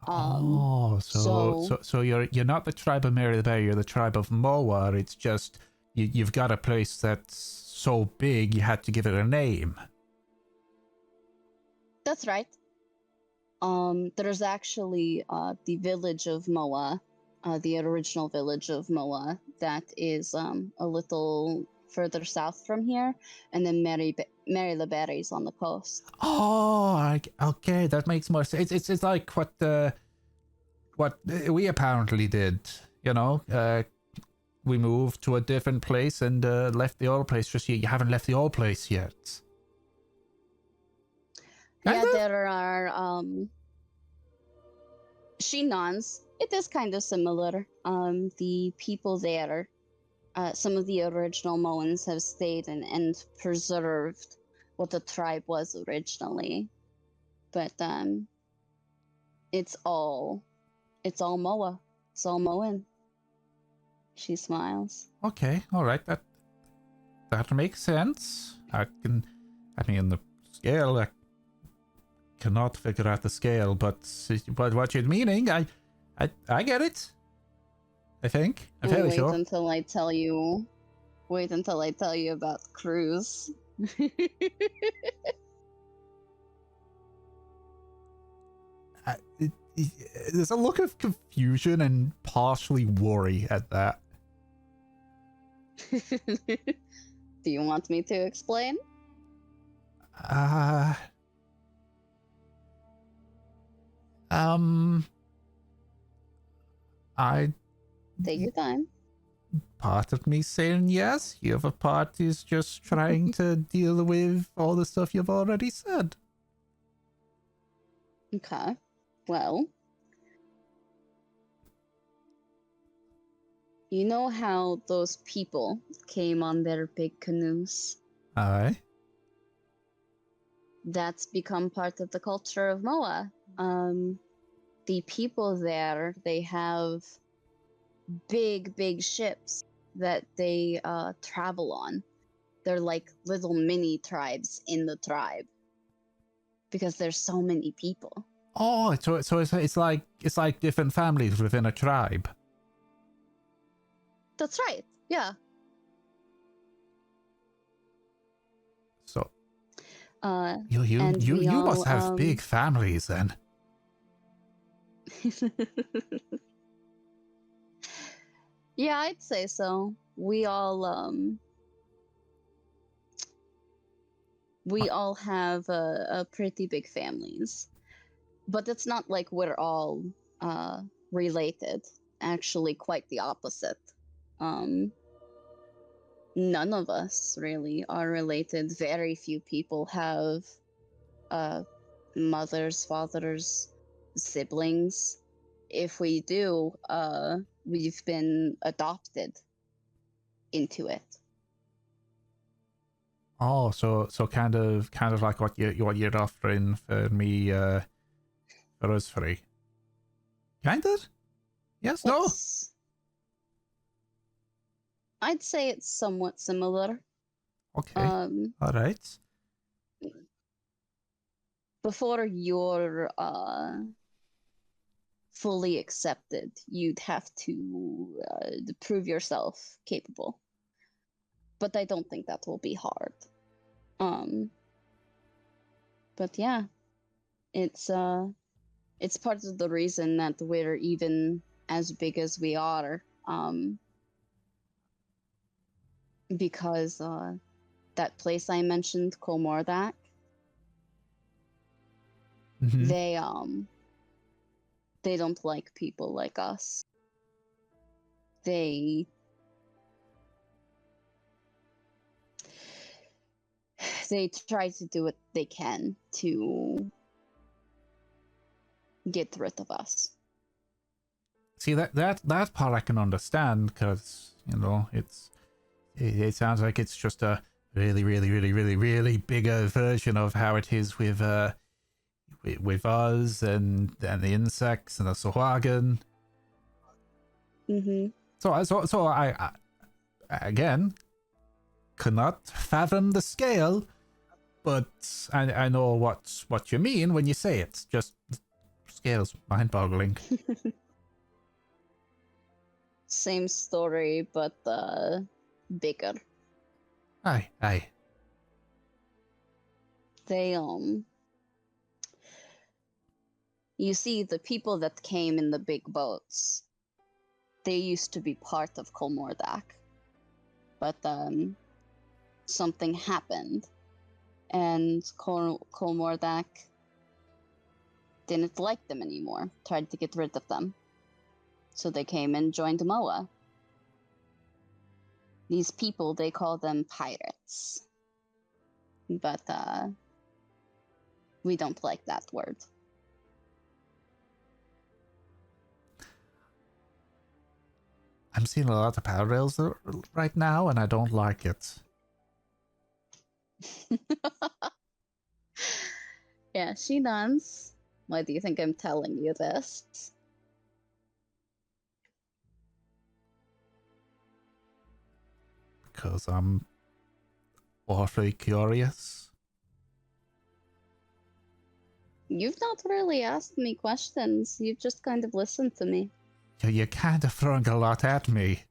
So you're not the tribe of Mary the Bear, you're the tribe of Moa. It's just you've got a place that's so big you had to give it a name. That's right. There's actually the village of Moa, the original village of Moa, that is a little further south from here, and then Mary LeBerry's on the coast. Oh, okay, that makes more sense. It's like what we apparently did. You know, we moved to a different place and left the old place. Just you haven't left the old place yet. Yeah, there are she nods. It is kind of similar. The people there, some of the original Moans have stayed and preserved what the tribe was originally. But it's all Moa. It's all Moan. She smiles. Okay, all right, that makes sense. I mean the scale. I cannot figure out the scale, but what you're meaning, I get it. I think I'm fairly sure. Wait until I tell you about Cruz. There's a look of confusion and partially worry at that. Do you want me to explain? I Take your time. part of me saying yes, the other part is just trying to deal with all the stuff you've already said. Okay. Well, you know how those people came on their big canoes? Aye. That's become part of the culture of Moa. The people there, they have big ships that they travel on. They're like little mini tribes in the tribe because there's so many people. Oh, so it's like different families within a tribe. That's right. Yeah. So and you must have big families then. Yeah, I'd say so. We all have a pretty big families, but it's not like we're all related. Actually, quite the opposite. None of us really are related. Very few people have mothers, fathers, siblings. If we do, we've been adopted into it. Oh, so kind of like what you're offering for me, for us three. Kind of? Yes, no? I'd say it's somewhat similar. Okay. All right. Before you're fully accepted, you'd have to prove yourself capable. But I don't think that will be hard. But yeah, it's part of the reason that we're even as big as we are. Because that place I mentioned, Karmora, Mm-hmm. they don't like people like us. they try to do what they can to get rid of us. See, that part I can understand, because, you know, it sounds like it's just a really, really, really, really, really bigger version of how it is with us and the insects and the Sahuagin. Mm-hmm. So I again cannot fathom the scale, but I know what you mean when you say it. Just scale's mind-boggling. Same story, but bigger. Aye. They you see, the people that came in the big boats, they used to be part of Kolmordak, but something happened, and Kolmordak didn't like them anymore. Tried to get rid of them, so they came and joined Moa. These people, they call them pirates, but we don't like that word. I'm seeing a lot of parallels right now, and I don't like it. Yeah, she does. Why do you think I'm telling you this? Because I'm awfully curious. You've not really asked me questions. You've just kind of listened to me. You're kind of throwing a lot at me.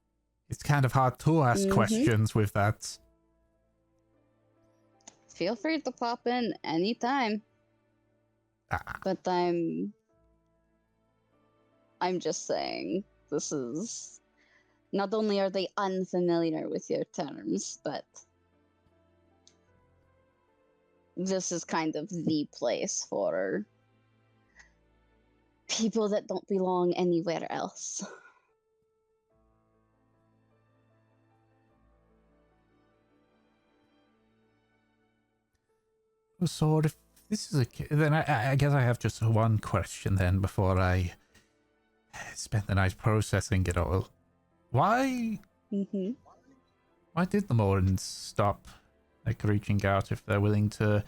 It's kind of hard to ask questions with that. Feel free to pop in anytime. But I'm just saying, this is... Not only are they unfamiliar with your terms, but this is kind of the place for people that don't belong anywhere else. So if this is then I guess I have just one question then before I spend the night processing it all. Why did the Morans stop reaching out if they're willing to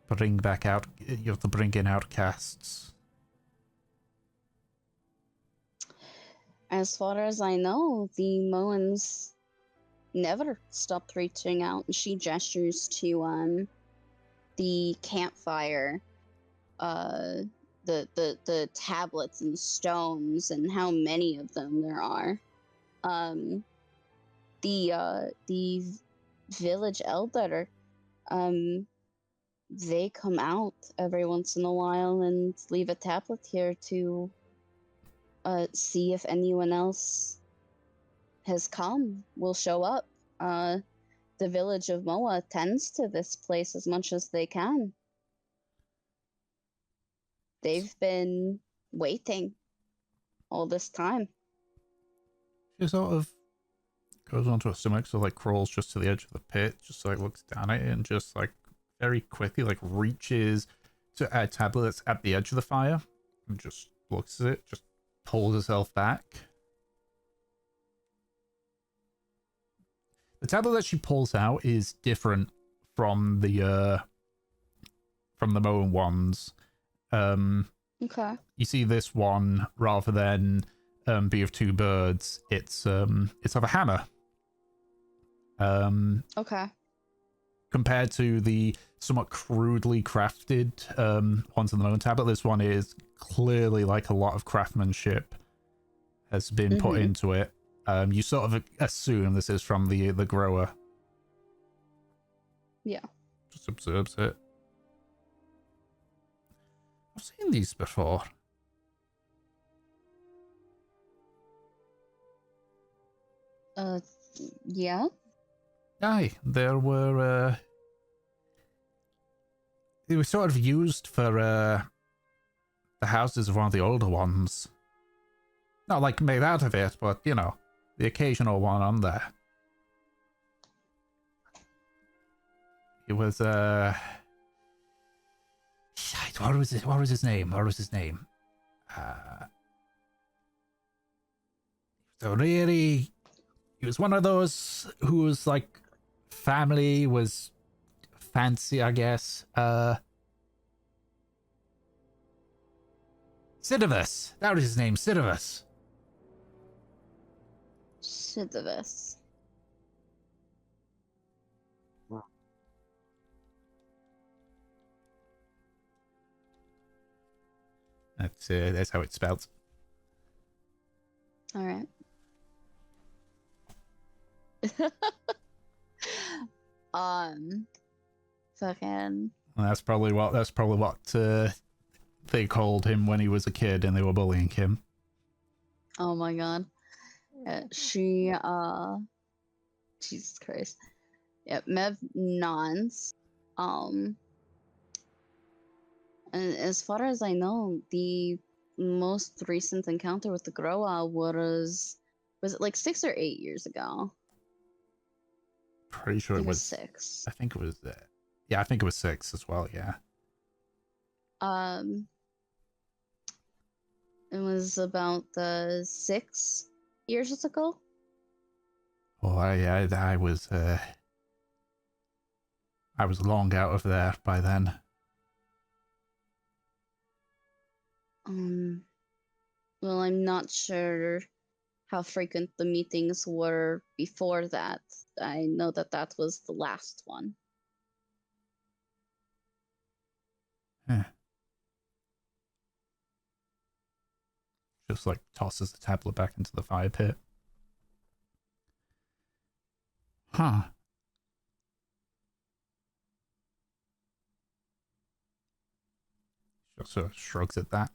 bring back out, you have to bring in outcasts? As far as I know, the Moans never stopped reaching out. She gestures to the campfire, the tablets and stones, and how many of them there are. The village elder, they come out every once in a while and leave a tablet here to see if anyone else has come, will show up. The village of Moa tends to this place as much as they can. They've been waiting all this time. She sort of goes onto a stomach, so crawls just to the edge of the pit, just looks down at it and just very quickly reaches to a tablet that's at the edge of the fire and just looks at it, just pulls herself back. The tablet that she pulls out is different from the Moan ones. Okay. You see this one, rather than be of two birds, it's of a hammer. Okay. Compared to the somewhat crudely crafted ones in the Moan tablet, this one is clearly a lot of craftsmanship has been put into it. You sort of assume this is from the grower. Yeah. Just observes it. I've seen these before. Yeah. Aye, they were sort of used for the houses of one of the older ones. Not like made out of it, but you know, the occasional one on there. It was shit, what was his name? So really, he was one of those whose like family was fancy, I guess. Sidivus. That was his name, Sidivus. Shitavus. That's how it's spelled. All right. Fucking. And that's probably what they called him when he was a kid and they were bullying him. Oh my god. Jesus Christ. Yep, Mev Nons. And as far as I know, the most recent encounter with the Groa was it like 6 or 8 years ago? Pretty sure it was 6. I think it was yeah, I think it was 6 as well, yeah. It was about 6 years ago. Oh, I was long out of there by then. Well, I'm not sure how frequent the meetings were before that. I know that was the last one. Huh. Just like tosses the tablet back into the fire pit. Huh. Just sort of shrugs at that.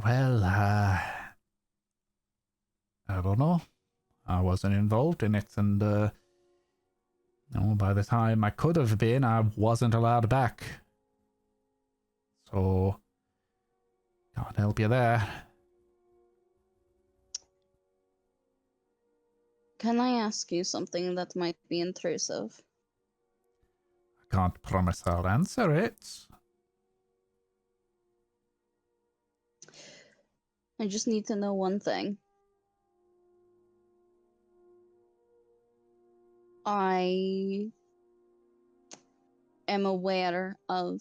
Well, I don't know. I wasn't involved in it, and by the time I could have been, I wasn't allowed back. So, can't help you there. Can I ask you something that might be intrusive? I can't promise I'll answer it. I just need to know one thing. I am aware of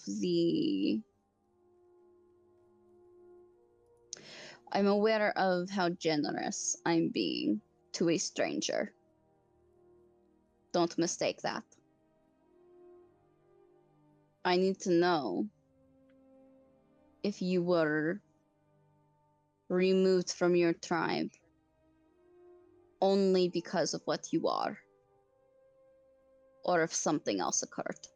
how generous I'm being to a stranger. Don't mistake that. I need to know if you were removed from your tribe only because of what you are, or if something else occurred.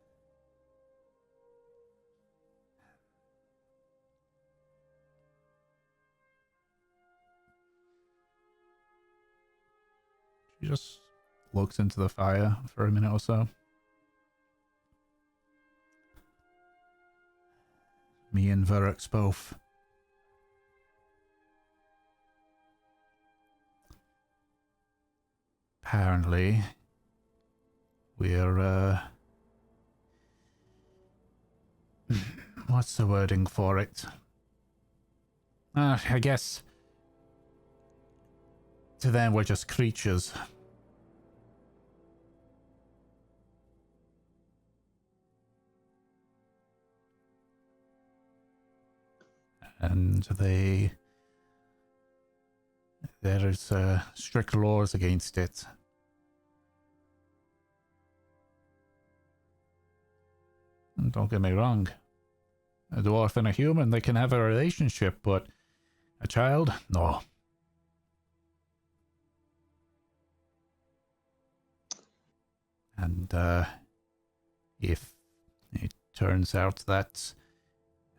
She just looks into the fire for a minute or so. Me and Verux both. Apparently, we're, what's the wording for it? I guess to them we're just creatures. And there's strict laws against it. And don't get me wrong, a dwarf and a human, they can have a relationship, but a child? No. And if it turns out that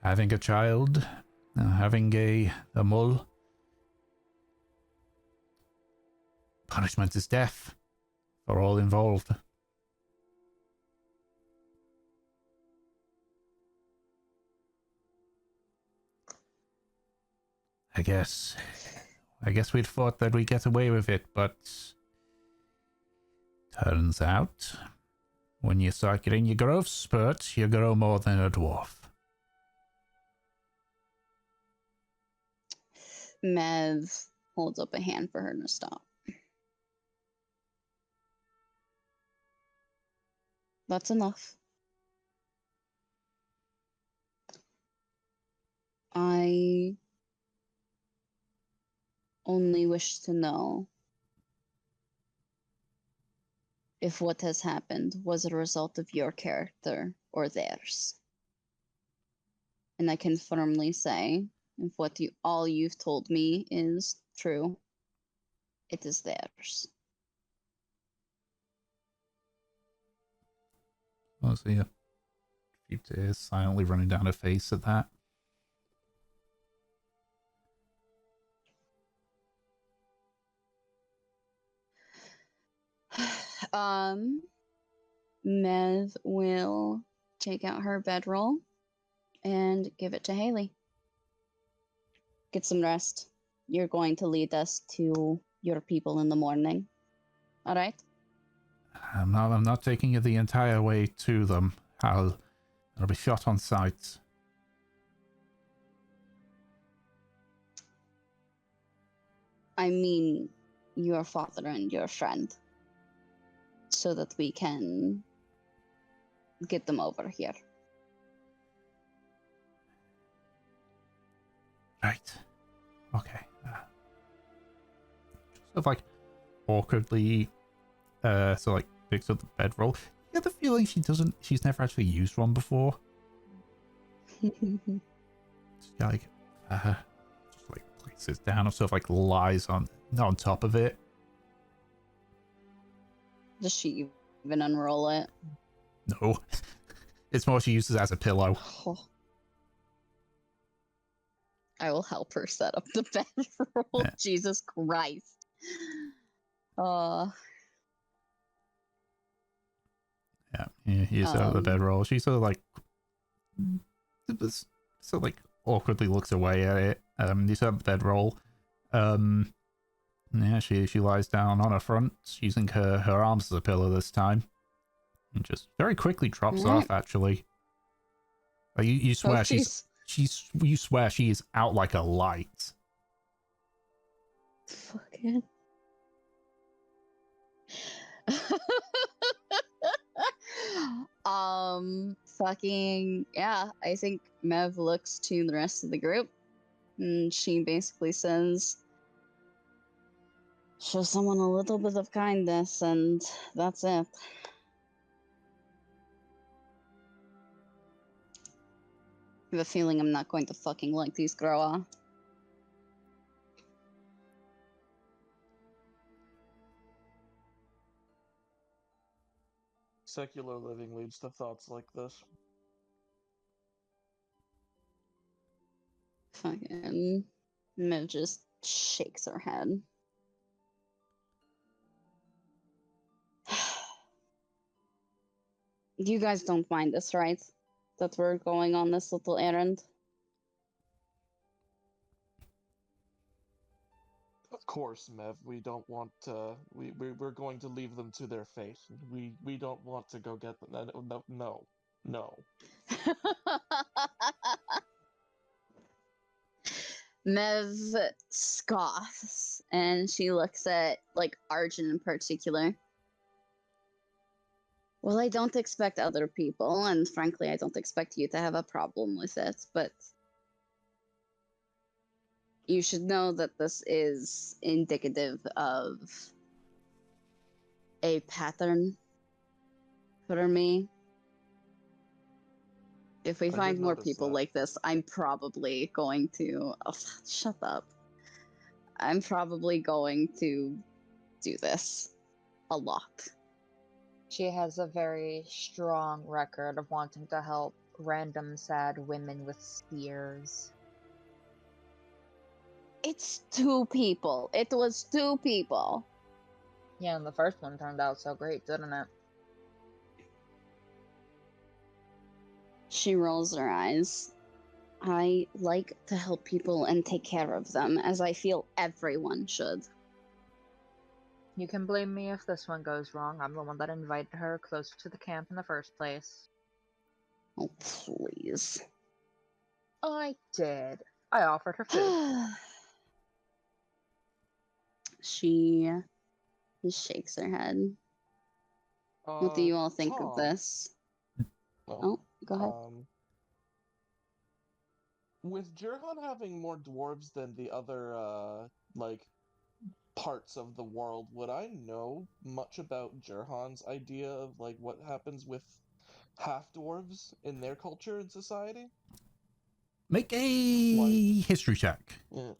having a child, having a mull, punishment is death for all involved. I guess I guess we'd thought that we'd get away with it, but turns out when you start getting your growth spurt, you grow more than a dwarf. Mev holds up a hand for her to stop. That's enough. I only wish to know if what has happened was a result of your character or theirs. And I can firmly say, if all you've told me is true, it is theirs. I see a few tears silently running down her face at that. Mev will take out her bedroll and give it to Haley. Get some rest. You're going to lead us to your people in the morning. All right? I'm not taking you the entire way to them. I'll be shot on sight. I mean your father and your friend. So that we can get them over here. Right. Okay. Sort of like awkwardly picks up the bedroll. You get the feeling she's never actually used one before. Just places down or sort of like lies on top of it. Does she even unroll it? No. It's more she uses it as a pillow. Oh. I will help her set up the bedroll. Yeah. Jesus Christ. Yeah, you set up the bedroll. She sort of like awkwardly looks away at it. You set up the bedroll. Yeah, she lies down on her front, using her arms as a pillow this time. And just very quickly drops off, actually. Like, you swear you swear she is out like a light. Fucking. Yeah, I think Mev looks to the rest of the group and she basically says, show someone a little bit of kindness and that's it. I have a feeling I'm not going to fucking like these Groa. Secular living leads to thoughts like this. Fucking Mev just shakes her head. You guys don't mind this, right? That we're going on this little errand? Of course, Mev. We don't want to. We're going to leave them to their fate. We don't want to go get them. No. Mev scoffs and she looks at Arjun in particular. Well, I don't expect other people, and frankly, I don't expect you to have a problem with it, but you should know that this is indicative of a pattern for me. If we find more people like this, I'm probably going to... Oh, shut up. I'm probably going to do this a lot. She has a very strong record of wanting to help random sad women with spears. It's 2 people. It was 2 people. Yeah, and the first one turned out so great, didn't it? She rolls her eyes. I like to help people and take care of them, as I feel everyone should. You can blame me if this one goes wrong. I'm the one that invited her closer to the camp in the first place. Oh, please. I did. I offered her food. She just shakes her head. What do you all think of Tom. this? Oh, go ahead. With Jirhan having more dwarves than the other, like, parts of the world, would I know much about Jirhan's idea of, like, what happens with half-dwarves in their culture and society? Make a history check. Yeah.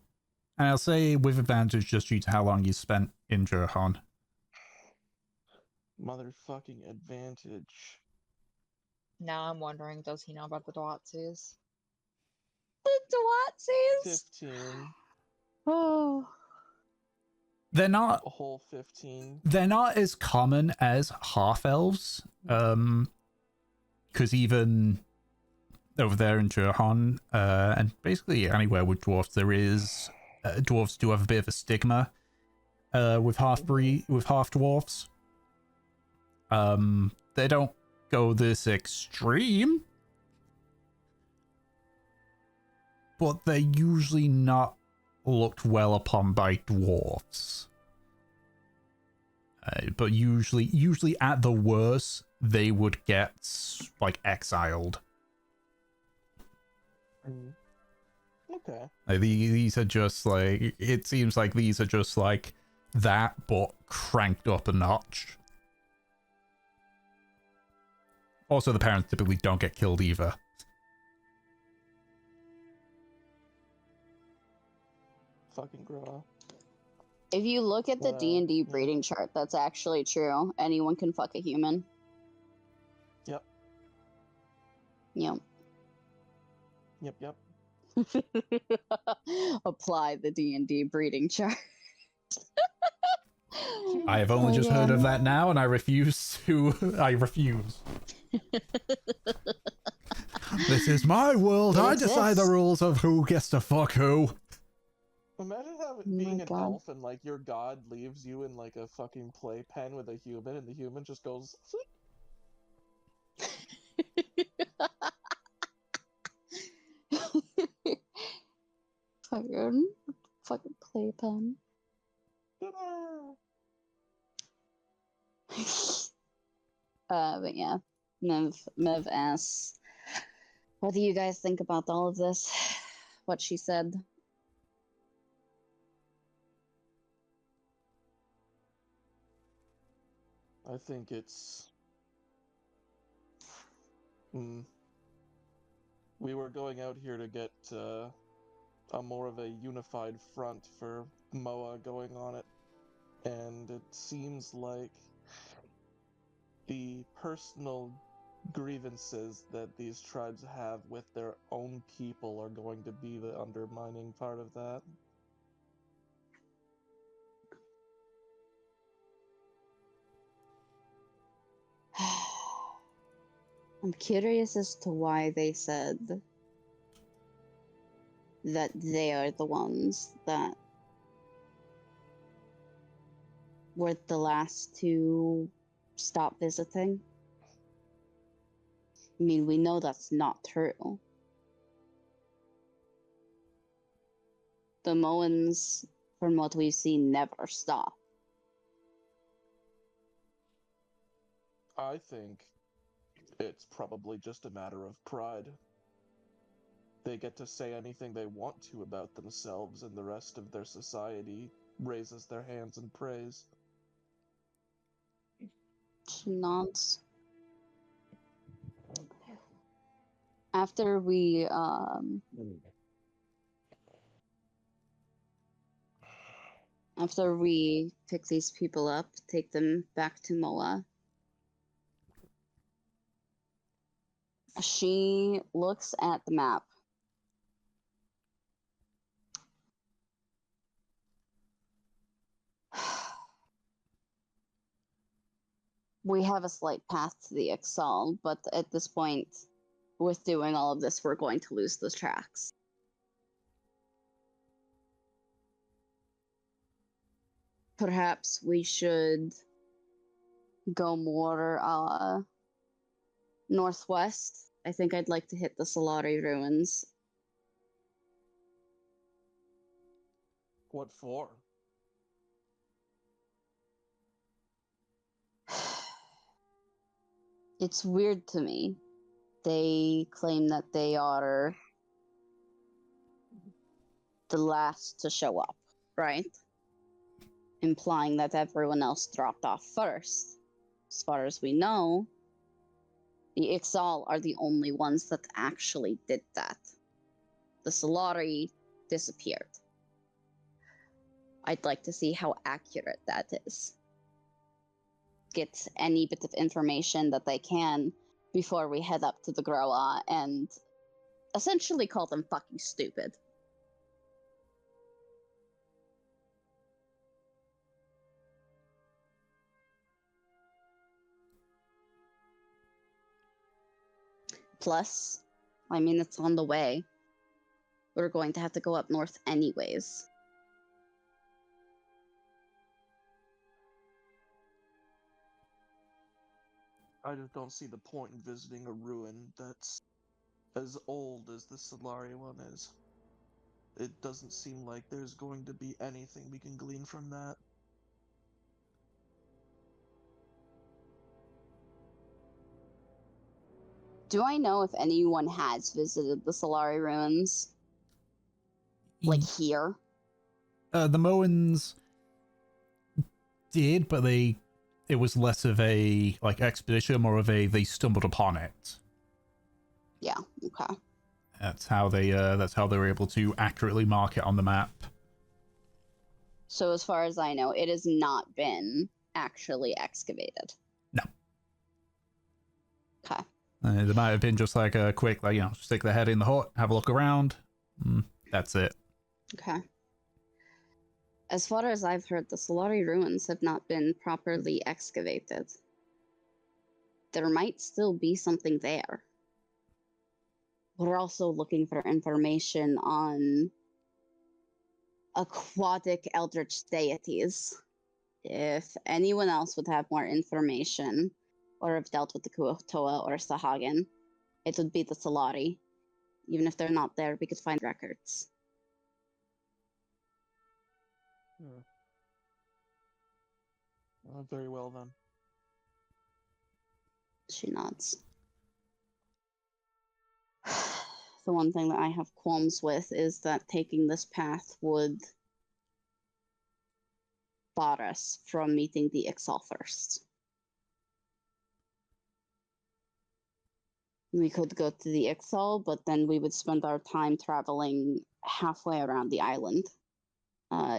And I'll say with advantage just due to how long you spent in Jirhan. Motherfucking advantage. Now I'm wondering, does he know about the Dwatsis? The Dwatsis? 15. Oh. They're not A whole 15. They're not as common as half elves. Because even over there in Jirhan, and basically anywhere with dwarfs, there is dwarves do have a bit of a stigma with half dwarfs. They don't go this extreme, but they're usually not looked well upon by dwarfs. But usually at the worst, they would get like exiled. Okay. These are just like, it seems like these are just like that, but cranked up a notch. Also, the parents typically don't get killed either. Fucking grow. If you look at the D&D breeding chart, that's actually true. Anyone can fuck a human. Yep. Yep. Yep. Apply the D&D breeding chart. I have only just heard of that now, and I refuse to. I refuse. This is my world. I decide the rules of who gets to fuck who. Imagine being an elf and like your god leaves you in like a fucking playpen with a human, and the human just goes. Fucking playpen. But yeah, Mev asks, what do you guys think about all of this? What she said. I think it's. We were going out here to get a more of a unified front for Moa going on it, and it seems like the personal grievances that these tribes have with their own people are going to be the undermining part of that. I'm curious as to why they said that they are the ones that were the last to stop visiting. I mean, we know that's not true. The Moans, from what we've seen, never stop. I think it's probably just a matter of pride. They get to say anything they want to about themselves, and the rest of their society raises their hands in praise. She nods. After we pick these people up, take them back to Moa, she looks at the map. We have a slight path to the Exal, but at this point, with doing all of this, we're going to lose those tracks. Perhaps we should go more northwest. I think I'd like to hit the Solari ruins. What for? It's weird to me. They claim that they are the last to show up, right? Implying that everyone else dropped off first. As far as we know, the Ixal are the only ones that actually did that. The Solari disappeared. I'd like to see how accurate that is. Get any bit of information that they can before we head up to the Groa and essentially call them fucking stupid. Plus, I mean, it's on the way. We're going to have to go up north anyways. I just don't see the point in visiting a ruin that's as old as the Solari one is. It doesn't seem like there's going to be anything we can glean from that. Do I know if anyone has visited the Solari ruins? Like here? The Moans did, but it was less of a like expedition, more of a they stumbled upon it. Yeah, okay. That's how they were able to accurately mark it on the map. So as far as I know, it has not been actually excavated. No. Okay. There might have been just like a quick, like, stick the head in the hut, have a look around. That's it. Okay. As far as I've heard, the Solari ruins have not been properly excavated. There might still be something there. We're also looking for information on aquatic eldritch deities. If anyone else would have more information, or have dealt with the Kuo-toa or Sahagin, it would be the Solari. Even if they're not there, we could find records. Very well then. She nods. The one thing that I have qualms with is that taking this path would bar us from meeting the Ixal first. We could go to the Ixal, but then we would spend our time traveling halfway around the island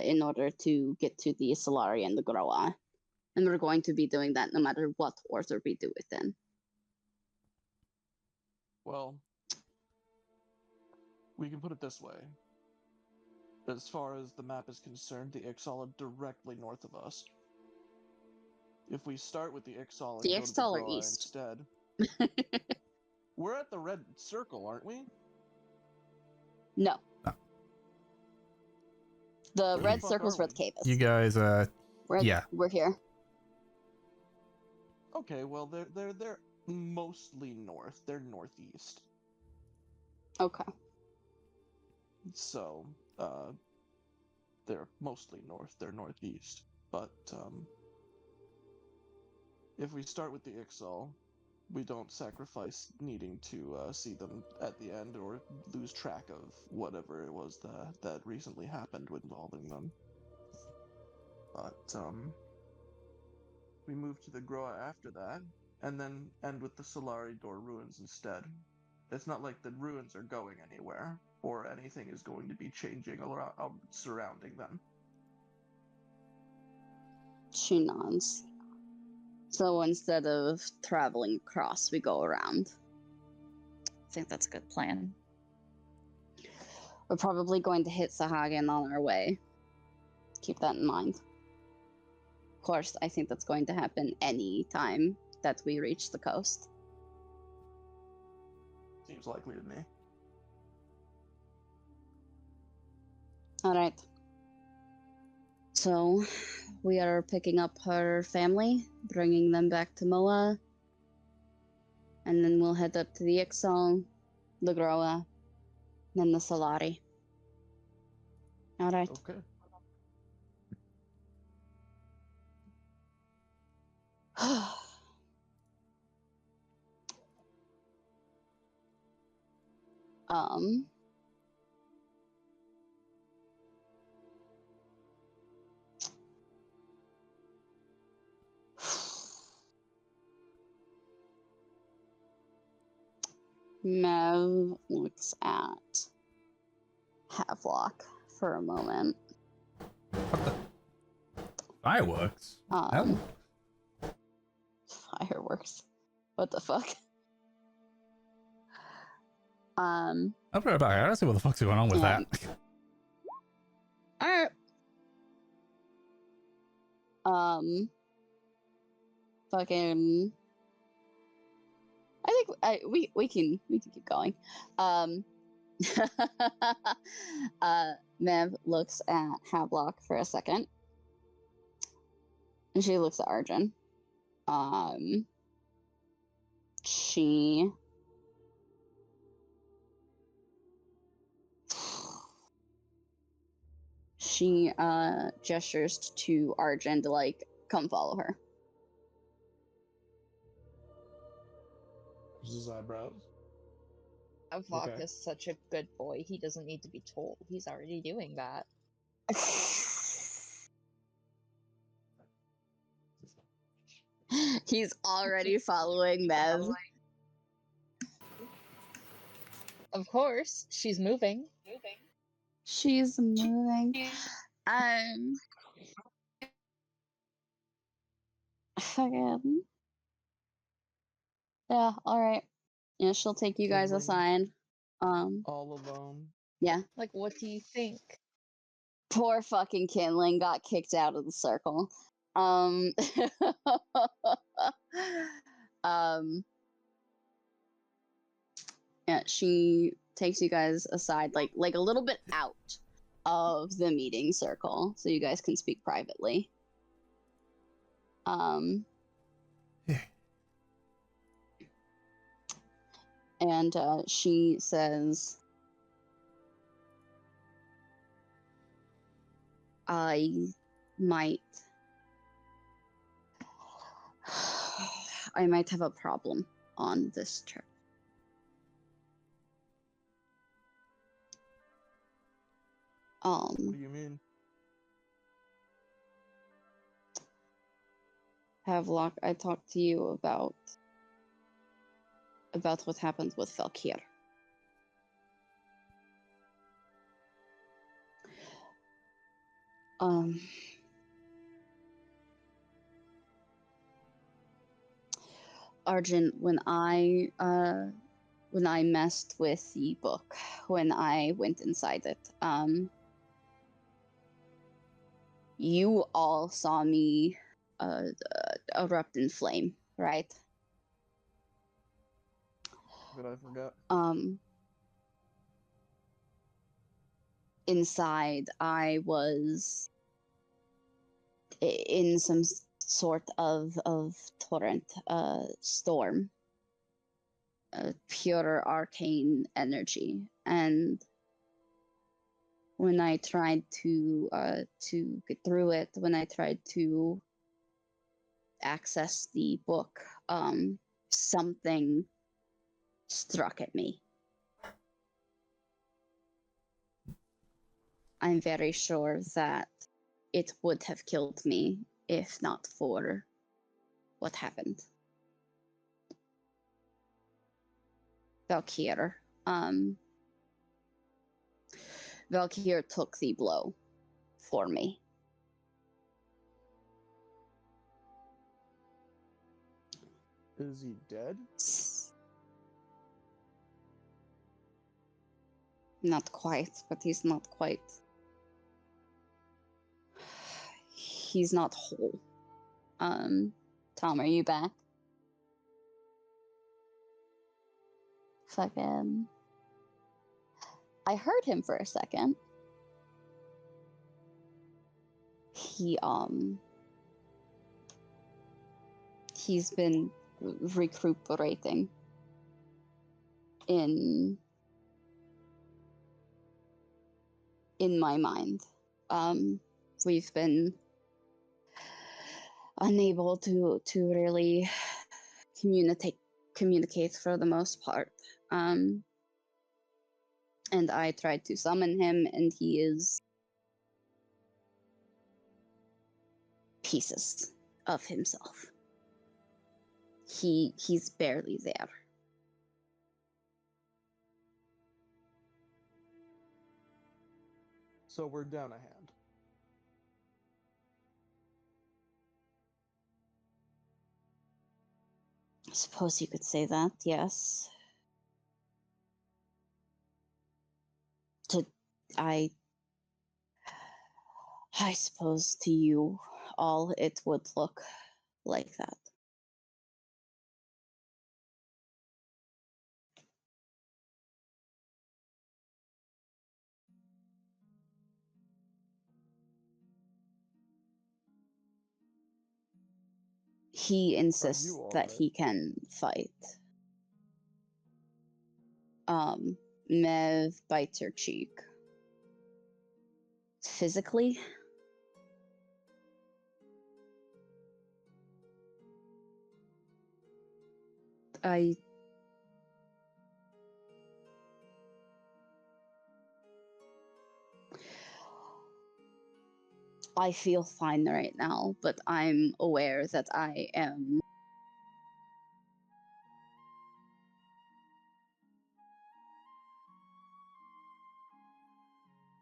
in order to get to the Solari and the Groa. And we're going to be doing that no matter what order we do it in. Well, we can put it this way. As far as the map is concerned, the Ixal are directly north of us. If we start with the Ixal and The go to the Ixal are Groa east. instead... We're at the red circle, aren't we? No. No. The Where the red fuck circle's are Red we? Cavis. You guys, yeah. We're here. Okay, well they're mostly north. They're northeast. Okay. So, they're mostly north. They're northeast. But if we start with the Ixal, we don't sacrifice needing to see them at the end or lose track of whatever it was that recently happened involving them. But we move to the Groa after that, and then end with the Solari Door ruins instead. It's not like the ruins are going anywhere, or anything is going to be changing around, surrounding them. She nods. So instead of traveling across, we go around. I think that's a good plan. We're probably going to hit Sahagin on our way. Keep that in mind. Of course, I think that's going to happen any time that we reach the coast. Seems likely to me. All right. So, we are picking up her family, bringing them back to Moa, and then we'll head up to the Ixal, the Groa, then the Solari. All right. Okay. um. Mev looks at Havelock for a moment. Fireworks? Hell? Fireworks. What the fuck? I'll be right back. I don't see what the fuck's going on with that. Alright. Fucking. I think we can keep going. Mev looks at Havelock for a second, and she looks at Arjun. She gestures to Arjun to like come follow her. His eyebrows. Avok Okay. is such a good boy. He doesn't need to be told. He's already doing that. He's already following Mev. Of course, she's moving. She's moving. Fucking. Yeah, alright. Yeah, she'll take you guys aside. All alone. Yeah. Like, what do you think? Poor fucking Kinling got kicked out of the circle. Yeah, she takes you guys aside, like a little bit out of the meeting circle, so you guys can speak privately. And she says, I might have a problem on this trip. What do you mean? Havelock, I talked to you about what happened with Valkyr. Arjun, when I messed with the book, when I went inside it, you all saw me erupt in flame, right? But I forgot. Inside, I was in some sort of torrent, storm, pure arcane energy, and when I tried to get through it, when I tried to access the book, something struck at me. I'm very sure that it would have killed me if not for what happened. Valkyr. Valkyr took the blow for me. Is he dead? Not quite, but he's not quite. He's not whole. Tom, are you back? fucking. I heard him for a second. He's been recuperating in my mind. We've been unable to really communicate for the most part. And I tried to summon him, and he is pieces of himself. He's barely there. So we're down a hand. I suppose you could say that, yes. I suppose to you all it would look like that. He insists that right? he can fight. Mev bites her cheek. Physically? I feel fine right now, but I'm aware that I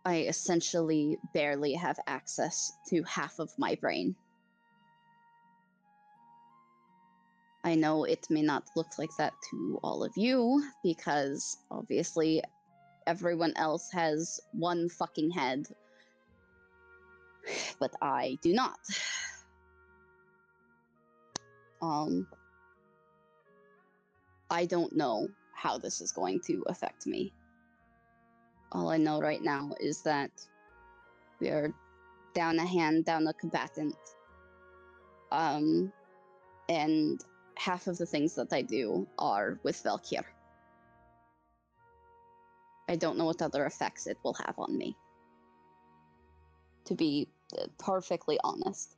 essentially barely have access to half of my brain. I know it may not look like that to all of you, because obviously everyone else has one fucking head, but I do not. I don't know how this is going to affect me. All I know right now is that we are down a hand, down a combatant. And half of the things that I do are with Valkyr. I don't know what other effects it will have on me, to be perfectly honest.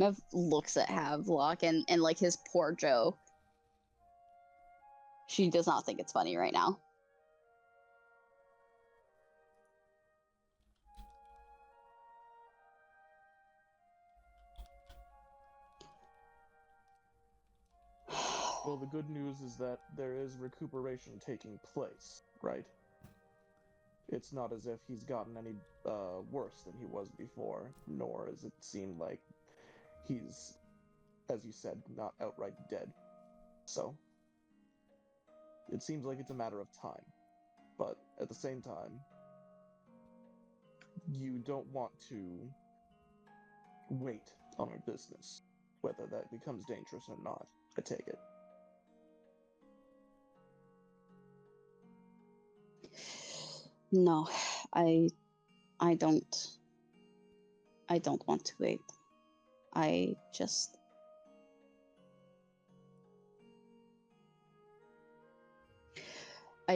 Mev looks at Havelock and like his poor joke. She does not think it's funny right now. Well, the good news is that there is recuperation taking place, right? It's not as if he's gotten any worse than he was before, nor does it seem like he's, as you said, not outright dead. So, it seems like it's a matter of time. But at the same time, you don't want to wait on our business, whether that becomes dangerous or not, I take it. No, I don't want to wait. I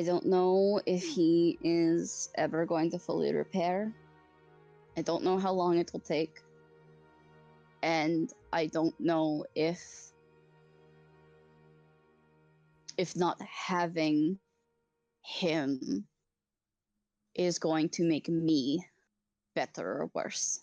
don't know if he is ever going to fully repair. I don't know how long it will take. And I don't know if not having him is going to make me better or worse.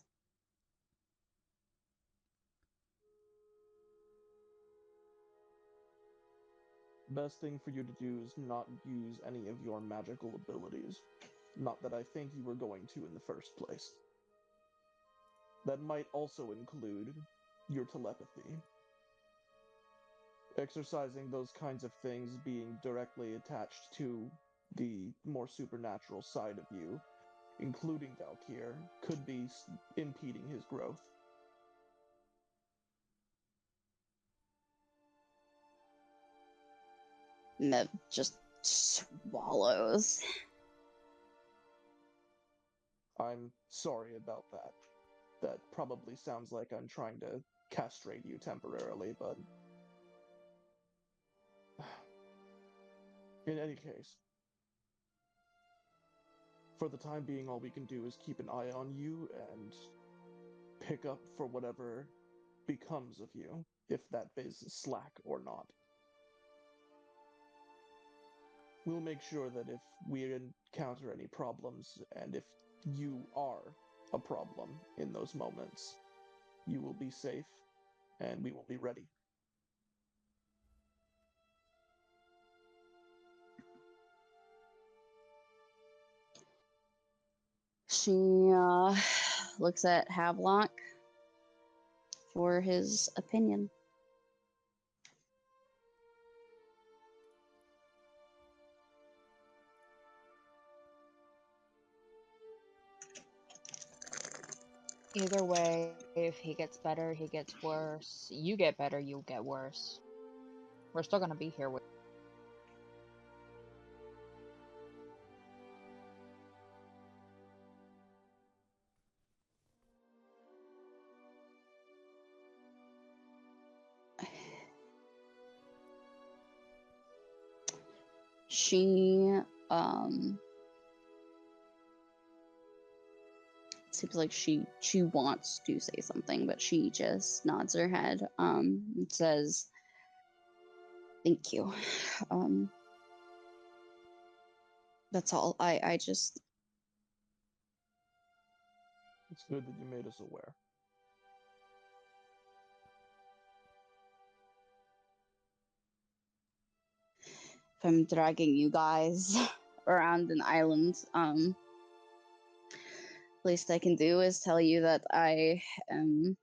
Best thing for you to do is not use any of your magical abilities. Not that I think you were going to in the first place. That might also include your telepathy. Exercising those kinds of things being directly attached to the more supernatural side of you, including Valkyr, could be impeding his growth. Mev just swallows. I'm sorry about that. That probably sounds like I'm trying to castrate you temporarily, but... In any case, for the time being, all we can do is keep an eye on you and pick up for whatever becomes of you, if that is slack or not. We'll make sure that if we encounter any problems, and if you are a problem in those moments, you will be safe, and we will be ready. She looks at Havelock for his opinion. Either way, if he gets better, he gets worse. You get better, you'll get worse. We're still gonna be here with. She seems like she wants to say something, but she just nods her head and says, "Thank you." That's all. I just It's good that you made us aware. if I'm dragging you guys around an island, least I can do is tell you that I am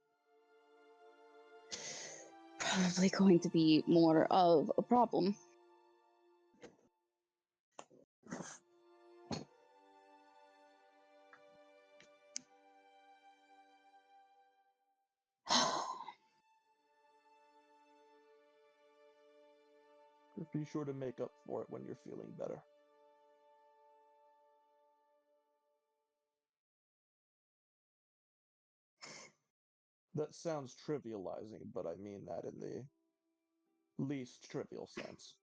probably going to be more of a problem. Be sure to make up for it when you're feeling better. That sounds trivializing, but I mean that in the least trivial sense.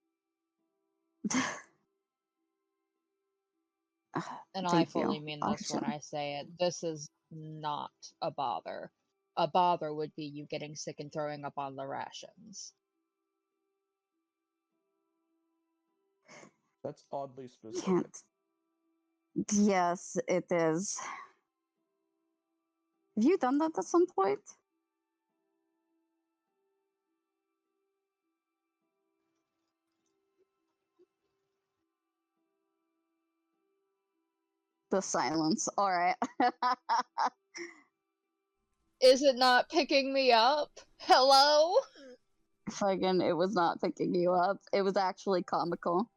And I Thank fully you, mean this when Arjun. I say it. This is not a bother. A bother would be you getting sick and throwing up on the rations. That's oddly specific. Can't. Yes, it is. Have you done that at some point? The silence. All right. Is it not picking me up? Hello? Fucking, it was not picking you up. It was actually comical.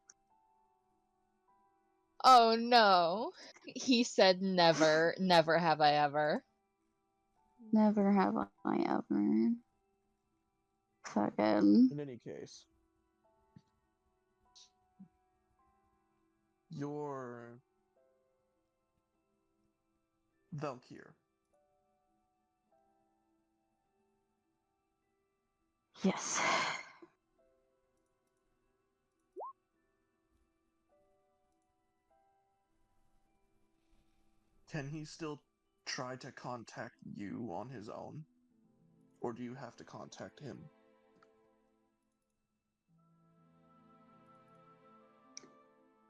Oh no. He said never, never have I ever. Never have I ever. Fucking. In any case, you're Valkyr. Yes. Can he still try to contact you on his own? Or do you have to contact him?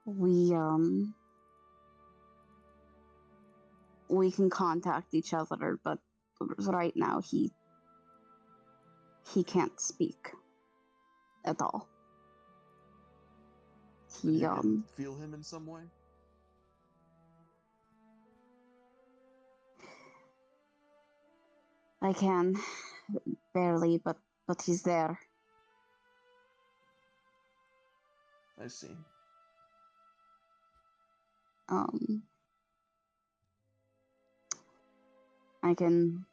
We can contact each other, but right now he can't speak at all. He You can feel him in some way? I can barely, but he's there. I see. I can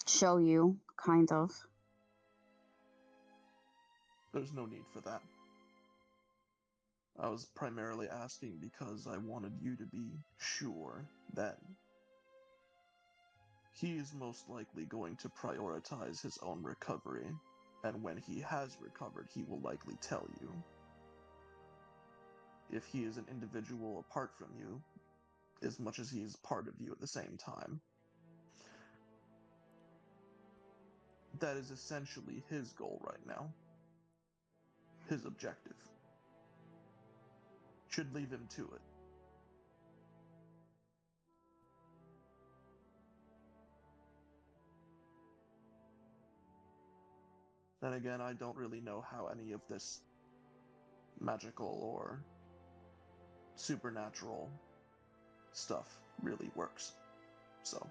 show you, kind of. There's no need for that. I was primarily asking because I wanted you to be sure that he is most likely going to prioritize his own recovery, and when he has recovered, he will likely tell you. If he is an individual apart from you, as much as he is part of you at the same time, that is essentially his goal right now. His objective. Should leave him to it. Then again, I don't really know how any of this magical or supernatural stuff really works. So.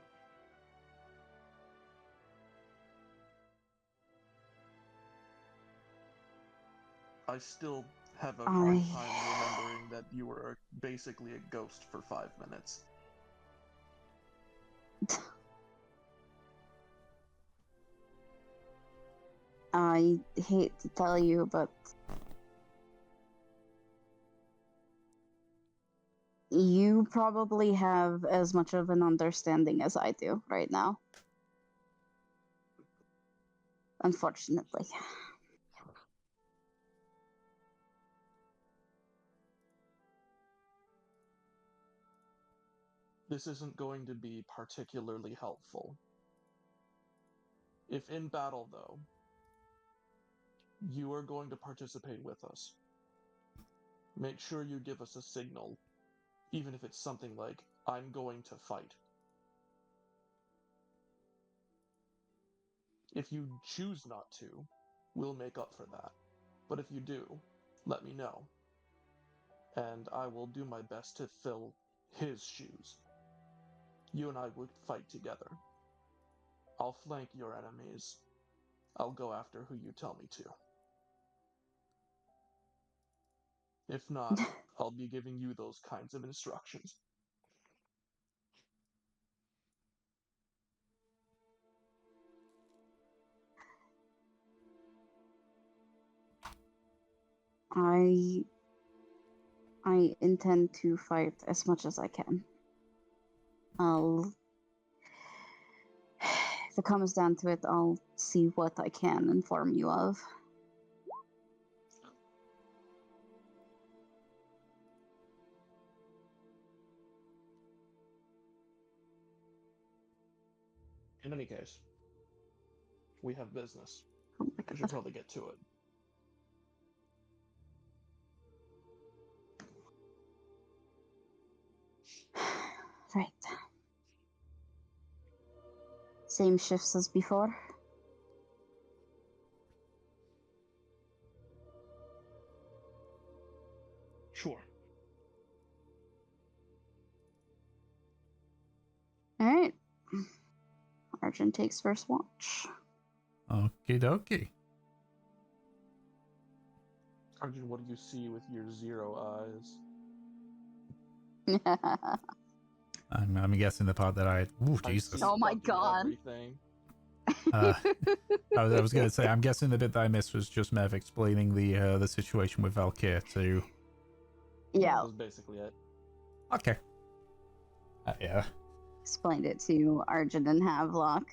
I still have a hard time remembering that you were basically a ghost for 5 minutes. I hate to tell you, but you probably have as much of an understanding as I do right now. Unfortunately. This isn't going to be particularly helpful. If in battle, though, you are going to participate with us, make sure you give us a signal, even if it's something like, I'm going to fight. If you choose not to, we'll make up for that. But if you do, let me know. And I will do my best to fill his shoes. You and I would fight together. I'll flank your enemies. I'll go after who you tell me to. If not, I'll be giving you those kinds of instructions. I intend to fight as much as I can. If it comes down to it, I'll see what I can inform you of. In any case, we have business. Oh my We should god. probably get to it. Right. Same shifts as before? Sure. Alright. Arjun takes first watch. Okie dokie. Arjun, what do you see with your 0 eyes? I'm guessing the part that ooh, I Jesus. see Oh my fucking god. everything. I was going to say, I'm guessing the bit that I missed was just Mev explaining the situation with Valkyr to... Yeah. That was basically it. Okay. Yeah. Explained it to Arjun and Havelock.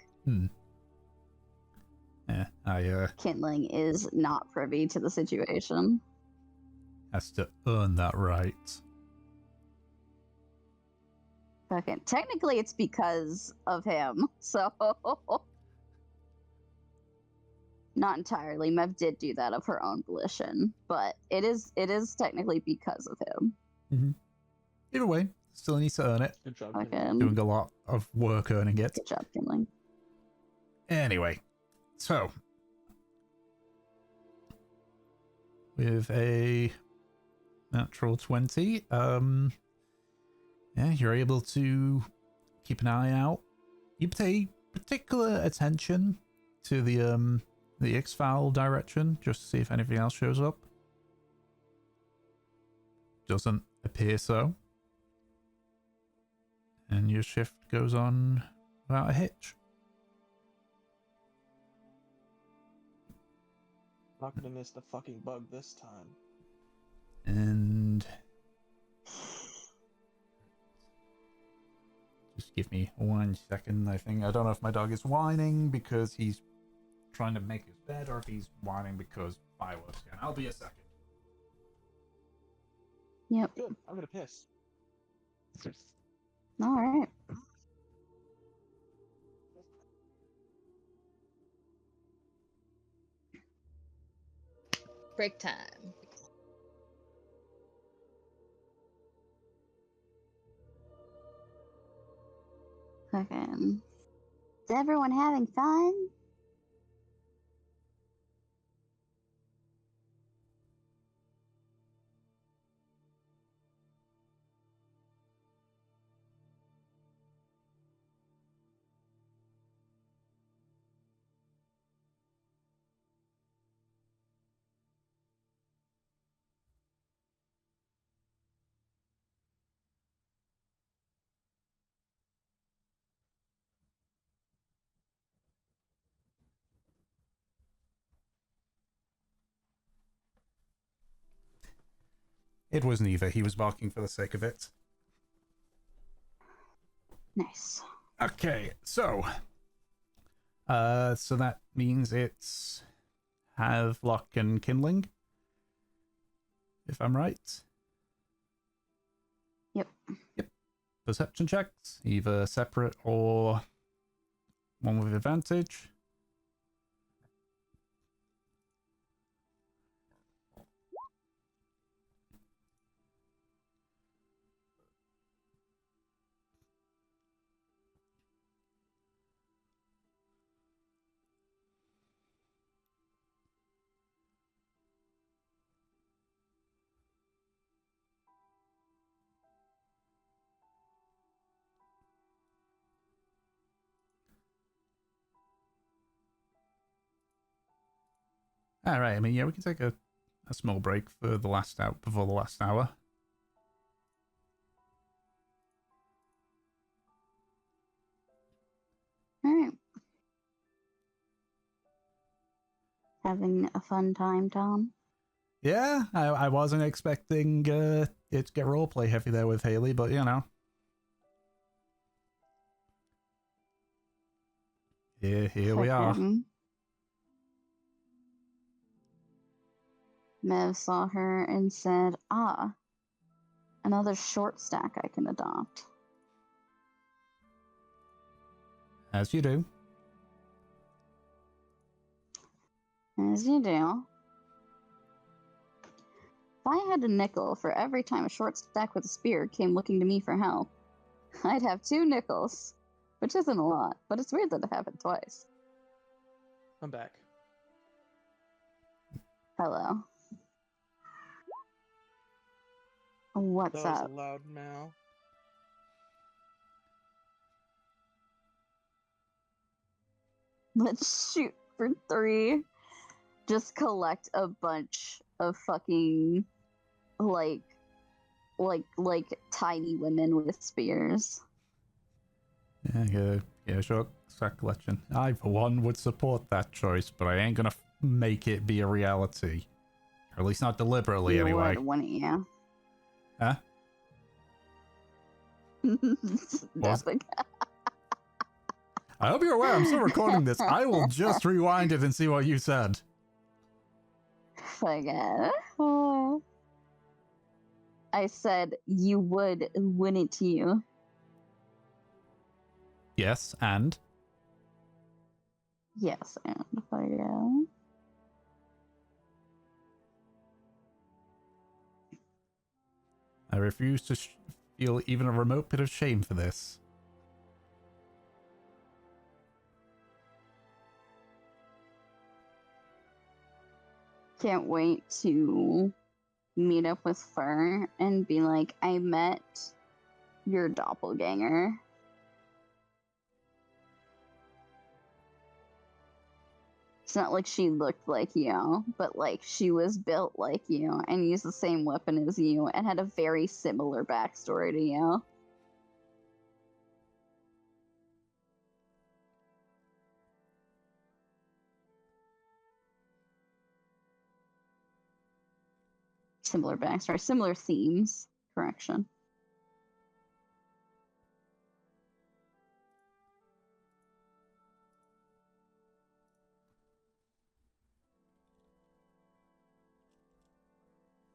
Yeah, Kindling is not privy to the situation. has to earn that right. Okay, technically it's because of him, so not entirely. Mev did do that of her own volition, but it is technically because of him. Mm-hmm. Either way, still needs to earn it. Good job, Okay. Kindling. Doing a lot of work earning it. Good job, Kindling. Anyway, so with a natural 20, yeah, you're able to keep an eye out. You pay particular attention to the X-File direction, just to see if anything else shows up. Doesn't appear so. And your shift goes on without a hitch. Not gonna miss the fucking bug this time. And just give me 1 second, I think. I don't know if my dog is whining because he's trying to make his bed or if he's whining because fireworks again. I'll be a second. Yep. Good. I'm gonna piss. All right. Break time. Fucking. Is everyone having fun? It was neither. He was barking for the sake of it. Nice. Okay, so that means it's Havelock and Kindling, if I'm right. Yep. Perception checks, either separate or one with advantage. All right. I mean, yeah, we can take a small break for the last hour before the last hour. All right. Having a fun time, Tom? Yeah, I wasn't expecting it to get roleplay heavy there with Haley, but you know. Here we are. Mev saw her and said, "Ah, another short stack I can adopt." As you do. As you do. If I had a nickel for every time a short stack with a spear came looking to me for help, I'd have 2 nickels, which isn't a lot, but it's weird that it happened twice. I'm back. Hello. What's That was up? a loud meow. Let's shoot for 3. Just collect a bunch of fucking like tiny women with spears. Yeah, sure. Stack collection. I, for one, would support that choice, but I ain't gonna make it be a reality. Or at least not deliberately, You anyway. would, wouldn't you? Huh? Nothing. I hope you're aware I'm still recording this. I will just rewind it and see what you said. Forget. I said you would, wouldn't you? Yes, and? Yes, and forget. I refuse to feel even a remote bit of shame for this. Can't wait to meet up with Fur and be like, I met your doppelganger. It's not like she looked like you, but like she was built like you and used the same weapon as you and had a very similar backstory to you. similar backstory, similar themes. Correction.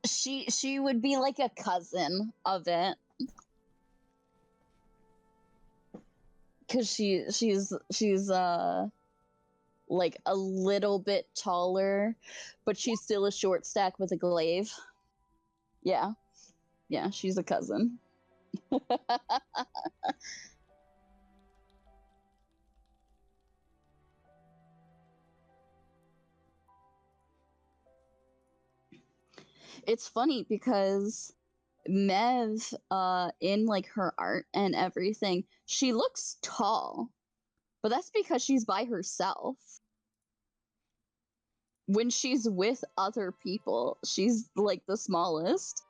She would be like a cousin of it. Cause she's like a little bit taller, but she's still a short stack with a glaive. Yeah. Yeah, she's a cousin. It's funny because Mev, in like her art and everything, she looks tall, but that's because she's by herself. When she's with other people, she's like the smallest.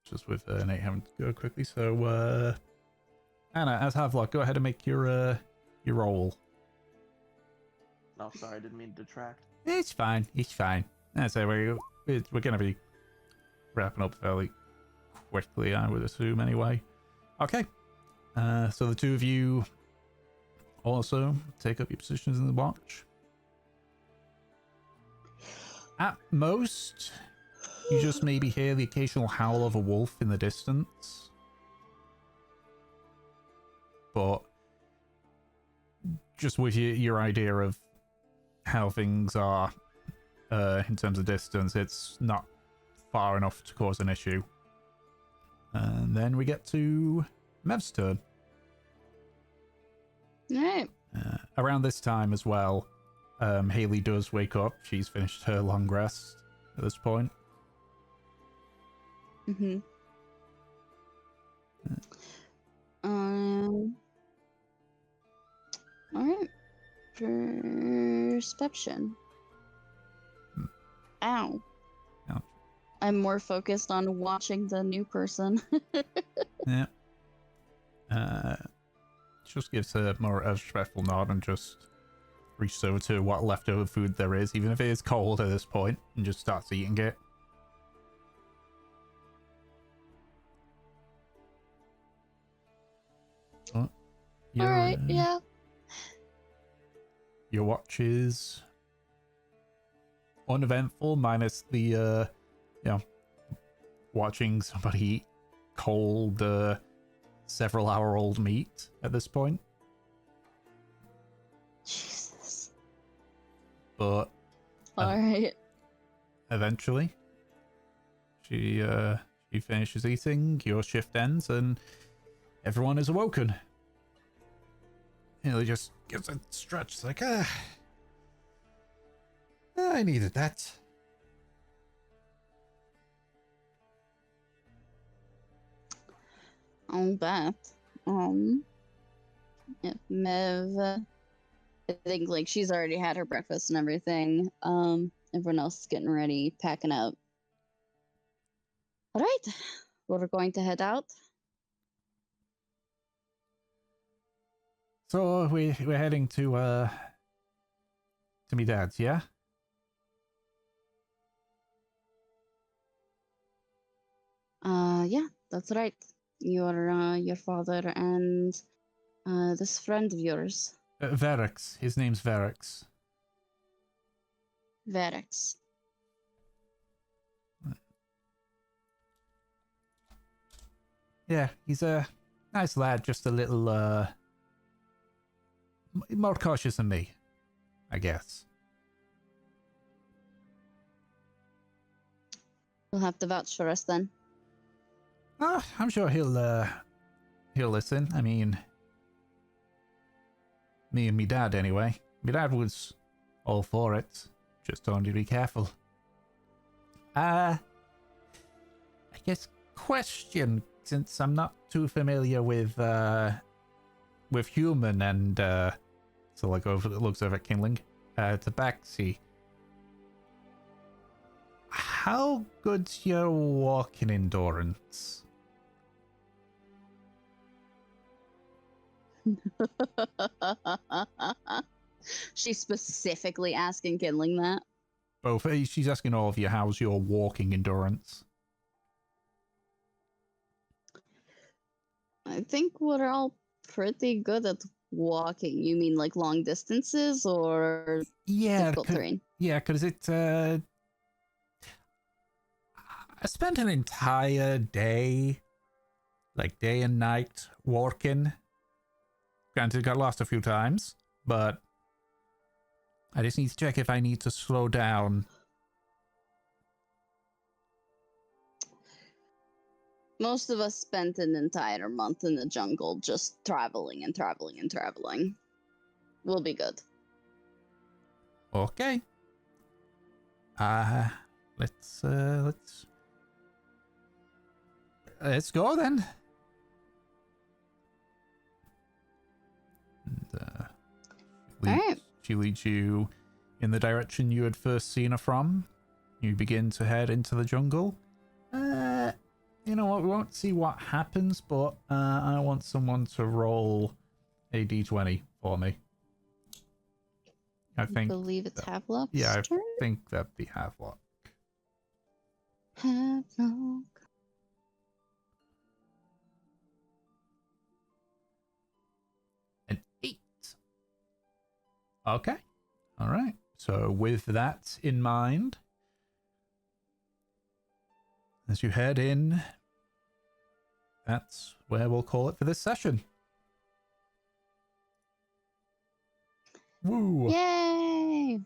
Just with Nate having to go quickly. So, Anna, as Havelock, go ahead and make your roll. No, sorry, I didn't mean to detract. It's fine. It's fine. That's it. We're going to be wrapping up fairly quickly, I would assume, anyway. Okay. So the two of you also take up your positions in the watch. At most, you just maybe hear the occasional howl of a wolf in the distance. But just with your idea of how things are in terms of distance, it's not far enough to cause an issue. And then we get to Mev's turn. Alright. Around this time as well, Haley does wake up. She's finished her long rest at this point. Mm-hmm. Alright. Perception. Ow. Ouch. I'm more focused on watching the new person. Yeah. Just gives her more a respectful nod and just reaches over to what leftover food there is, even if it is cold at this point, and just starts eating it. Oh, Alright, yeah. Your watch is uneventful, minus the, watching somebody eat cold, several-hour-old meat at this point. Jesus. But Alright. eventually, she finishes eating, your shift ends, and everyone is awoken. Haley just gives a stretch. It's like, I needed that. On that, if Mev, I think like she's already had her breakfast and everything. Everyone else is getting ready, packing up. All right, we're going to head out. So we're heading to me dad's, yeah? Yeah, that's right. Your father and this friend of yours, Verix. His name's Verix. Verex. Yeah, he's a nice lad, just a little more cautious than me, I guess. You'll have to vouch for us then. Oh, I'm sure he'll listen. I mean, me and me dad anyway. Me dad was all for it. Just told him to be careful. I guess question, since I'm not too familiar with human and so like looks over at Kingling, Tabaxi. how good's your walking endurance? She's specifically asking Kindling that. Both. She's asking all of you, how's your walking endurance? I think we're all pretty good at walking. You mean like long distances or Yeah, difficult terrain? yeah, because I spent an entire day, like day and night, walking. Granted, got lost a few times, but I just need to check if I need to slow down. Most of us spent an entire month in the jungle just traveling and traveling and traveling. We'll be good. Okay. Let's go then. And, Alright. she leads you in the direction you had first seen her from. You begin to head into the jungle. You know what? We won't see what happens, but I want someone to roll a d20 for me. I think. Believe it's Havelock's Yeah, I turn. think that'd be Havelock. Havelock. An 8. Okay. All right. So with that in mind, as you head in, that's where we'll call it for this session. Woo! Yay!